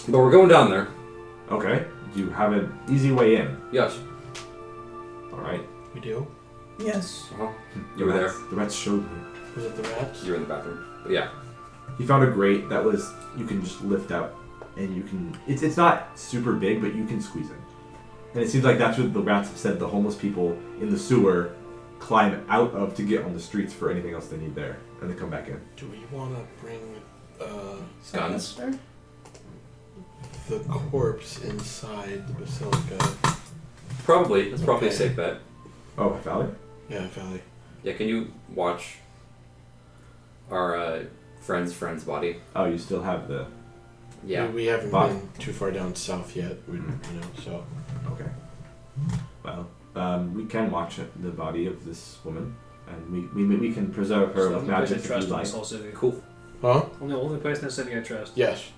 But we're going down there. Okay. You have an easy way in. Yes. Alright. We do? Yes. You were there. The rats showed me. Was it the rats? You were in the bathroom. But yeah. He found a grate that was, you can just lift out, and you can, it's not super big, but you can squeeze it. And it seems like that's what the rats have said the homeless people in the sewer climb out of to get on the streets for anything else they need there, and they come back in. Do we want to bring Guns. the corpse inside the basilica? Probably. That's probably Okay. a safe bet. Oh, Valley? Yeah, Valley. Yeah, can you watch our friend's body? Oh, you still have the, Yeah. We haven't But- been too far down south yet, so. okay. Well, we can watch the body of this woman, and we can preserve her So with only person magic I if trust you in like. this whole city. Cool. Huh? Only person in the city I trust. Yes.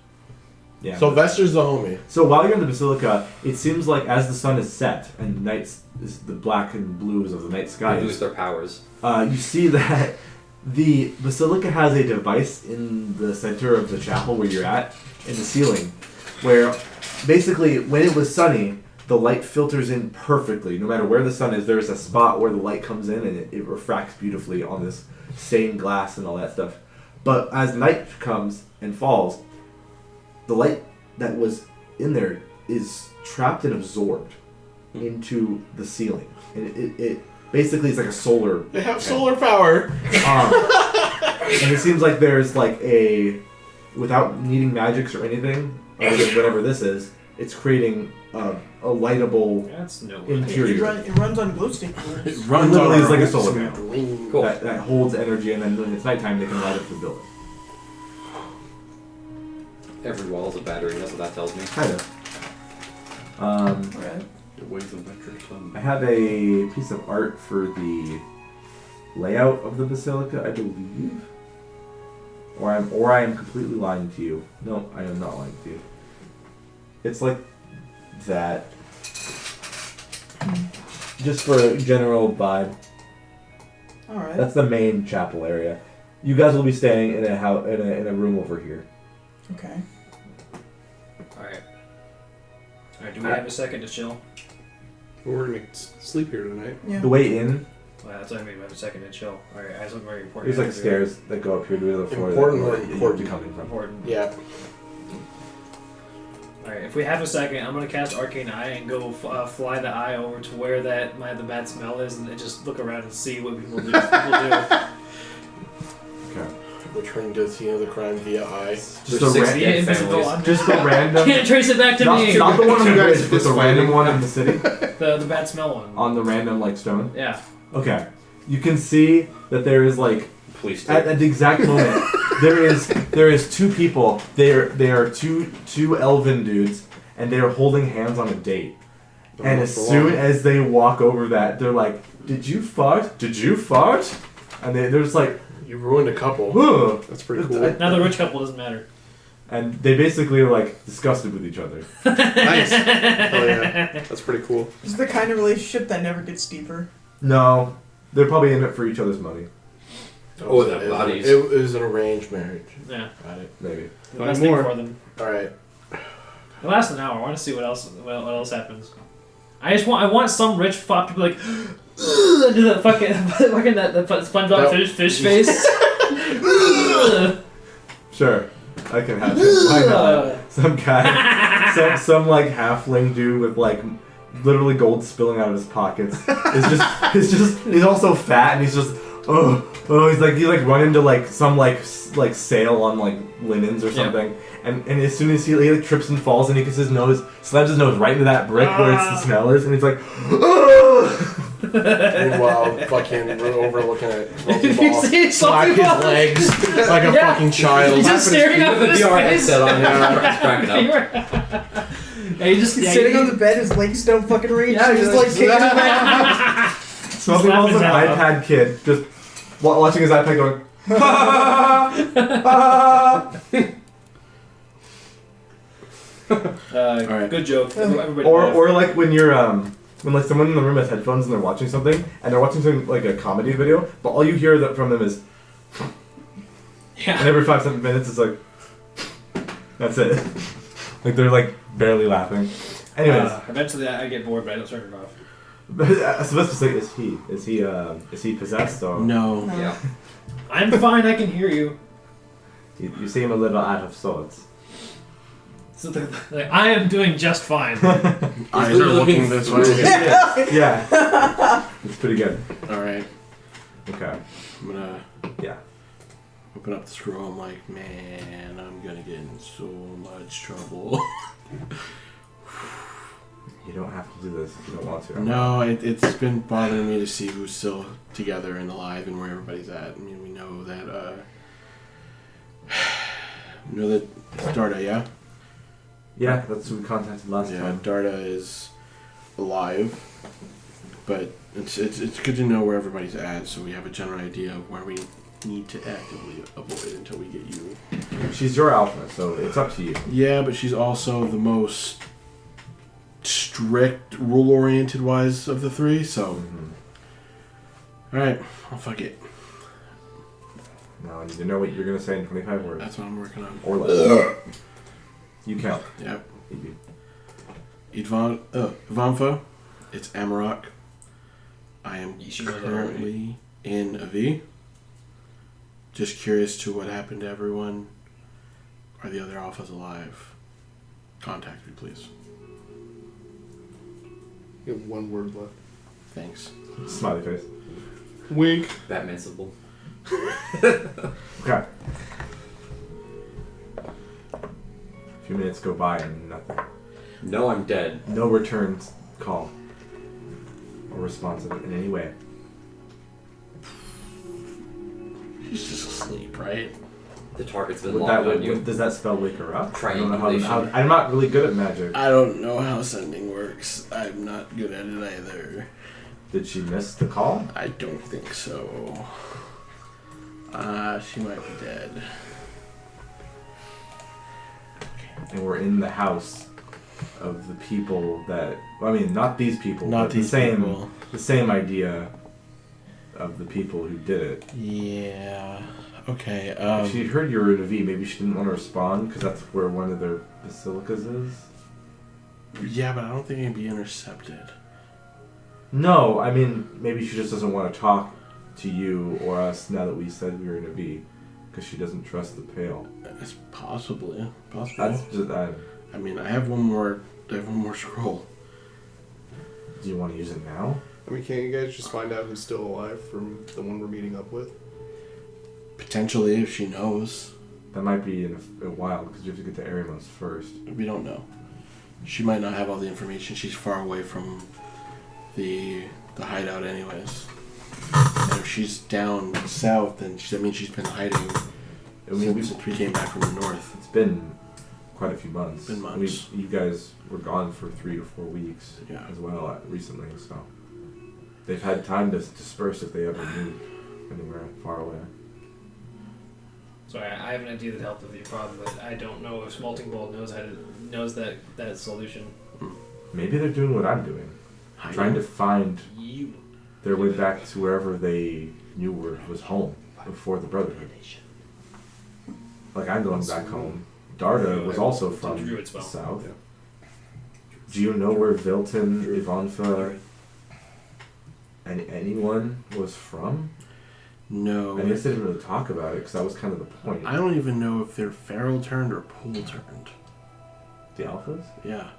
Yeah. Sylvester's the homie. So while you're in the basilica, it seems like as the sun is set and nights is the black and blues of the night They lose skies, their powers. you see that the basilica has a device in the center of the chapel where you're at, in the ceiling, where basically, when it was sunny, the light filters in perfectly. No matter where the sun is, there's a spot where the light comes in and it refracts beautifully on this stained glass and all that stuff. But as night comes and falls, the light that was in there is trapped and absorbed into the ceiling. And it basically is like a solar... They have solar power! And it seems like there's like without needing magics or anything, other than whatever this is, it's creating a lightable That's no. interior. It runs on glow stick rules. It runs literally on is like a our solar roots. panel. Cool. That holds energy, and then when it's nighttime, they can light up the building. Every wall is a battery. That's what that tells me. Kind of. Right. The waves of veterans. I have a piece of art for the layout of the basilica, I believe. Or I am completely lying to you. No, I am not lying to you. It's like that. Just for a general vibe. Alright. That's the main chapel area. You guys will be staying in a house in a room over here. Okay. Alright. Alright, do we have a second to chill? We're gonna sleep here tonight. Yeah. The way in, Well, that's what I mean. We have a second to chill. Alright, I have something very important. there's like stairs that go up here to the floor. Important or that you'll important? be coming from. Important. Yeah. Alright, if we have a second, I'm gonna cast Arcane Eye and go fly the eye over to where the bad smell is, and then just look around and see what people do. Okay. Returning to the scene of the crime via eye. Just There's a 6 ran- dead invisible families. object. Just a random. Can't trace it back to me. Not the one on the You guys bridge, but the fist random fighting. one in the city. The bad smell one. On the random like stone. Yeah. Okay. You can see that there is like Police at the exact moment there is two people. They are two elven dudes, and they are holding hands on a date. And as soon as they walk over that, they're like, "Did you fart? Did you fart?" And they're just like, You ruined a couple. "Ugh." That's pretty cool. Now the rich couple doesn't matter. And they basically are like disgusted with each other. Nice. Hell yeah. That's pretty cool. This is the kind of relationship that never gets deeper. No, they're probably in it for each other's money. Oh, the bodies. It was an arranged marriage. Yeah. Got it. Maybe. The Find best thing more. for them. Alright. It lasts an hour. I want to see what else happens. I want some rich fop to be like, "Ugh," do that fucking that SpongeBob fish face. Sure, I can have some. Why not? Some guy, some like halfling dude with like literally gold spilling out of his pockets. He's also fat and he's just he's like run into like some like sale on like linens or something. And as soon as he like trips and falls and he gets his nose, slams his nose right into that brick where it's the smellers, and he's like, Meanwhile, fucking we're overlooking at If you see slap his something legs like a Yeah. fucking child. He's just staring up The at his VR face. headset on. He's cracking up. Yeah, you just He's sitting on the bed, his legs don't fucking reach. Yeah, he's just like kicking around. Smoking Ball's an Slapping his iPad kid, just watching his iPad going, Alright. Good joke. Everybody or laugh. or like when you're when like someone in the room has headphones and they're watching something and they're watching something like a comedy video, but all you hear from them is, and Yeah. every 5-7 minutes it's like, that's it. Like they're like barely laughing. Anyways, Eventually I get bored, but I don't turn it off. I was supposed to say, is he possessed or No. Yeah. I'm fine. I can hear you. you seem a little out of sorts. So I am doing just fine. Eyes are looking this way. Yeah, it's pretty good. Alright. Okay. I'm gonna Yeah. open up the scroll. I'm like, man, I'm gonna get in so much trouble. You don't have to do this if you don't want to. No, it's been bothering me to see who's still together and alive and where everybody's at. I mean, we know that, Darda, yeah? Yeah, that's who we contacted last Yeah, time. Darda is alive, but it's good to know where everybody's at so we have a general idea of where we need to actively avoid until we get you. She's your alpha, so it's up to you. Yeah, but she's also the most strict, rule-oriented wise of the three, so... Alright, well, fuck it. Now I need to know what you're going to say in 25 words. That's what I'm working on. Or less. You count. Yep. Maybe. Ivanfa, it's Amarok. I am You should know that currently in Ebey. Just curious to what happened to everyone. Are the other alphas alive? Contact me, please. You have one word left. Thanks. Smiley face. Wink. Batman symbol. Okay. A few minutes go by and nothing. No, I'm dead. No return call or response in any way. He's just asleep, right? The target's been Would locked that, on you. does that spell wake her up? I don't know Triangulation. I'm not really good at magic. I don't know how sending works. I'm not good at it either. Did she miss the call? I don't think so. She might be dead. And we're in the house of the people that... Well, I mean, not these people. Not but these people. The same idea of the people who did it. Yeah. Okay. If she heard you were in a V, maybe she didn't want to respond because that's where one of their basilicas is. Yeah, but I don't think it'd be intercepted. No, I mean, maybe she just doesn't want to talk to you or us now that we said we were in a V because she doesn't trust the Pale. It's possibly. That's just... I mean, I have one more scroll. do you want to use it now? I mean, can't you guys just find out who's still alive from the one we're meeting up with? Potentially, if she knows. That might be in a while because you have to get to Eremos first. We don't know. She might not have all the information. She's far away from the hideout anyways. And if she's down south, then that means she's been hiding since we came back from the north. It's been quite a few months. Been months. You guys were gone for 3 to 4 weeks as well recently, so they've had time to disperse if they ever moved anywhere far away. Sorry, I have an idea that helped with your problem, but I don't know if Smelting Bolt knows that solution. Maybe they're doing what I'm doing, trying to find their way back to wherever they knew was home before the Brotherhood. Like I'm going back home. Darda was also from the south. Do you know where Vilton, Ivanfa, and anyone was from? No. I guess they didn't really talk about it because that was kind of the point. I don't even know if they're feral turned or pool turned. The Alphas? Yeah.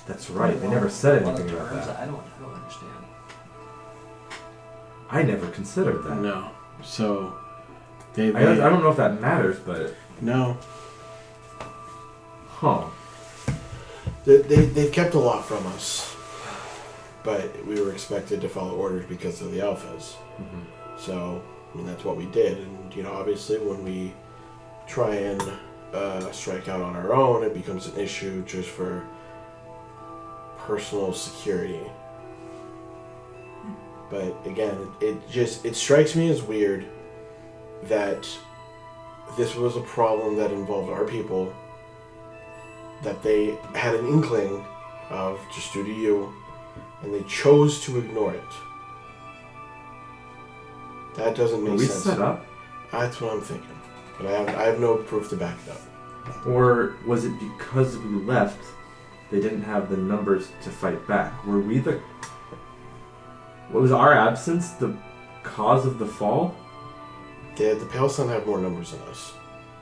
That's right. They never said anything about that. I don't understand. I never considered that. No. So I don't know if that matters, but no. huh? They've kept a lot from us, but we were expected to follow orders because of the alphas. Mm-hmm. So I mean that's what we did, and obviously when we try and strike out on our own, it becomes an issue just for personal security. But again, it strikes me as weird that this was a problem that involved our people, that they had an inkling of just due to you, and they chose to ignore it. That doesn't make Were we sense. set up? That's what I'm thinking, but I have no proof to back it up. Or was it because we left, they didn't have the numbers to fight back? Were we the... Was our absence the cause of the fall? The Pale Sun have more numbers than us.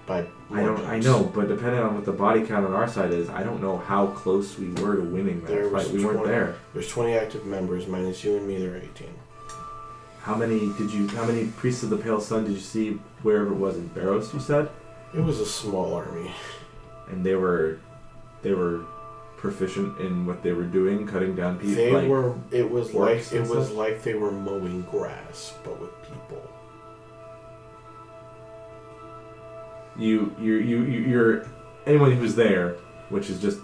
By I know, but depending on what the body count on our side is, I don't know how close we were to winning that fight. We weren't there. There's 20 active members, minus you and me, there are 18. How many priests of the Pale Sun did you see wherever it was in Voros, you said? It was a small army. And they were proficient in what they were doing, cutting down people. It was stuff? like they were mowing grass, but with people. You're anyone who's there, which is just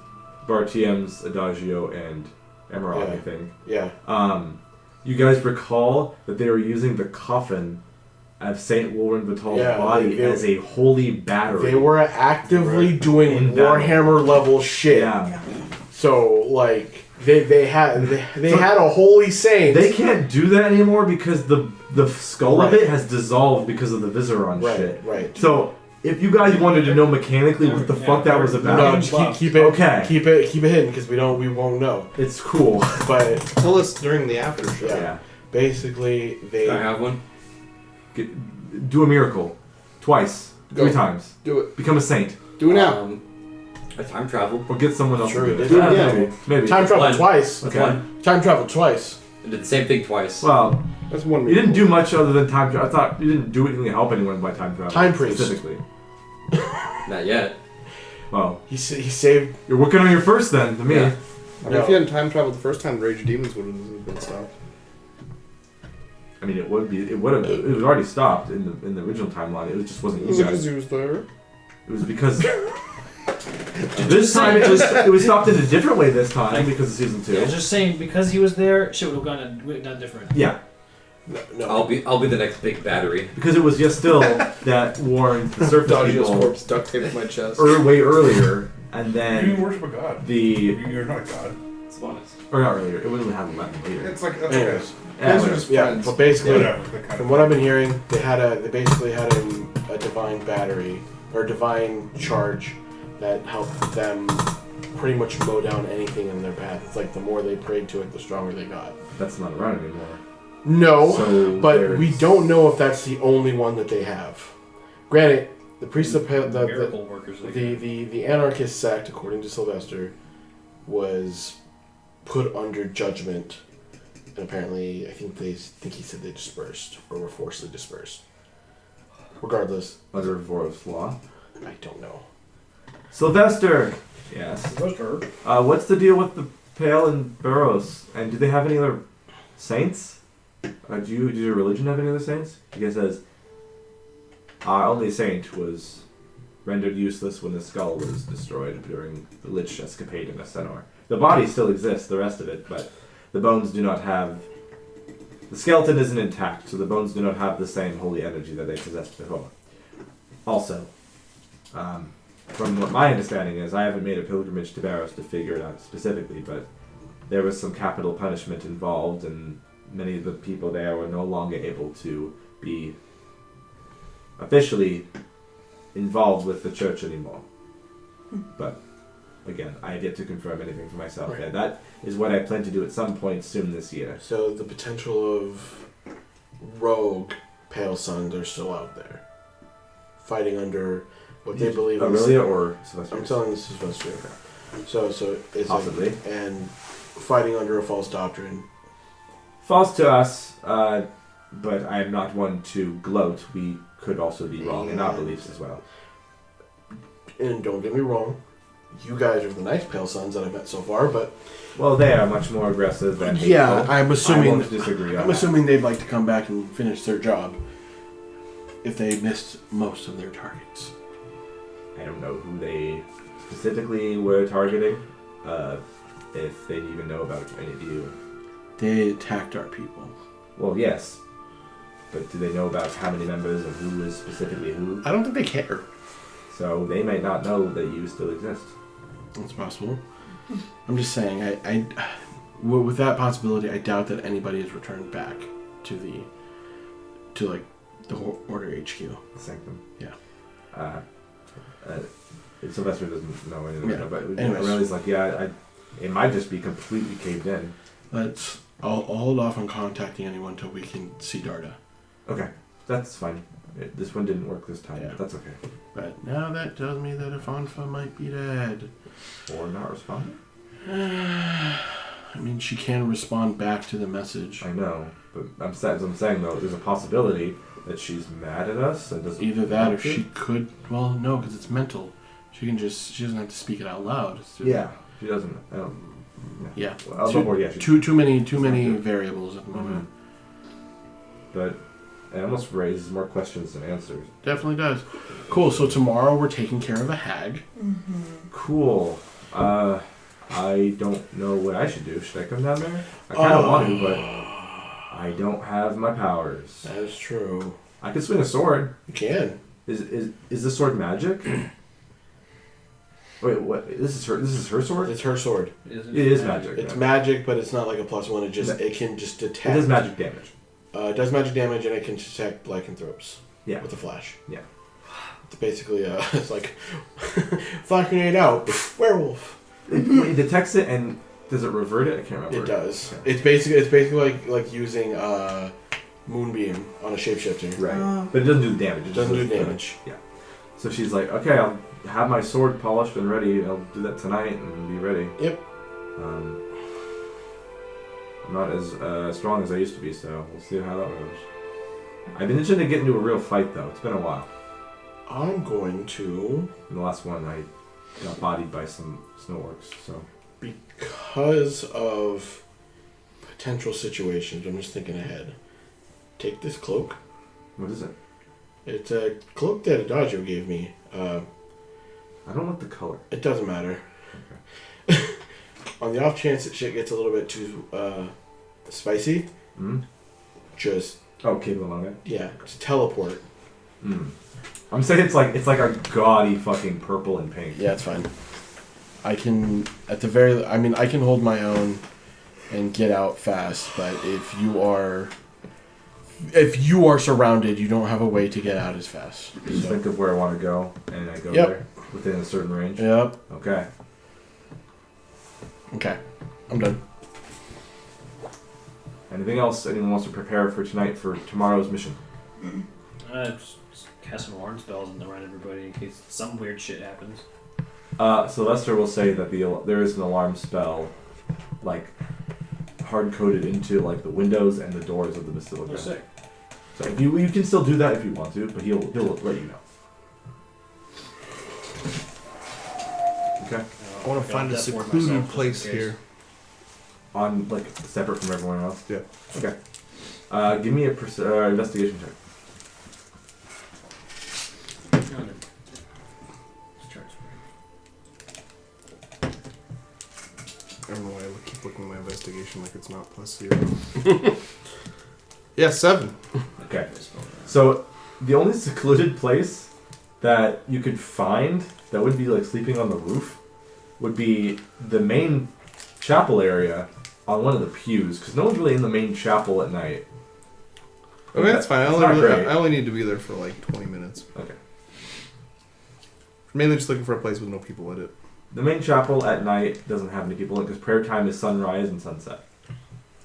Bartiem's, Adagio, and Emerald, Yeah. I think. Yeah. You guys recall that they were using the coffin of Saint Wilburn Vital's body as a holy battery. They were actively doing in battle. Warhammer level shit. Yeah. So like they had a holy saint. They can't do that anymore because the skull of it has dissolved because of the Viseron shit. Right. So If you guys wanted to know mechanically what the fuck that was No, about, just keep it. Okay. Keep it hidden because we won't know. it's cool. But Tell us during the after show. Yeah. basically, they. Can I have one? Do a miracle. Twice. Go. 3 times. Do it. Become a saint. Do it now. I time travel. Or get someone else Sure, to do it it. is. Yeah. Maybe. Time travel One. twice. That's Okay. one. Time travel twice. I did the same thing twice. Well, That's one. you didn't do much other than time travel. I thought you didn't do anything to help anyone by time travel. Time priest. Specifically. Not yet. Well, He saved. you're working on your first then, to me. Yeah. I mean, if you hadn't time traveled the first time, Rage of Demons would have been stopped. I mean, it was already stopped in the original timeline. It just wasn't you guys. he was there. It was because this time it was stopped in a different way this time because of season 2. Yeah, just saying because he was there, shit would have done different. Yeah, No. I'll be the next big battery. because it was just still that warned the surface Dodgio's people corpse duct taped to my chest. way earlier, and You then worship a god. the You're not a god. It's bonus. or not earlier. It wouldn't have happened later. It's like that's okay. Anyways, Yeah, Those are whatever. just yeah. friends. But basically, Whatever. that kind from of- what I've been hearing, they basically had a divine battery or divine charge that helped them pretty much mow down anything in their path. It's like the more they prayed to it, the stronger they got. That's not around anymore. No, So but there's- we don't know if that's the only one that they have. Granted, the priest of the Miracle workers. Like the anarchist sect, according to Sylvester, was put under judgment, and apparently, I think he said they dispersed or were forcibly dispersed. Regardless, Under Voros law. I don't know. Sylvester. Yes. What's the deal with the Pale and Voros? And do they have any other saints? Does your religion have any other saints? Because it says our only saint was rendered useless when the skull was destroyed during the Lich escapade in Asenor. The body still exists, the rest of it, but the bones do not have. The skeleton isn't intact, so the bones do not have the same holy energy that they possessed before. Also, from what my understanding is, I haven't made a pilgrimage to Voros to figure it out specifically, but there was some capital punishment involved, and many of the people there were no longer able to be officially involved with the church anymore. But again, I have yet to confirm anything for myself. Right. Yeah, that is what I plan to do at some point soon this year. So the potential of rogue Pale Sons are still out there, fighting under what they believe is. Aurelia or Sylvester? I'm telling this is Sylvester. So it's Possibly. and fighting under a false doctrine. False to us, but I am not one to gloat. We could also be wrong in our beliefs as well. And don't get me wrong, you guys are the nice Pale Sons that I've met so far, but Well, they are much more aggressive and hateful. yeah, I'm assuming I won't disagree on I'm that. assuming they'd like to come back and finish their job if they missed most of their targets. I don't know who they specifically were targeting, if they even know about any of you. They attacked our people. Well, yes, but do they know about how many members and who is specifically who? I don't think they care. So they might not know that you still exist. That's possible. I'm just saying, with that possibility, I doubt that anybody has returned back to the Order HQ. The Sanctum. Yeah. Sylvester doesn't know anything Yeah. about it. Anyways. Aurelia's like, yeah, it might just be completely caved in. I'll hold off on contacting anyone until we can see Darda. Okay, that's fine. This one didn't work this time, Yeah. but that's okay. But now that tells me that Afonfa might be dead. Or not responding? I mean, she can respond back to the message. I know, but I'm saying though, there's a possibility that she's mad at us and doesn't. Either that or want to. she could. Well, no, because it's mental. She doesn't have to speak it out loud. Yeah, she doesn't. Yeah. Well, yeah, Too many variables at the moment. But it almost raises more questions than answers. Definitely does. Cool. So tomorrow we're taking care of a hag. Cool. I don't know what I should do. Should I come down there? I kind of want to, but I don't have my powers. That is true. I could swing a sword. You can. Is this sword magic? Wait, what? This is her sword? It's her sword. It is magic. It's yeah. magic, but it's not like a +1. It can just detect. It does magic damage. It does magic damage, and it can detect lycanthropes. Yeah. With a flash. Yeah. It's basically it's like flash grenade out, werewolf. It detects it and does it revert it? I can't remember. It does. Okay. It's basically like using moonbeam on a shapeshifter. Right. But it doesn't do the damage. It doesn't do damage. Yeah. So she's like, okay, I'll have my sword polished and ready. I'll do that tonight and be ready. Yep. I'm not as strong as I used to be, so we'll see how that goes. I've been itching to get into a real fight, though. It's been a while. I'm going to... In the last one, I got bodied by some snow orcs, so... Because of potential situations, I'm just thinking ahead. Take this cloak. What is it? It's a cloak that Adagio gave me. I don't like the color. It doesn't matter. Okay. On the off chance that shit gets a little bit too spicy, just... Oh, keep it on it? Yeah, just teleport. I'm saying it's like a gaudy fucking purple and pink. Yeah, it's fine. I can, at the very... I mean, I can hold my own and get out fast, but if you are surrounded, you don't have a way to get out as fast. Just think of where I want to go, and I go Yep. there within a certain range. Yep. Okay. Okay. I'm done. Anything else anyone wants to prepare for tonight for tomorrow's mission? Just cast some alarm spells and around everybody in case some weird shit happens. Sylvester will say that there is an alarm spell, like, hard-coded into, like, the windows and the doors of the Basilica. Oh, sick. So if you can still do that if you want to, but he'll let you know. Okay. I want to find a secluded place here. On, like, separate from everyone else? Yeah. Okay. Give me a investigation check. I don't know why I keep looking at my investigation like it's not +0. Yeah, 7. Okay. So, the only secluded place that you could find that would be, like, sleeping on the roof would be the main chapel area on one of the pews, because no one's really in the main chapel at night. Okay, that's fine. I only need to be there for like 20 minutes. Okay. Mainly just looking for a place with no people in it. The main chapel at night doesn't have any people in it because prayer time is sunrise and sunset.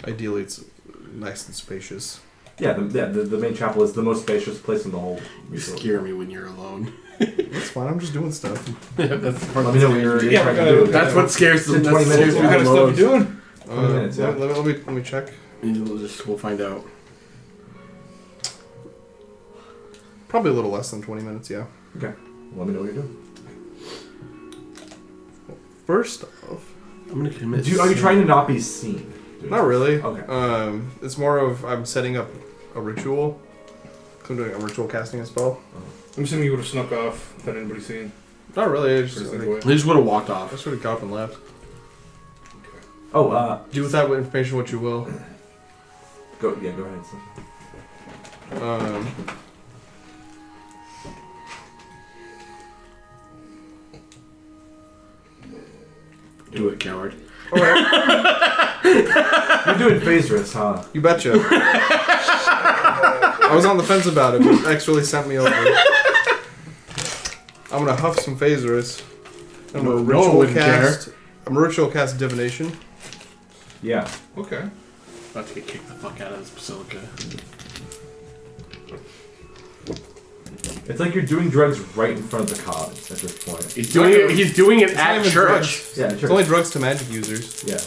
Ideally, it's nice and spacious. Yeah, the main chapel is the most spacious place in the whole. You scare me when you're alone. That's fine. I'm just doing stuff. That's the part Let me know what you're trying to do. That's what scares them. 20 minutes. What kind of stuff you doing? 20 minutes, yeah. Let me check. We'll find out. Probably a little less than 20 minutes, yeah. Okay. Let me know what you're doing. First off, I'm gonna commit. Are you trying to not be seen? not really. Okay. It's more of I'm setting up a ritual. I'm doing a ritual casting a spell. I'm assuming you would have snuck off without anybody seeing. Not really. I First just, thing like, away. They just would have walked I off. just would have got up and left. Oh, Do with that information what you will. go ahead. So. Do it, coward. You're doing phase risks, huh? You betcha. I was on the fence about it, but X really sent me over. I'm gonna huff some phasers. I'm gonna ritual cast divination. Yeah. Okay. About to get kicked the fuck out of this basilica. It's like you're doing drugs right in front of the cob at this point. He's doing it. He's doing it It's not at even church. drugs. Yeah, It's sure. only drugs to magic users. Yeah.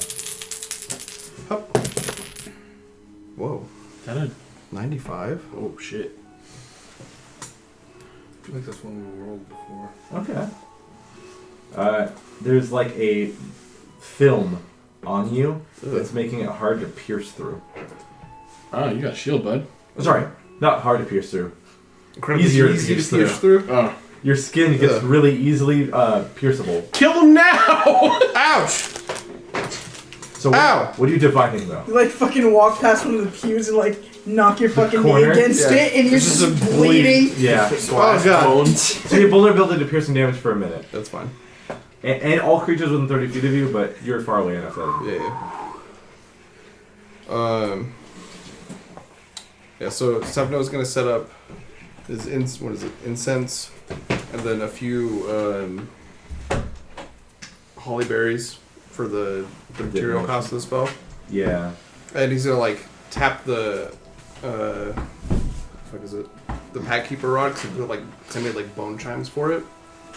Hup. Whoa. Is that a? 95? Oh shit. I think that's one we rolled before. Okay. There's like a film on you Ugh. that's making it hard to pierce through. Oh, you got a shield, bud. Sorry, not hard to pierce through. Incredibly Easier to easy pierce to pierce through. Oh. Your skin gets Ugh. really easily pierceable. Kill him now! Ouch! So Ow! what are you divining though? You like fucking walk past one of the pews and like knock your fucking knee corner? against Yeah. it and you're This just is a bleeding. Yeah. Oh god. So you have vulnerability to piercing damage for a minute. That's fine. And all creatures within 30 feet of you, but you're far away enough that... Yeah. Yeah, so Stefano's gonna set up what is it? Incense, and then a few holly berries for the material cost of the spell. Yeah. And he's gonna like tap the what is it? The pack keeper rod, because I made like bone chimes for it.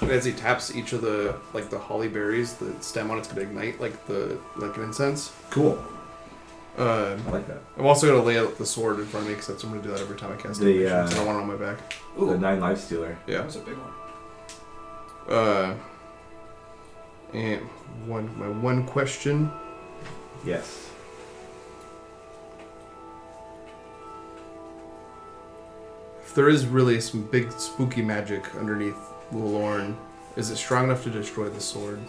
And as he taps each of the holly berries, the stem on it's gonna ignite like an incense. Cool. I like that. I'm also gonna lay out the sword in front of me because I'm gonna do that every time I cast animation, so I don't want it on my back. Ooh. The 9 life stealer. Yeah. That was a big one. And my one question. Yes. If there is really some big spooky magic underneath Lorne, is it strong enough to destroy the sword?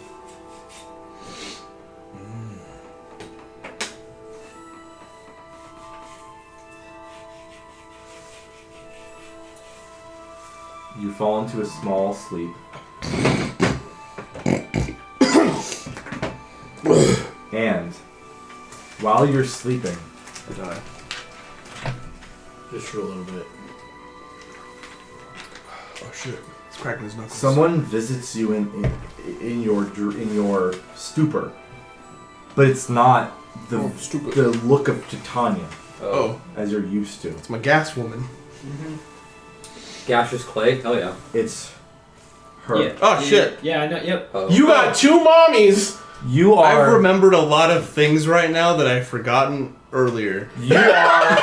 You fall into a small sleep. And while you're sleeping, I die. Just for a little bit. Oh shit! It's cracking his knuckles. someone visits you in your stupor, but it's not the look of Titania as you're used to. It's my gas woman. Mm-hmm. Gaseous clay? Hell yeah. It's her. Yeah. Oh shit! Yeah, I know. Yep. You got 2 mommies! You are. I've remembered a lot of things right now that I've forgotten earlier. You are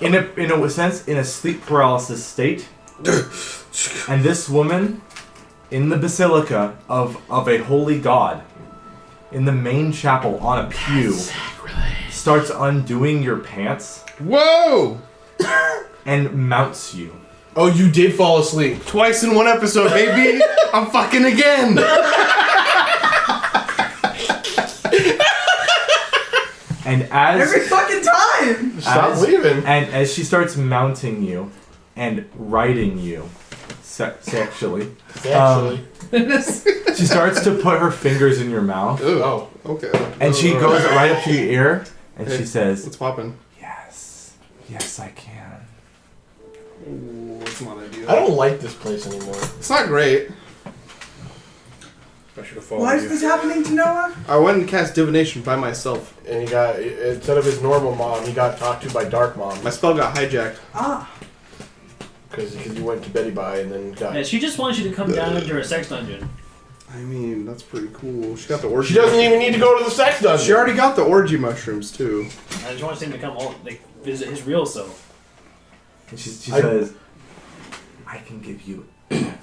in a sense in a sleep paralysis state, and this woman in the basilica of a holy god in the main chapel on a pew starts undoing your pants Whoa! and mounts you. Oh, you did fall asleep. Twice in one episode, baby! I'm fucking again! And as Every fucking time! Stop leaving. And as she starts mounting you and riding you sexually, Actually. she starts to put her fingers in your mouth. Ooh. Oh. Okay. And she goes right up to your ear and Hey, she says, what's poppin'? yes, I can. Ooh, it's not ideal. I don't like this place anymore. It's not great. I should have followed Why you. is this happening to Noah? I went and cast divination by myself. And he got, instead of his normal mom, he got talked to by Dark Mom. My spell got hijacked. Ah. Because you went to Betty Bye and then got... Yeah, she just wants you to come down into her sex dungeon. I mean, that's pretty cool. She got the orgy. She doesn't even need to go to the sex dungeon. She already got the orgy mushrooms too. I just want him to come visit his real self. And she says, I can give you everything.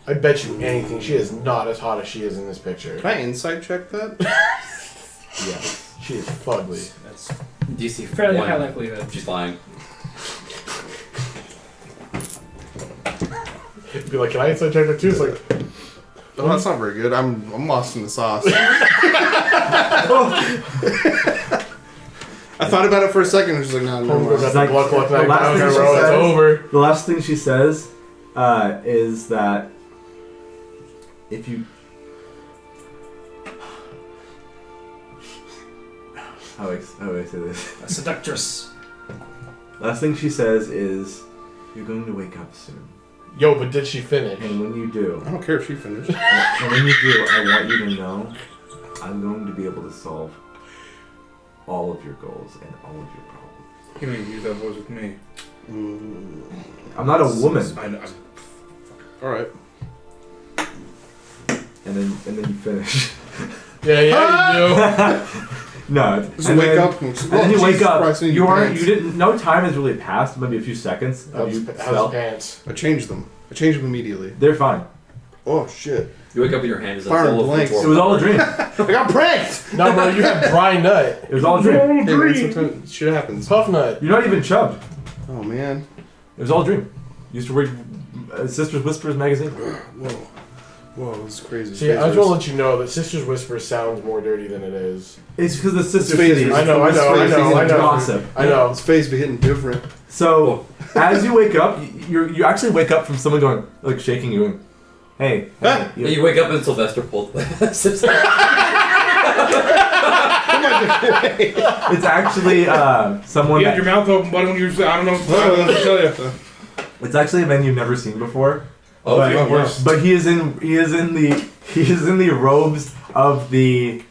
I bet you anything she is not as hot as she is in this picture. Can I insight check that? Yes. She is fugly. That's DC fairly one. high likelihood. She's lying. Be like, can I inside check her too? It's like, Oh, that's not very good. I'm lost in the sauce. I thought about it for a second and was like, no, Homegirl got It's the like- blood clot the tonight. last thing Okay, she bro, it's says- over. The last thing she says is that if you... How do I say this? A seductress. Last thing she says is, you're going to wake up soon. Yo, but did she finish? And when you do, don't care if she finished. and when you do, I want you to know I'm going to be able to solve all of your goals and all of your problems. You don't even use that voice with me. I'm not a woman. All right. And then you finish. Yeah, you do. No. Just and wake then- up. And then you wake Jesus up. Christ, I need You aren't. pants. You didn't. No time has really passed. Maybe a few seconds. Of How's you his fell. pants? I changed them. immediately. They're fine. Oh shit! You wake up and your hand is a Fire bowl of blanks. It was all a dream. I got pranked. No, bro, you have dry nut. It was all a dream. Hey, man, sometimes shit happens. Puff nut. You're not even chubbed. Oh man. It was all a dream. You used to read Sisters Whispers magazine. Whoa, this is crazy. See, I just want to let you know that Sisters Whisper sounds more dirty than it is. It's because the Sister It's City. I know. Gossip. I know. His face be hitting different. So as you wake up, you actually wake up from someone going like shaking you. And, hey. Ah. Yeah, you wake up and Sylvester pulled. It's actually someone. You had your mouth open, but when you I don't know what to tell you. It's actually a man you've never seen before. Oh, but, even worse. but he is in the robes of the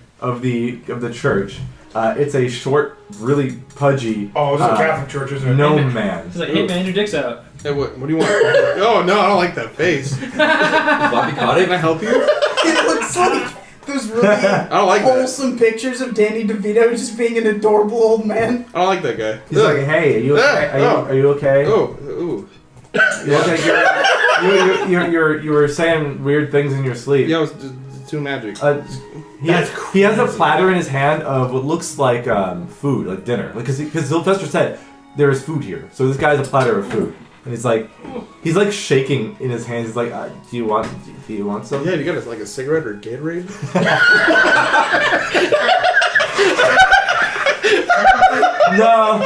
church. It's a short, really pudgy. Oh, it's a Catholic church, isn't it? gnome man. He's like, hey man, your dick's out. Hey, what do you want? Oh no, I don't like that face. Bobby caught Can I it. help you? It looks like those really I don't like that. wholesome pictures of Danny DeVito just being an adorable old man. I don't like that guy. He's like, hey, are you okay? Are you okay? Oh, ooh. You look like you were saying weird things in your sleep. Yeah, I was doing magic. He has a platter in his hand of what looks like food, like dinner. Because Sylvester said there is food here, so this guy has a platter of food, and he's like shaking in his hands. He's like, do you want some? Yeah, you got a cigarette or a Gatorade? No,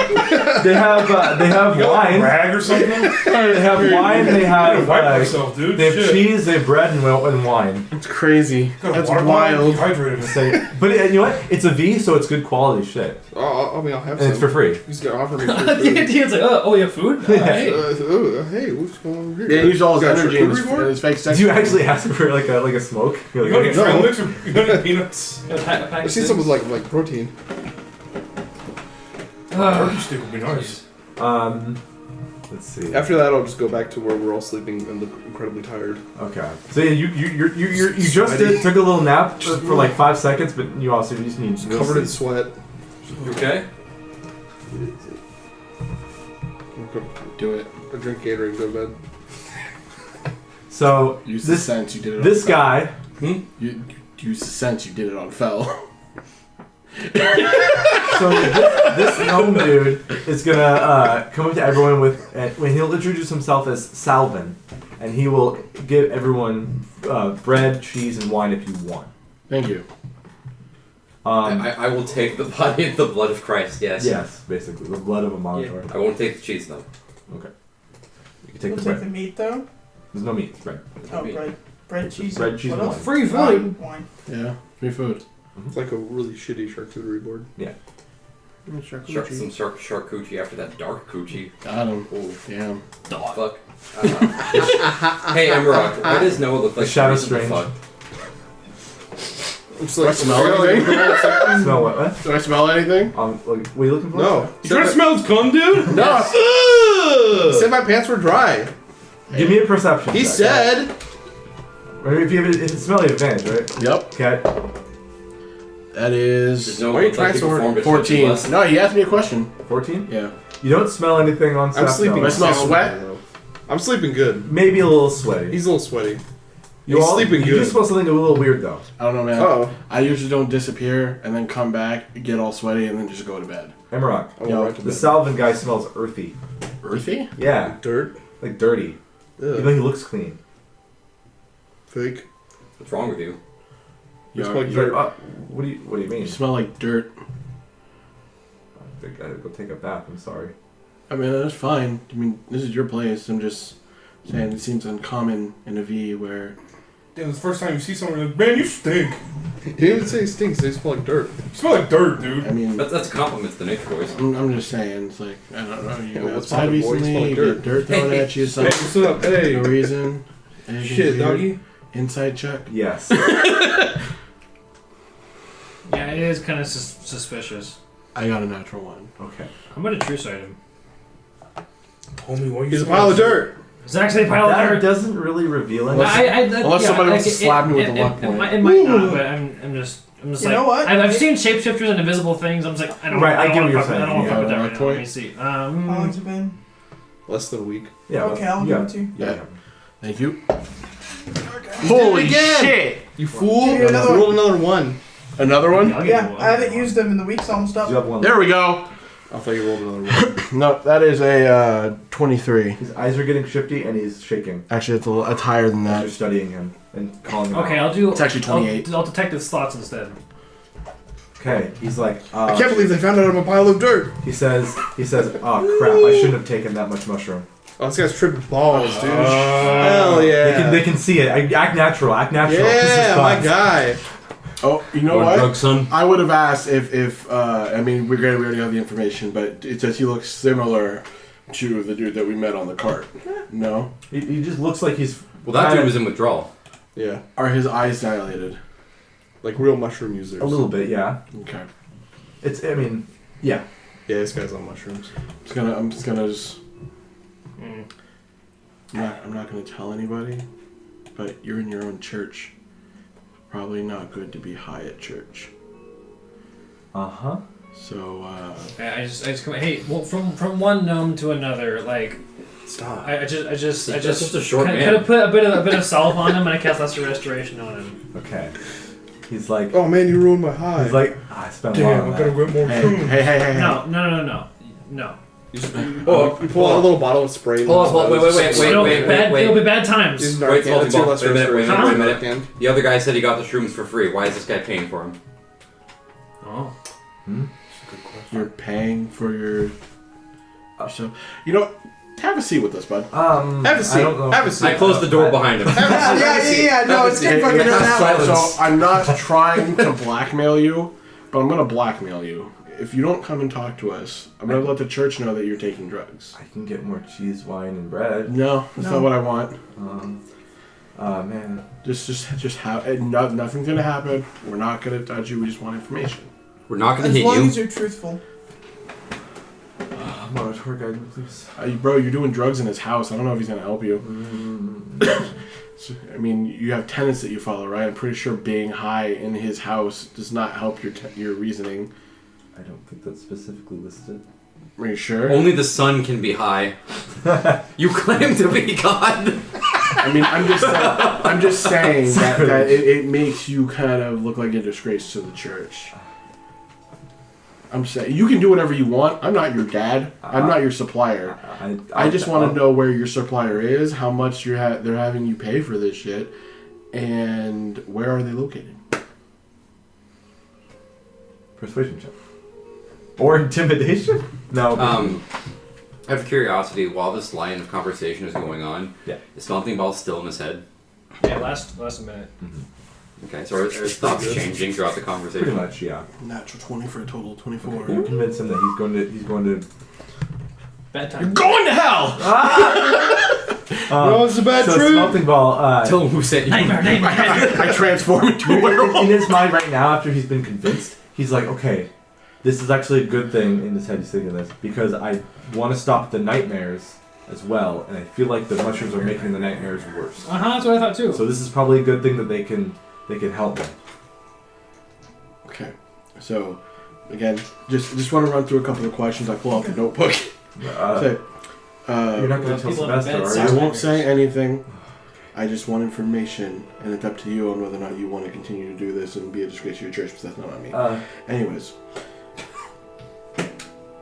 they have wine. Rag or something? They have wine. They have wipe myself, dude. They have Shit. cheese. They have bread and wine. It's crazy. Got a That's water bottle, wild. dehydrated. But you know what? It's a V, so it's good quality shit, I'll have and some. it's for free. He's gonna offer me free food. He's like, oh, you have food? Oh, hey. Hey, what's going on here? Yeah, he used all his Got a energy in his, charcuterie board? in his fake sex. Did you actually ask for like a smoke? You're You like, got any "No." trail mix or you got any peanuts? I see some with like protein. Turkey stick would be nice. Let's see. After that, I'll just go back to where we're all sleeping and look incredibly tired. Okay. So yeah, you just took a little nap for like 5 seconds, but you also just need to Covered in sleep. sweat. You okay? Do it. I drink Gatorade, go to bed. So Use the this sense you did it. this on guy. Fell. You use the sense you did it on Fell. So this gnome dude is gonna come up to everyone when he'll introduce himself as Salvin, and he will give everyone bread, cheese, and wine if you want. Thank you. I will take the body and the blood of Christ. Yes. Yes, basically the blood of a monitor. I won't take the cheese though. Okay. You can take We'll the take the bread. meat though. There's no meat. It's bread. Oh, meat. bread, cheese, Bread, cheese, what and else? wine. Free food. Wine. Yeah, free food. It's like a really shitty charcuterie board. Some charcuterie after that dark coochie. Got him. Oh, Damn. fuck. Hey, Emerald, why does Noah look like The Shadow Sharese in the Strange. fuck? It's Do I smell anything? Smell what? What? Do I smell anything? What are you looking for? No. You trying to smell his cum, dude? No. He Ugh. said my pants were dry. Give me a perception. He check. said. Or if you have it's smelly advantage, right? Yep. Okay. That Does is Noah Why are you look like trying he so hard? performed at 14. 50 less? No, he asked me a question. 14. Yeah. You don't smell anything on I'm staff, sleeping. though. I smell sound sweat? though. I'm sleeping good. Maybe a little sweaty. He's a little sweaty. You He's all- sleeping You good. do smell something a little weird though. I don't know, man. Oh. I usually don't disappear and then come back, get all sweaty, and then just go to bed. Emerald. I went right to The bed. Salvin guy smells earthy. Earthy? Yeah, Dirt. like dirty. Even though Ugh. he looks clean. Fake. What's wrong with you? You Yeah, smell like He's like, dirt. what do you mean? You smell like dirt. I think I gotta go take a bath. I'm sorry. I mean, that's fine. I mean, this is your place. I'm just saying it seems uncommon in a V where... Damn, it's the first time you see someone like, man, you stink. He didn't even say he stinks. They smell like dirt. You smell like dirt, dude. I mean, That's a compliment to the nature boys. I'm just saying, it's like, I don't know, you Yeah, go what's outside poppin', boy? You recently, smell like you dirt. get dirt thrown at you, Hey, some what's up? Hey. no reason. Anything Shit, weird? doggy. Inside check. Yes. Yeah, it is kind of suspicious. I got a natural one. Okay. I'm gonna true sight him. Homie, why you He's a smell pile of shit? dirt. It's actually a pile of That dirt. doesn't really reveal anything. Unless somebody wants to slap me with a luck point. It might not, but I'm just You like, know what? I've seen shapeshifters and invisible things. I'm just like, I don't. Right, I get don't what wanna you're fuck with- I don't saying, want to fuck with yeah. that right now. Let me see. How long's it been? Less than a week. Yeah. Okay, I'll give it to you. Yeah. Thank you. Did Holy it again! shit! You fool! Give me another You rolled another one. Another one? I'll give Yeah, you one. I haven't used them in the week's almost up. You have one. There we go. I thought you rolled another one. No, that is a 23. His eyes are getting shifty and he's shaking. Actually, it's higher than As you're that. studying him and calling him Okay, out. I'll do. It's actually 28. I'll detect his thoughts instead. Okay. He's like. I can't believe they found out I'm a pile of dirt. He says. Oh crap! I shouldn't have taken that much mushroom. Oh, this guy's tripping balls, dude. Hell yeah. They can see it. Act natural. Act natural. This is Yeah, my fun. guy. Oh, you know what? Drug son. I would have asked if I mean, we already have the information, but it says he looks similar to the dude that we met on the cart? No. He just looks like he's. Well, that dude was in withdrawal. Yeah, Are his eyes dilated? like real mushroom users. A little bit, yeah. Okay. It's. I mean, yeah. Yeah, this guy's on mushrooms. I'm not gonna tell anybody, but you're in your own church. Probably not good to be high at church. Uh-huh. So, I just come. Hey, well, from one gnome to another, like Stop. I just That's just a short kind man. of put a bit of salve on him, and I cast Lesser Restoration on him. Okay. He's like. Oh man, you ruined my high. He's like. I spent a lot Damn, on I'm gonna that. get more hey, shrooms. hey. No. You pull out a little bottle of spray. Hold on, wait. It'll be bad times. Use Wait, Narcan. That's your wait, lesser wait a minute, wait a restoration. minute, wait a Narcan. The other guy said he got the shrooms for free. Why is this guy paying for him? Oh. You're paying for yourself. You know, have a seat with us, bud. Have a seat. I don't know. Have a seat. I closed the door behind him. Yeah. No, it's getting fucking Hey, done now. so I'm not trying to blackmail you, but I'm gonna blackmail you. If you don't come and talk to us, I'm gonna let the church know that you're taking drugs. I can get more cheese, wine, and bread. No, that's not what I want. Man. Just have. Nothing's gonna happen. We're not gonna touch you. We just want information. We're not going to As hit long you. as you're truthful. I'm on a tour guide, please. Bro, you're doing drugs in his house. I don't know if he's gonna help you. So, I mean, you have tenets that you follow, right? I'm pretty sure being high in his house does not help your reasoning. I don't think that's specifically listed. Are you sure? Only the sun can be high. You claim to be God. I mean, I'm just saying that it makes you kind of look like a disgrace to the church. I'm saying you can do whatever you want. I'm not your dad. I'm not your supplier. I just want to know where your supplier is, how much they're having you pay for this shit, and where are they located. Persuasion check. Or intimidation? No. Out of curiosity, while this line of conversation is going on, Yeah. is Stomping Ball still in his head? Yeah, last a minute. Okay, so are his thoughts changing throughout the conversation? Pretty much, yeah. Natural 20 for a total of 24. You convince him that he's going to. Bad time. Going to hell! No, it's a bad so trip. Smelting Ball. Tell him who sent you. I transform into a werewolf. In his mind right now, after he's been convinced, he's like, okay, this is actually a good thing. In his head, he's thinking this because I want to stop the nightmares as well, and I feel like the mushrooms are making the nightmares worse. That's what I thought too. So this is probably a good thing that they can help me. Okay, so again, just want to run through a couple of questions. I pull out the notebook. You're not going to tell people have Sylvester, bad are you? I won't say anything. I just want information, and it's up to you on whether or not you want to continue to do this and be a disgrace to your church, because that's not on me. Anyways,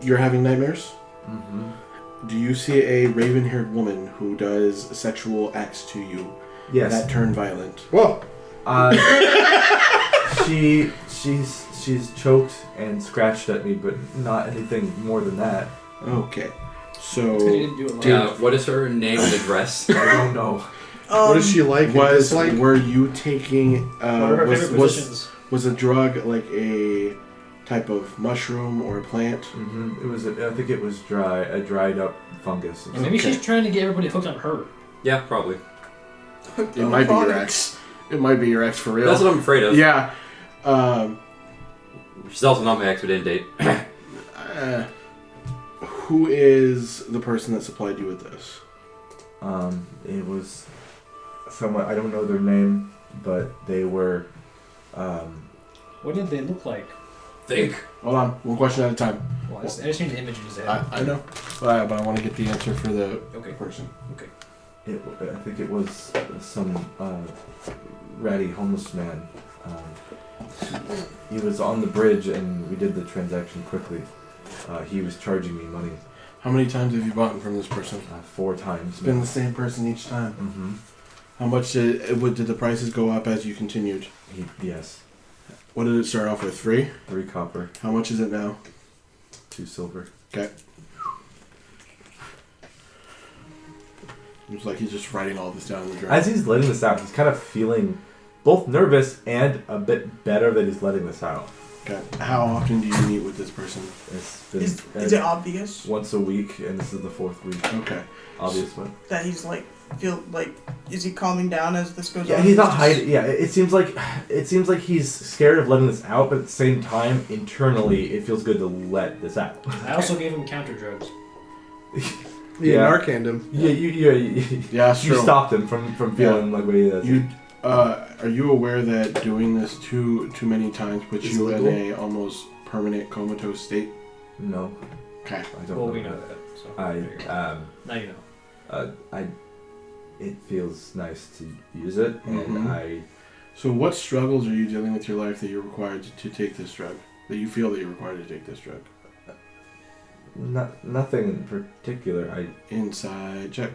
you're having nightmares? Mm-hmm. Do you see a raven-haired woman who does sexual acts to you Yes. that turn violent? Whoa. She's choked and scratched at me, but not anything more than that. Okay, so What is her name and address? I don't know. What is she like? were you taking What are her favorite positions? was a drug like a type of mushroom or a plant? Mm-hmm. It was. I think it was a dried up fungus. And maybe she's trying to get everybody hooked on her. Yeah, probably. It might be your ex. It might be your ex for real. That's what I'm afraid of. Yeah. She's also not my ex, we didn't date. Who is the person that supplied you with this? It was someone. I don't know their name, but they were. What did they look like? Think. Hold on, one question at a time. Well, I just need the image in his head. I know, but I want to get the answer for the Okay. person. I think it was some ratty homeless man. He was on the bridge, and we did the transaction quickly. He was charging me money. How many times have you bought from this person? 4 times. It's been the same person each time. Mm-hmm. How much did the prices go up as you continued? Yes. What did it start off with? 3? 3 copper, How much is it now? 2 silver. Okay. It's like he's just writing all this down in the journal. As he's letting this out, he's kind of feeling both nervous and a bit better that he's letting this out. Okay. How often do you meet with this person? It's been Is it obvious once a week, and this is the 4th week. Okay. Obvious one. that he's like is he calming down as this goes on? Yeah, he's not hiding. Yeah, it seems like he's scared of letting this out, but at the same time, internally, it feels good to let this out. I also gave him counter drugs. Yeah, Narcaned him. Yeah, Yeah, that's you true. stopped him from feeling like what he does. You, are you aware that doing this too many times puts Is you illegal? in a almost permanent comatose state? No, Okay. I don't Well, know. we know that. So I now you know. it feels nice to use it, and Mhm. So what struggles are you dealing with your life that you're required to take this drug? That you feel that you're required to take this drug? nothing in particular. Inside check.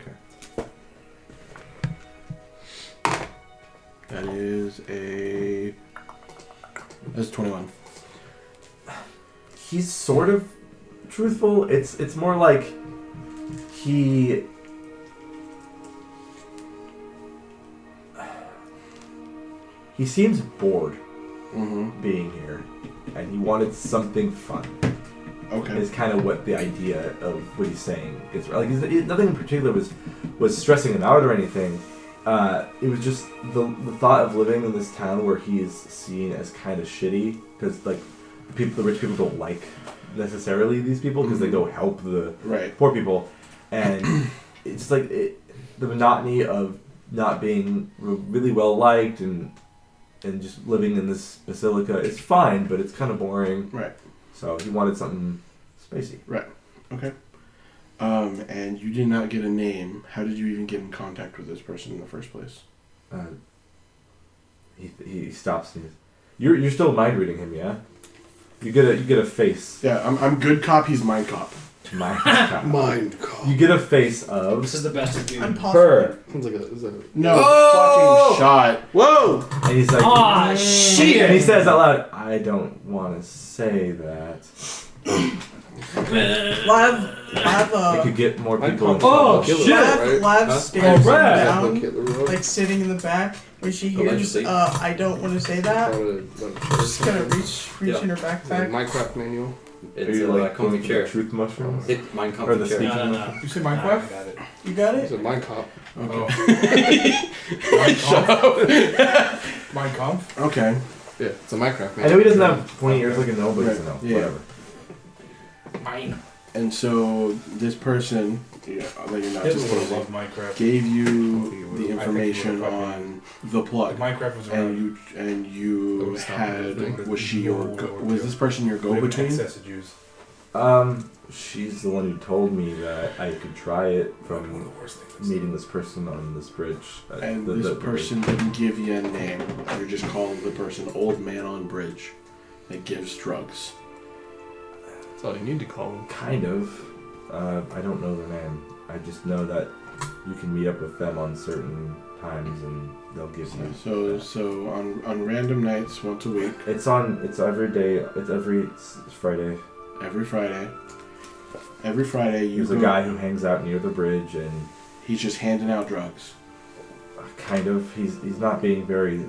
That's 21. He's sort of truthful. It's more like he seems bored Mm-hmm. being here, and he wanted something fun. Okay. Is kind of what the idea of what he's saying is. Like nothing in particular was stressing him out or anything. It was just the thought of living in this town where he is seen as kind of shitty because like the rich people don't like necessarily these people because they go help the Right. poor people, and it's like the monotony of not being really well liked and just living in this basilica is fine, but it's kind of boring. Right. So he wanted something spacey. Okay. And you did not get a name. How did you even get in contact with this person in the first place? He stops me. You're still mind reading him, yeah? You get a face. Yeah, I'm good cop. He's mind cop. Mind cop. Mind call. You get a face of This is the best of you. I'm her, Sounds like a No Oh! fucking shot. Whoa! and he's like, Ah, and shit! he says out loud, "I don't want to say that." Lav, It could get more Mind people. in call. trouble. Killer, right? Lav Huh? stares him Alright. down, Hit the road. like sitting in the back, where she hears, Allegedly. I don't want to say that. Just gonna reach Yeah. in her backpack. Minecraft manual. Are It's you a like comfy going for the chair. truth mushrooms? Hit mine Or comfy the chair. sneak- No. You say I Minecraft? got it. You got It's it? a mine cop. Okay. Minecraft? Minecraft? Okay. Yeah, it's a Minecraft. I know he doesn't have 20 years like a no, but he's a no. Yeah. Whatever. Mine. And so this person, that you're not Hitler would have disclosing, loved Minecraft. gave you I the think information he would've on the plug. If Minecraft was around. And you That would stop had everything. was she your was this person your Would've go-between? excess of juice. She's the one who told me that I could try it One of from the worst things. meeting this person on this bridge. And this person didn't give you a name. You're just calling the person Old Man on Bridge that gives drugs. That's all you need to call him. Kind of. I don't know their name. I just know that you can meet up with them on certain times and they'll give you. So on random nights, once a week, It's every day. It's every Friday. every Friday you There's go, a guy who hangs out near the bridge and he's just handing out drugs. kind of he's not being very.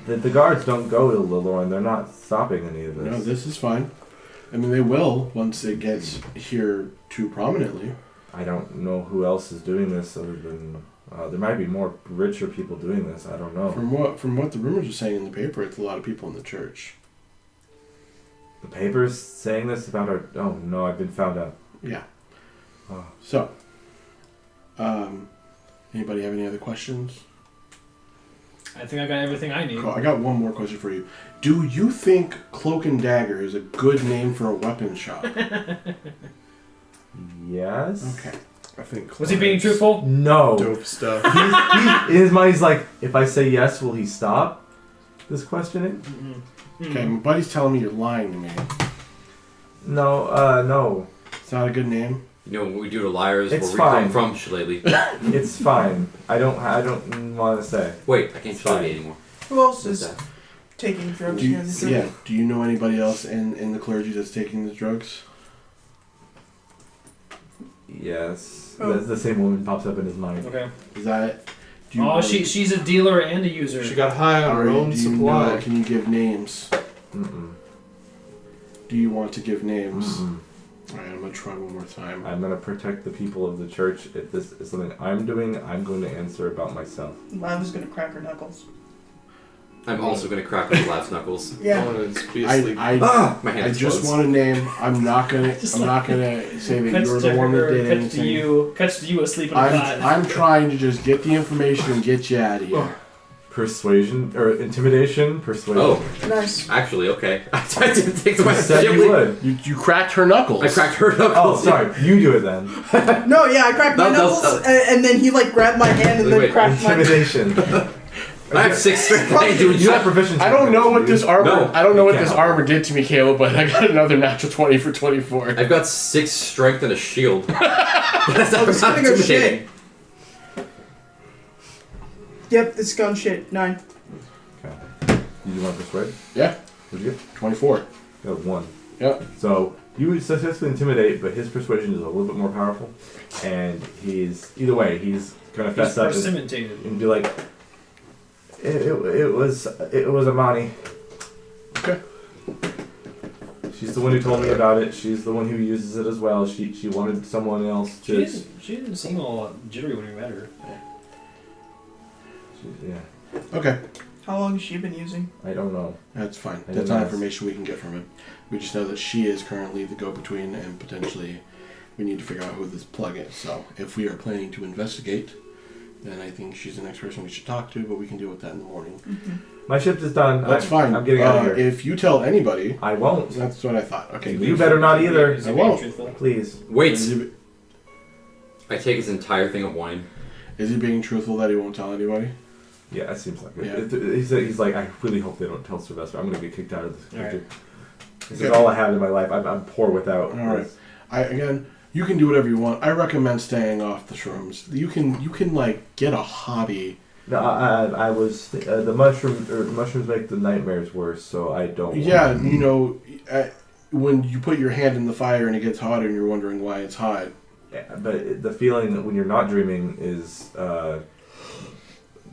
The guards don't go to Lilorn. They're not stopping any of this. No, this is fine. I mean, they will once it gets here too prominently. I don't know who else is doing this other than there might be more richer people doing this. I don't know. From what the rumors are saying in the paper, it's a lot of people in the church. The paper's saying this about our. Oh no, I've been found out. Yeah. Oh. So, anybody have any other questions? I think I got everything I need. Cool. I got one more question for you. Do you think Cloak and Dagger is a good name for a weapon shop? Yes. Okay. I think. Was he being truthful? No. Dope stuff. In his mind, he's like, if I say yes, will he stop this questioning? Okay, my buddy's telling me you're lying to me. No. No. It's not a good name. You know what we do to liars? It's where we fine. come from, Shillelagh. It's fine. I don't want to say. Wait, I can't It's Shillelagh fine. anymore. Who else What's is that? taking drugs Do here you, in the city? yeah. Do you know anybody else in the clergy that's taking the drugs? Yes. Oh. That's the same woman pops up in his mind. Okay. Is that? Do you Oh, know- she's a dealer and a user. She got high on her Alright, own do you supply. know- can you give names? Mm-mm. Do you want to give names? Mm-mm. Alright, I'm gonna try one more time. I'm gonna protect the people of the church. If this is something I'm doing, I'm going to answer about myself. I was gonna crack her knuckles. I'm also going to crack my lad's knuckles. I Yeah. want to be asleep. I My hand I just explodes. want a name. I'm not gonna Just I'm not gonna say that Cuts you're to the one that her, did cuts to anything. cuts to you asleep in a cot. I'm trying to just get the information and get you out of here. Persuasion or intimidation? Persuasion. Oh, Nice. actually, okay. I didn't think to You said you myself. would. You cracked her knuckles. I cracked her Oh, knuckles. sorry. You do it then. No, yeah, I cracked my No, knuckles, and then he like grabbed my hand and then Wait, cracked my. Intimidation. I have 6 strength. I ain't doing You have shit. proficiency. I don't know what this armor. No, I don't know you what this can't. armor did to me, Caleb, but I got another natural 20 for 24. I've got 6 strength and a shield. That's not this is gonna go intimidating. Yep, this gun shit. 9. Okay. You want to persuade? Yeah, What'd you get? 24. You got 1. Yep. So you would successfully intimidate, but his persuasion is a little bit more powerful. And either way, he's gonna He's fess up persimmentated. and be like, it was Amani. Okay. She's the one who told me about it. She's the one who uses it as well. She wanted someone else to. She didn't seem all jittery when we met her. Yeah. Okay, How long has she been using? I don't know. that's fine. I That's didn't not ask. information we can get from him. We just know that she is currently the go-between, and potentially we need to figure out who this plug is. So if we are planning to investigate, then I think she's the next person we should talk to, but we can deal with that in the morning. My shift is done. That's fine. I'm getting out of here. If you tell anybody, I won't. that's what I thought. Okay, You better not either. Is he I being won't. truthful? Please. Wait. Is he, I take his entire thing of wine. is he being truthful that he won't tell anybody? Yeah, it seems like it. Yeah. He's like, I really hope they don't tell Sylvester. I'm gonna get kicked out of this country. This is Okay. all I have in my life. I'm poor without. All right. Again, you can do whatever you want. I recommend staying off the shrooms. You can like get a hobby. No, I was the mushrooms make the nightmares worse, so I don't. Yeah, want- you know, when you put your hand in the fire and it gets hotter and you're wondering why it's hot. Yeah, but the feeling that when you're not dreaming is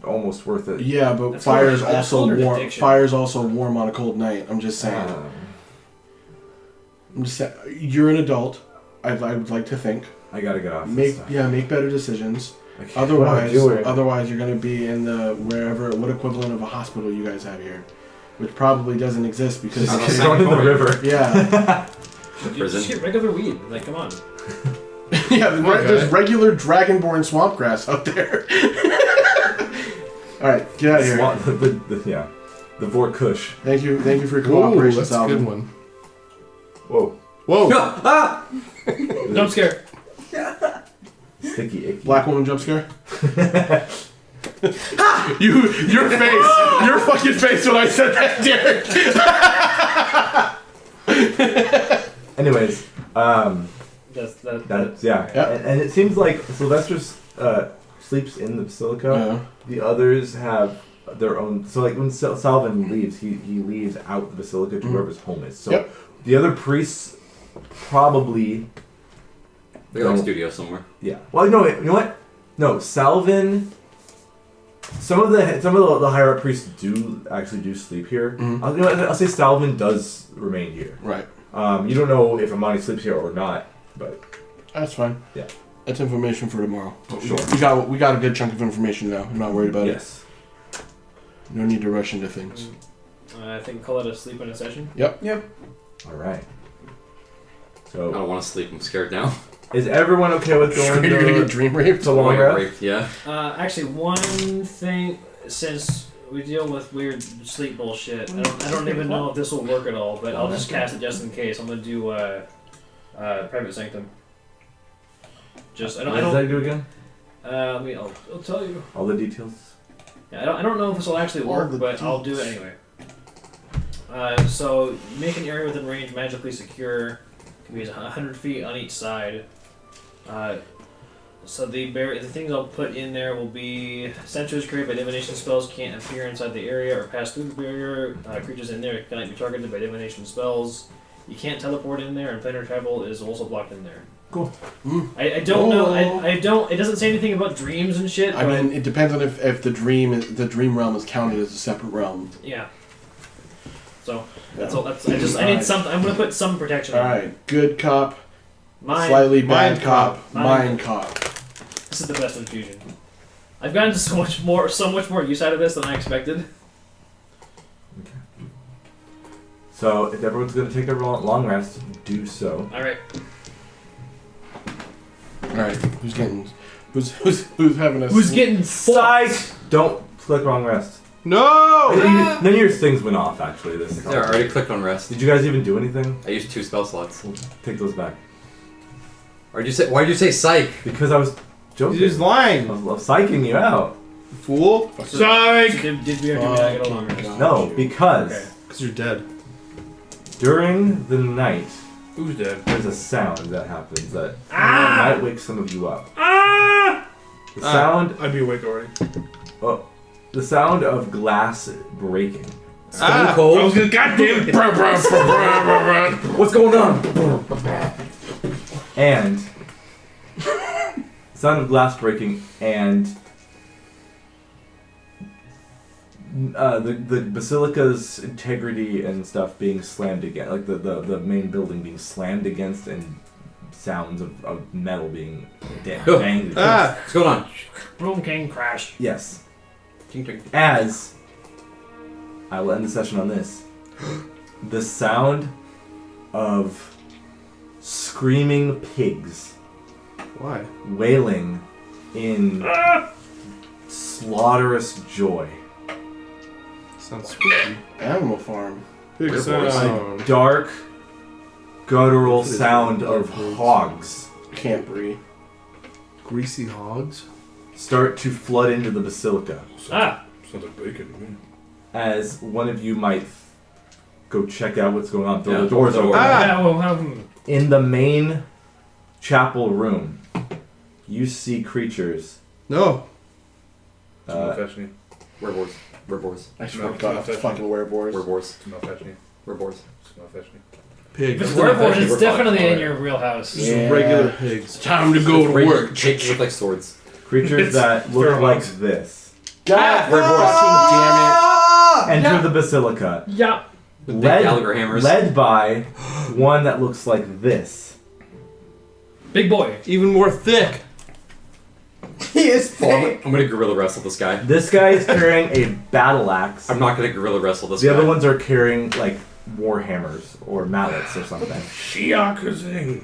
almost worth it. Yeah, but That's fire is called- that's also called an warm. addiction. Fire is also warm on a cold night. I'm just saying. I'm just saying. You're an adult. I would like to think. I gotta get off. This stuff. Make better decisions. I can't- what am I doing? Otherwise, you're gonna be in the what equivalent of a hospital you guys have here, which probably doesn't exist because Just thrown in the river. yeah, Prison. Just get regular weed. Like, come on. yeah. There's Okay. regular dragonborn swamp grass out there. All right, get out of here. The Vor Kush. Thank you for your Whoa, cooperation, that's a good Salvin. one. Whoa, Whoa! Ah! Jump scare. sticky icky. Black woman jump scare. your fucking face when I said that, Derrick. Anyways, That's yeah, Yep. and it seems like Sylvester's sleeps in the basilica. The others have their own. So like when Salvin leaves, he leaves out the basilica to wherever his home is. So Yep. the other priests probably. They got like don't- studio somewhere. Yeah. Well, no, you know what? No, Salvin. Some of the higher up priests do sleep here. Mhm. I'll say Salvin does remain here. Right. You don't know if Amani sleeps here or not, but That's fine. Yeah. That's information for tomorrow. Sure. We got a good chunk of information now. I'm not worried about yes. it. No need to rush into things. I think call it a sleep in a session. All right. I So, don't want to sleep. I'm scared now. is everyone okay with going You're gonna get to dream raped. the long Oh, I got rest? raped, yeah. Actually, one thing, since we deal with weird sleep bullshit, I don't even know if this will work at all, but I'll just cast it just in case. I'm gonna do Private Sanctum. Just I What does don't. that do again? I'll tell you. All the details. Yeah, I don't know if this will actually All work, the but I'll do it deets. anyway. So make an area within range magically secure. Can be 100 feet on each side. So the things I'll put in there will be sentries created by divination spells can't appear inside the area or pass through the barrier. Creatures in there cannot be targeted by divination spells. You can't teleport in there, and planar travel is also blocked in there. Cool. I don't know. I don't. It doesn't say anything about dreams and shit. I but mean, it depends on if the dream realm is counted as a separate realm. yeah. So that's all. That's I need something. I'm gonna put some protection. All right, good cop, Mine. slightly bad Mind cop, Mind. mind cop. This is the best infusion. I've gotten so much more use out of this than I expected. So if everyone's going to take a long rest, do so. All right. All right, who's having a Who's getting Psych! Don't click wrong rest. No! None of your things went off, actually. This There, I already clicked on rest. Did you guys even do anything? I used 2 spell slots. Take those back. Why'd you say psych? Because I was joking. He's lying. I was psyching you out. Fool. So Psych! did we or did we not get a long rest? No, because Okay. Because you're dead. during the night, Who's dead? there's a sound that happens that Ah! might wake some of you up. Ah! The sound, I'd be awake already. the sound of glass breaking. Stone I cold. was gonna. Goddamn it! What's going on? And sound of glass breaking and the basilica's integrity and stuff being slammed again, like the main building being slammed against, and sounds of metal being banged. Ah, what's going on? Boom, king, crash. Yes. Ching, ching. As I will end the session on this, the sound of screaming pigs Why? wailing in slaughterous joy. Sounds spooky. Animal Farm. Big A sound. dark, guttural sound of hogs Can't breathe. Greasy hogs. start to flood into the basilica. Ah! Sounds like bacon to me. As one of you might go check out what's going on. Yeah, The door's the door. open. Yeah, well, In the main chapel room, you see creatures. No. It's not fetching. Werewolves. Werewolves. I swear No, to God, it's not fucking werewolves. Werewolves. It's not fetching. Werewolves. It's not fetching. Pigs. if it's It's not werewolf, actually it's we're definitely fine. in your wheelhouse. Just Yeah. regular pigs. Time to go to work. Pigs look like swords. Creatures It's that look pheromones. like this. God Enter Yeah. the basilica. Yeah. With big Gallagher hammers. Led by one that looks like this. Big boy. Even more thick. He is Oh, I'm thick. gonna gorilla wrestle this guy. This guy is carrying a battle axe. I'm not gonna gorilla wrestle this The guy. other ones are carrying like war hammers or mallets or something. Shiakazing.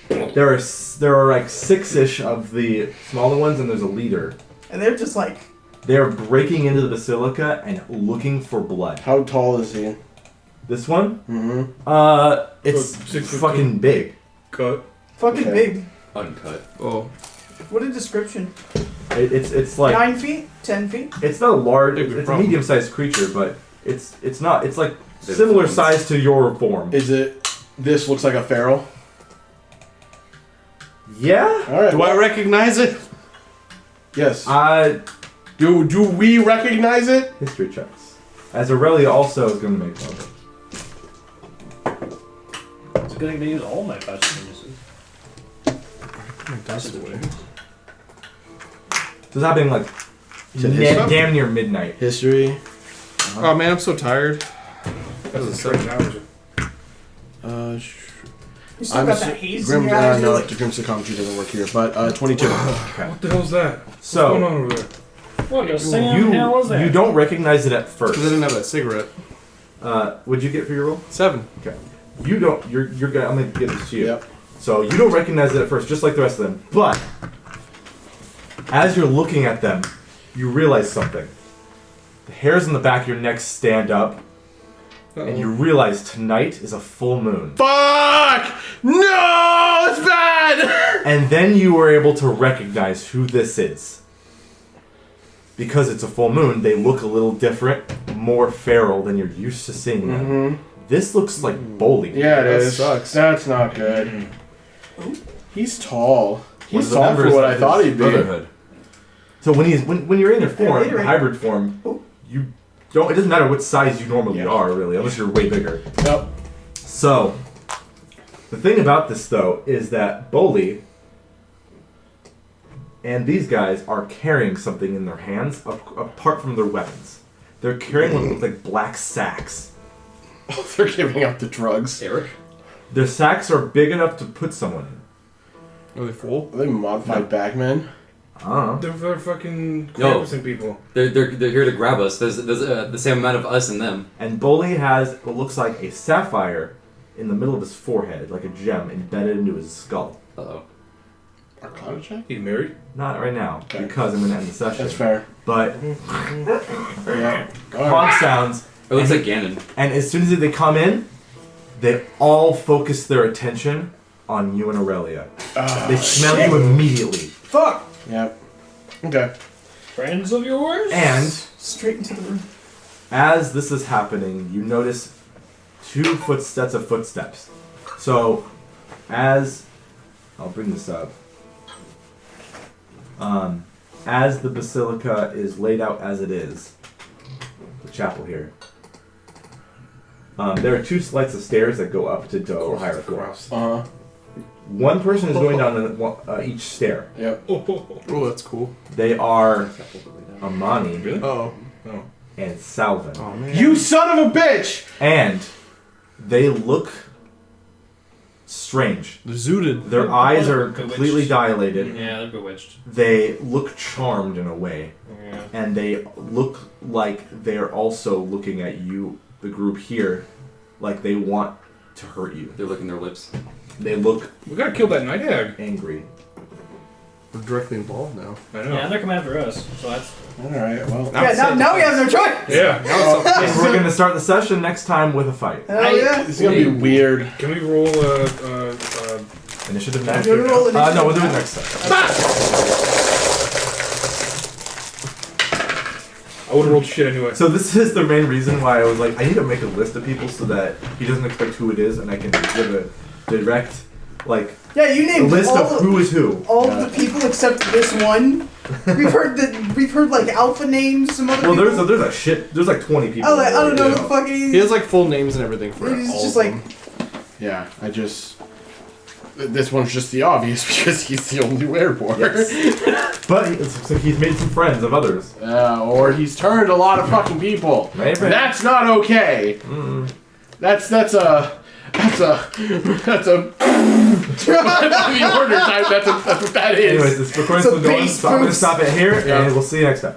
There are like 6-ish of the smaller ones, and there's a leader. And they're just like, They're breaking into the basilica and looking for blood. How tall is he? This one, Mm-hmm. it's 6 foot fucking big. Cut. fucking Okay. big. Uncut. Oh. What a description. It's like 9 feet? 10 feet? it's not a large. Big It's a problem. medium-sized creature, but it's not. It's like Big similar ones. size to your form. Is it? This looks like a feral. Yeah. All right. Do I recognize it? Yes. Do we recognize it? History checks. As Aurelia also is going to make one. It's a good thing to use all my passion bonuses. That's the way. So it's happening like Is it history? damn near midnight. History. Oh man, I'm so tired. That's a strange hours. You still I'm got assu- that haze Grim, in your eyes. no, You're like, the Grim Psychometry doesn't work here, but 22. What the hell's that? What's So going on over there? What the Sam hell is that? you don't recognize it at Because I first. didn't have that cigarette. What'd you get for your roll? 7. Okay. You don't. You're gonna. I'm gonna give this to you. Yep. So you don't recognize it at first, just like the rest of them. But as you're looking at them, you realize something. The hairs on the back of your neck stand up, and you realize tonight is a full moon. Fuck! No, it's bad. And then you were able to recognize who this is. Because it's a full moon, they look a little different, more feral than you're used to seeing them. Mm-hmm. This looks like bowling. Yeah, it That is. sucks. That's not good. He's tall. One He's of the tall members for what of I his thought he'd be. brotherhood. So when you're in your form, later. hybrid form, you don't. It doesn't matter what size you normally are, really, unless you're way bigger. Yep. So the thing about this, though, is that Boli and these guys are carrying something in their hands apart from their weapons. They're carrying what looks like black sacks. They're giving out the drugs. Derrick. Their sacks are big enough to put someone in. Are they full? Are they modified bagmen? I don't know. They're fucking No. Krampusing people. They're here to grab us. There's the same amount of us and them. And Bully has what looks like a sapphire in the middle of his forehead, like a gem embedded into his skull. Uh-oh. Arcana check? He's married? Not right now, Okay. because I'm going to end the session. That's fair. But Yeah. honk sounds, It looks like Ganon. and as soon as they come in, they all focus their attention on you and Aurelia. They smell you immediately. Fuck! Yep. Okay. Friends of yours? And Straight into the room. as this is happening, you notice 2 sets of footsteps. So, I'll bring this up. As the basilica is laid out as it is, the chapel here, there are 2 flights of stairs that go up to the higher floor. Uh-huh. One person is going down each stair. Yep. Oh, that's cool. They are Amani Really? Oh. and Salvin. Oh man. You son of a bitch! And they look strange. They're zooted. Their eyes are completely dilated. Yeah, they're bewitched. They look charmed in a way. Yeah. And they look like they're also looking at you, the group here, like they want to hurt you. They're licking their lips. They look We gotta kill that night hag. angry. We're directly involved now. I know. Yeah, and they're coming after us, so that's... Alright, well. Now we have no choice. Yeah. And we're gonna start the session next time with a fight. Hell yeah. This is gonna be weird. Can we roll Initiative I'm next. gonna roll initiative. No, we'll do it next time. I would've rolled shit anyway. So this is the main reason why I was like, I need to make a list of people so that he doesn't expect who it is, and I can give a direct, like, Yeah, you a named list all of who is who. all of the people except this one. We've heard like alpha names, some other Well, people. there's like 20 people. I don't know Yeah. who the fuck he He is. has like full names and everything for He's all just of like them. Yeah, I just... This one's just the obvious because he's the only wereborn. Yes. But it looks like he's made some friends of others. Or he's turned a lot of fucking people. Maybe. That's not okay. That's a the order type. That's what that is. Anyways, this recording's It's a still going, base so I'm gonna boost. stop it here, Yeah. and we'll see you next time.